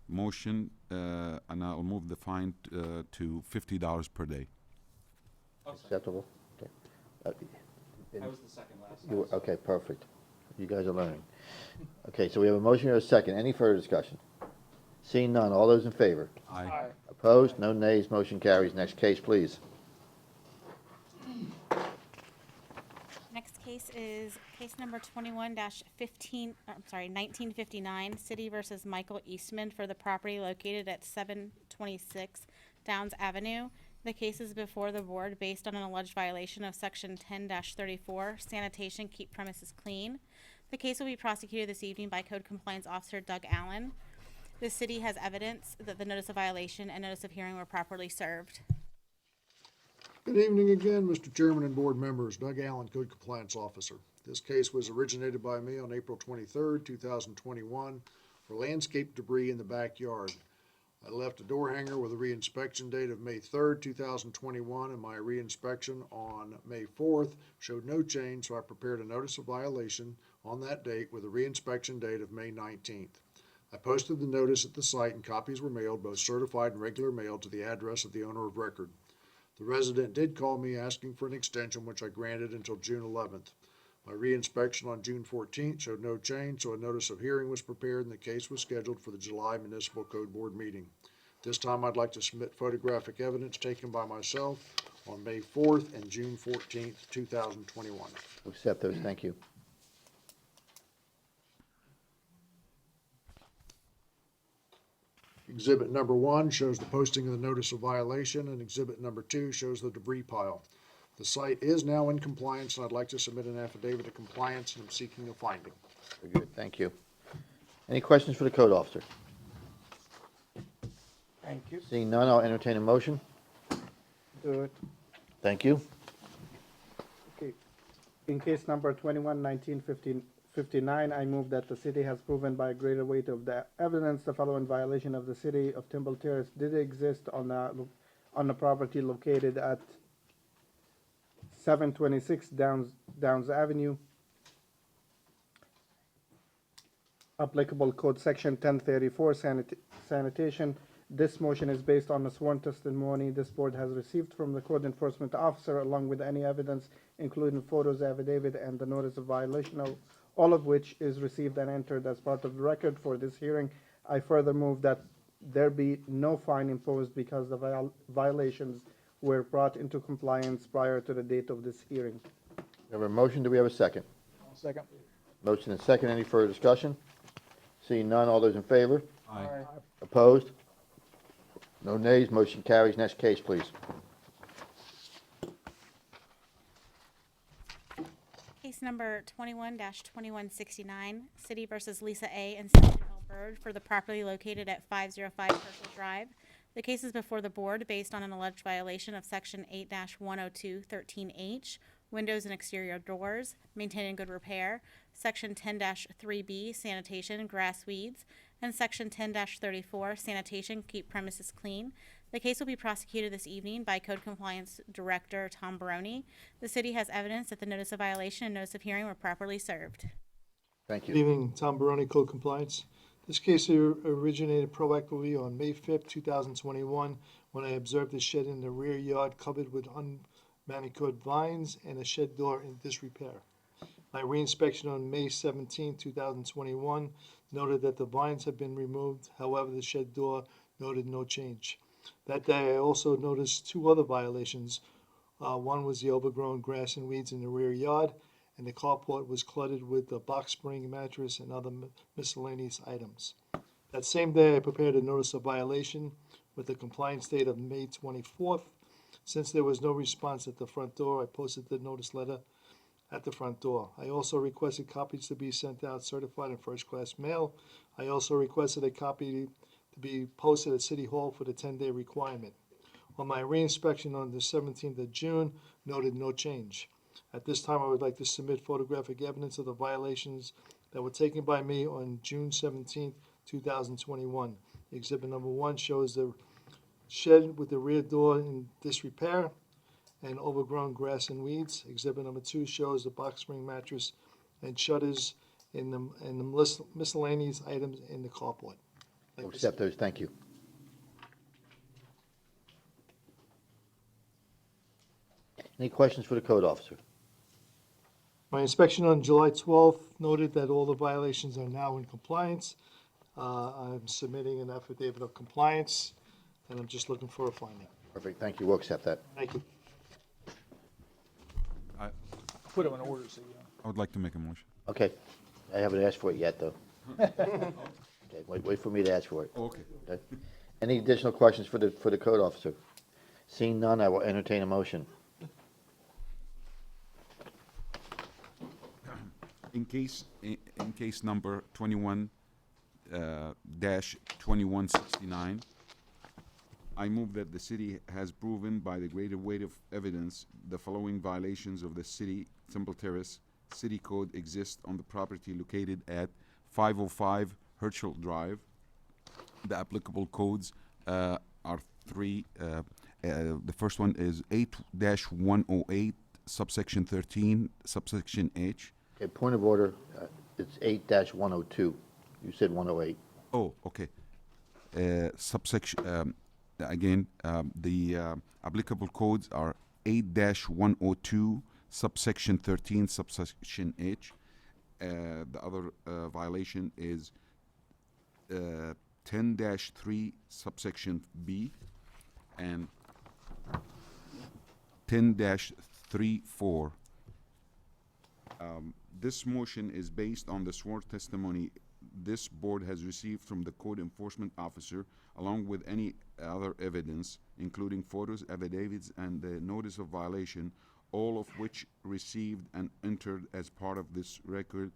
motion, and I'll move the fine to $50 per day. Acceptable? Okay. I was the second last. You were- Okay, perfect. You guys are learning. Okay, so we have a motion and a second. Any further discussion? Seeing none, all those in favor? Aye. Opposed? No nays, motion carries. Next case, please. Next case is case number 1959, City versus Michael Eastman for the property located at 726 Downs Avenue. The case is before the board based on an alleged violation of section 10-34, sanitation, keep premises clean. The case will be prosecuted this evening by Code Compliance Officer Doug Allen. The city has evidence that the notice of violation and notice of hearing were properly served. Good evening again, Mr. Chairman and board members. Doug Allen, Code Compliance Officer. This case was originated by me on April 23rd, 2021 for landscape debris in the backyard. I left a door hanger with a reinspection date of May 3rd, 2021, and my reinspection on May 4th showed no change, so I prepared a notice of violation on that date with a reinspection date of May 19th. I posted the notice at the site, and copies were mailed, both certified and regular mail, to the address of the owner of record. The resident did call me asking for an extension, which I granted until June 11th. My reinspection on June 14th showed no change, so a notice of hearing was prepared and the case was scheduled for the July Municipal Code Board meeting. This time I'd like to submit photographic evidence taken by myself on May 4th and June 14th, 2021. Accept those, thank you. Exhibit number 1 shows the posting of the notice of violation, and exhibit number 2 shows the debris pile. The site is now in compliance, and I'd like to submit an affidavit of compliance, and I'm seeking a finding. Very good, thank you. Any questions for the code officer? Thank you. Seeing none, I'll entertain a motion. Do it. Thank you. Okay. In case number 21-19-15, 59, I move that the city has proven by a greater weight of the evidence the following violation of the city of Temple Terrace did exist on the property located at 726 Downs Avenue. Applicable code section 1034 sanitation. This motion is based on the sworn testimony this board has received from the code enforcement officer, along with any evidence, including photos, affidavit, and the notice of violation, all of which is received and entered as part of the record for this hearing. I further move that there be no fine imposed because the violations were brought into compliance prior to the date of this hearing. We have a motion, do we have a second? Second. Motion and second, any further discussion? Seeing none, all those in favor? Aye. Opposed? No nays, motion carries. Next case, please. Case number 21-2169, City versus Lisa A. and Stephen L. Bird for the property located at 505 Herschel Drive. The case is before the board based on an alleged violation of Section 8-102-13H, windows and exterior doors, maintain in good repair, Section 10-3B, sanitation, grass weeds, and Section 10-34, sanitation, keep premises clean. The case will be prosecuted this evening by Code Compliance Director Tom Baroni. The city has evidence that the notice of violation and notice of hearing were properly served. Thank Good you. evening, Tom Baroni, Code Compliance. This case originated proactively on May 5th, 2021, when I observed a shed in the rear yard covered with unmanicured vines and a shed door in disrepair. My reinspection on May 17, 2021, noted that the vines had been removed. However, the shed door noted no change. That day, I also noticed two other violations. One was the overgrown grass and weeds in the rear yard, and the carport was cluttered with a box spring mattress and other miscellaneous items. That same day, I prepared a notice of violation with the compliance date of May 24th. Since there was no response at the front door, I posted the notice letter at the front door. I also requested copies to be sent out certified in first-class mail. I also requested a copy to be posted at City Hall for the 10-day requirement. On my reinspection on the 17th of June, noted no change. At this time, I would like to submit photographic evidence of the violations that were taken by me on June 17th, 2021. Exhibit number 1 shows the shed with the rear door in disrepair and overgrown grass and weeds. Exhibit number 2 shows the box spring mattress and shutters and the miscellaneous items in the carport. We'll accept those, thank you. Any questions for the code officer? My inspection on July 12th noted that all the violations are now in compliance. I'm submitting an affidavit of compliance, and I'm just looking for a finding. Perfect, thank you, we'll accept that. Thank you. Put them in order, so you know. I would like to make a motion. Okay, I haven't asked for it yet, though. Okay, wait for me to ask for it. Okay. Okay. Any additional questions for the code officer? Seeing none, I will entertain a motion. In case number 21-2169, I move that the city has proven by the greater weight of evidence the following violations of the city Temple Terrace City Code exist on the property located at 505 Herschel Drive. The applicable codes are three. The first one is 8-108, subsection 13, subsection H. Okay, point of order, it's 8-102. You said 108. Oh, okay. Subsection, again, the applicable codes are 8-102, subsection 13, subsection H. The other violation is 10-3, subsection B, and 10-3-4. This motion is based on the sworn testimony this board has received from the code enforcement officer, along with any other evidence, including photos, affidavits, and the notice of violation, all of which received and entered as part of this record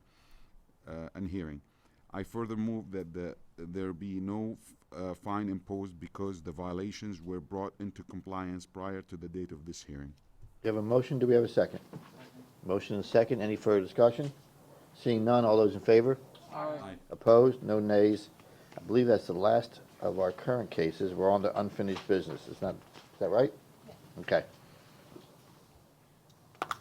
and hearing. I further move that there be no fine imposed because the violations were brought into compliance prior to the date of this hearing. Do you have a motion? Do we have a second? Motion and second. Any further discussion? Seeing none, all those in favor? Aye. Opposed? No nays. I believe that's the last of our current cases. We're on to unfinished business. Is that right? Okay.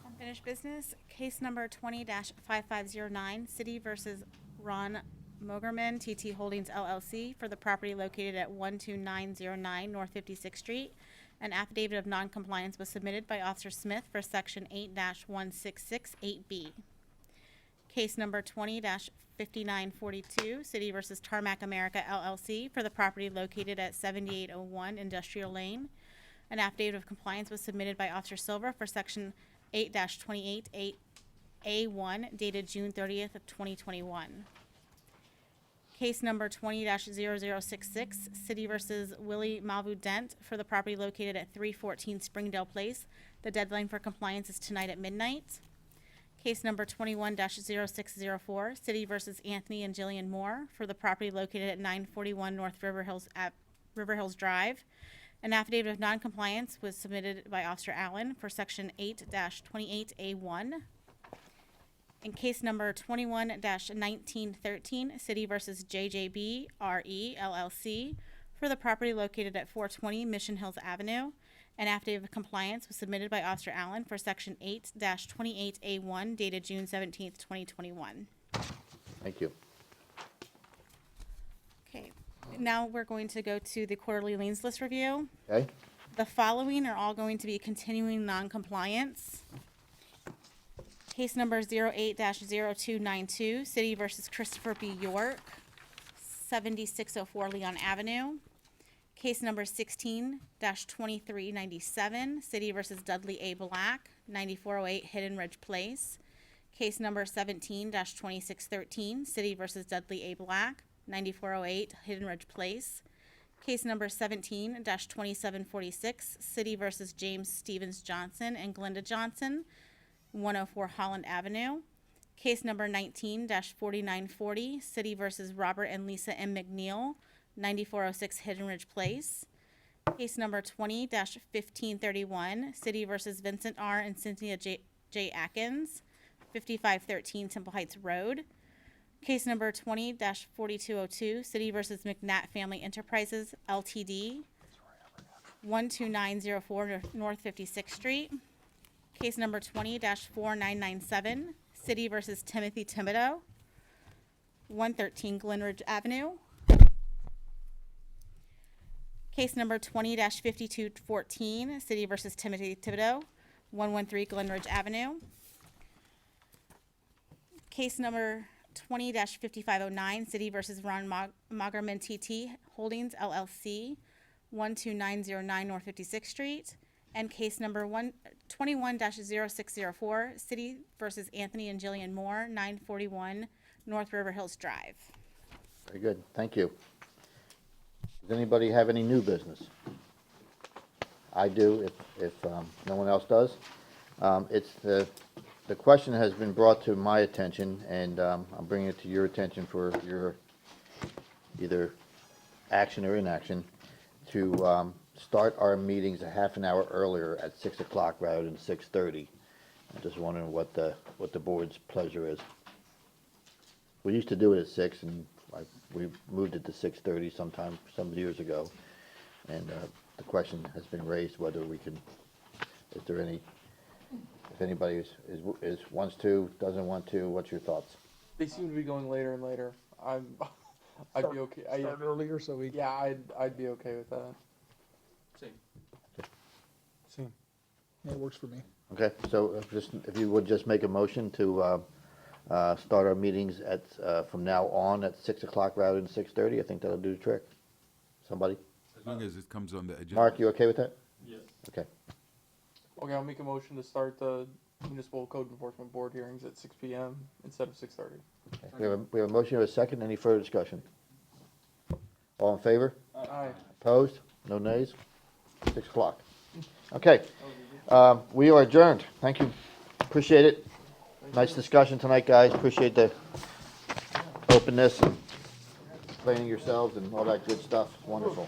Unfinished business, case number 20-5509, City versus Ron Mogerman, TT Holdings LLC, for the property located at 12909 North 56th Street. An affidavit of noncompliance was submitted by Officer Smith for Section 8-1668B. Case number 20-5942, City versus Tarmac America LLC, for the property located at 7801 Industrial Lane. An affidavit of compliance was submitted by Officer Silva for Section 8-28A1, dated June 30th of 2021. Case number 20-0066, City versus Willie Malvu Dent, for the property located at 314 Springdale Place. The deadline for compliance is tonight at midnight. Case number 21-0604, City versus Anthony and Jillian Moore, for the property located at 941 North River Hills Drive. An affidavit of noncompliance was submitted by Officer Allen for Section 8-28A1. In case number 21-1913, City versus JJB RE LLC, for the property located at 420 Mission Hills Avenue. An affidavit of compliance was submitted by Officer Allen for Section 8-28A1, dated June 17th, 2021. Thank you. Okay, now we're going to go to the quarterly liens list review. Okay? The following are all going to be continuing noncompliance. Case number 08-0292, City versus Christopher B. York, 7604 Leon Avenue. Case number 16-2397, City versus Dudley A. Black, 9408 Hidden Ridge Place. Case number 17-2613, City versus Dudley A. Black, 9408 Hidden Ridge Place. Case number 17-2746, City versus James Stevens Johnson and Glenda Johnson, 104 Holland Avenue. Case number 19-4940, City versus Robert and Lisa M. McNeil, 9406 Hidden Ridge Place. Case number 20-1531, City versus Vincent R. and Cynthia J. Atkins, 5513 Temple Heights Road. Case number 20-4202, City versus McNatt Family Enterprises, LTD, 12904 North 56th Street. Case number 20-4997, City versus Timothy Thibodeau, 113 Glenridge Avenue. Case number 20-5214, City versus Timothy Thibodeau, 113 Glenridge Avenue. Case number 20-5509, City versus Ron Mogerman TT Holdings LLC, 12909 North 56th Street. And case number 21-0604, City versus Anthony and Jillian Moore, 941 North River Hills Drive. Very good. Thank you. Does anybody have any new business? I do, if no one else does. It's the question has been brought to my attention, and I'm bringing it to your attention for your either action or inaction, to start our meetings a half an hour earlier at 6 o'clock rather than 6:30. I'm just wondering what the board's pleasure is. We used to do it at 6, and we moved it to 6:30 some years ago, and the question has been raised whether we can. Is there any? If anybody is wants to, doesn't want to, what's your thoughts? They seem to be going later and later. I'd be okay. Start earlier so we. Yeah, I'd be okay with that. Same. Yeah, it works for me. Okay, so if you would just make a motion to start our meetings at from now on at 6 o'clock rather than 6:30, I think that'll do the trick. Somebody? As long as it comes on the agenda. Mark, you okay with that? Yes. Okay. Okay, I'll make a motion to start the Municipal Code Enforcement Board hearings at 6 p.m. instead of 6:30. Okay. We have a motion and a second. Any further discussion? All in favor? Aye. Opposed? No nays? 6 o'clock. Okay. We are adjourned. Thank you. Appreciate it. Nice discussion tonight, guys. Appreciate the openness and explaining yourselves and all that good stuff. Wonderful.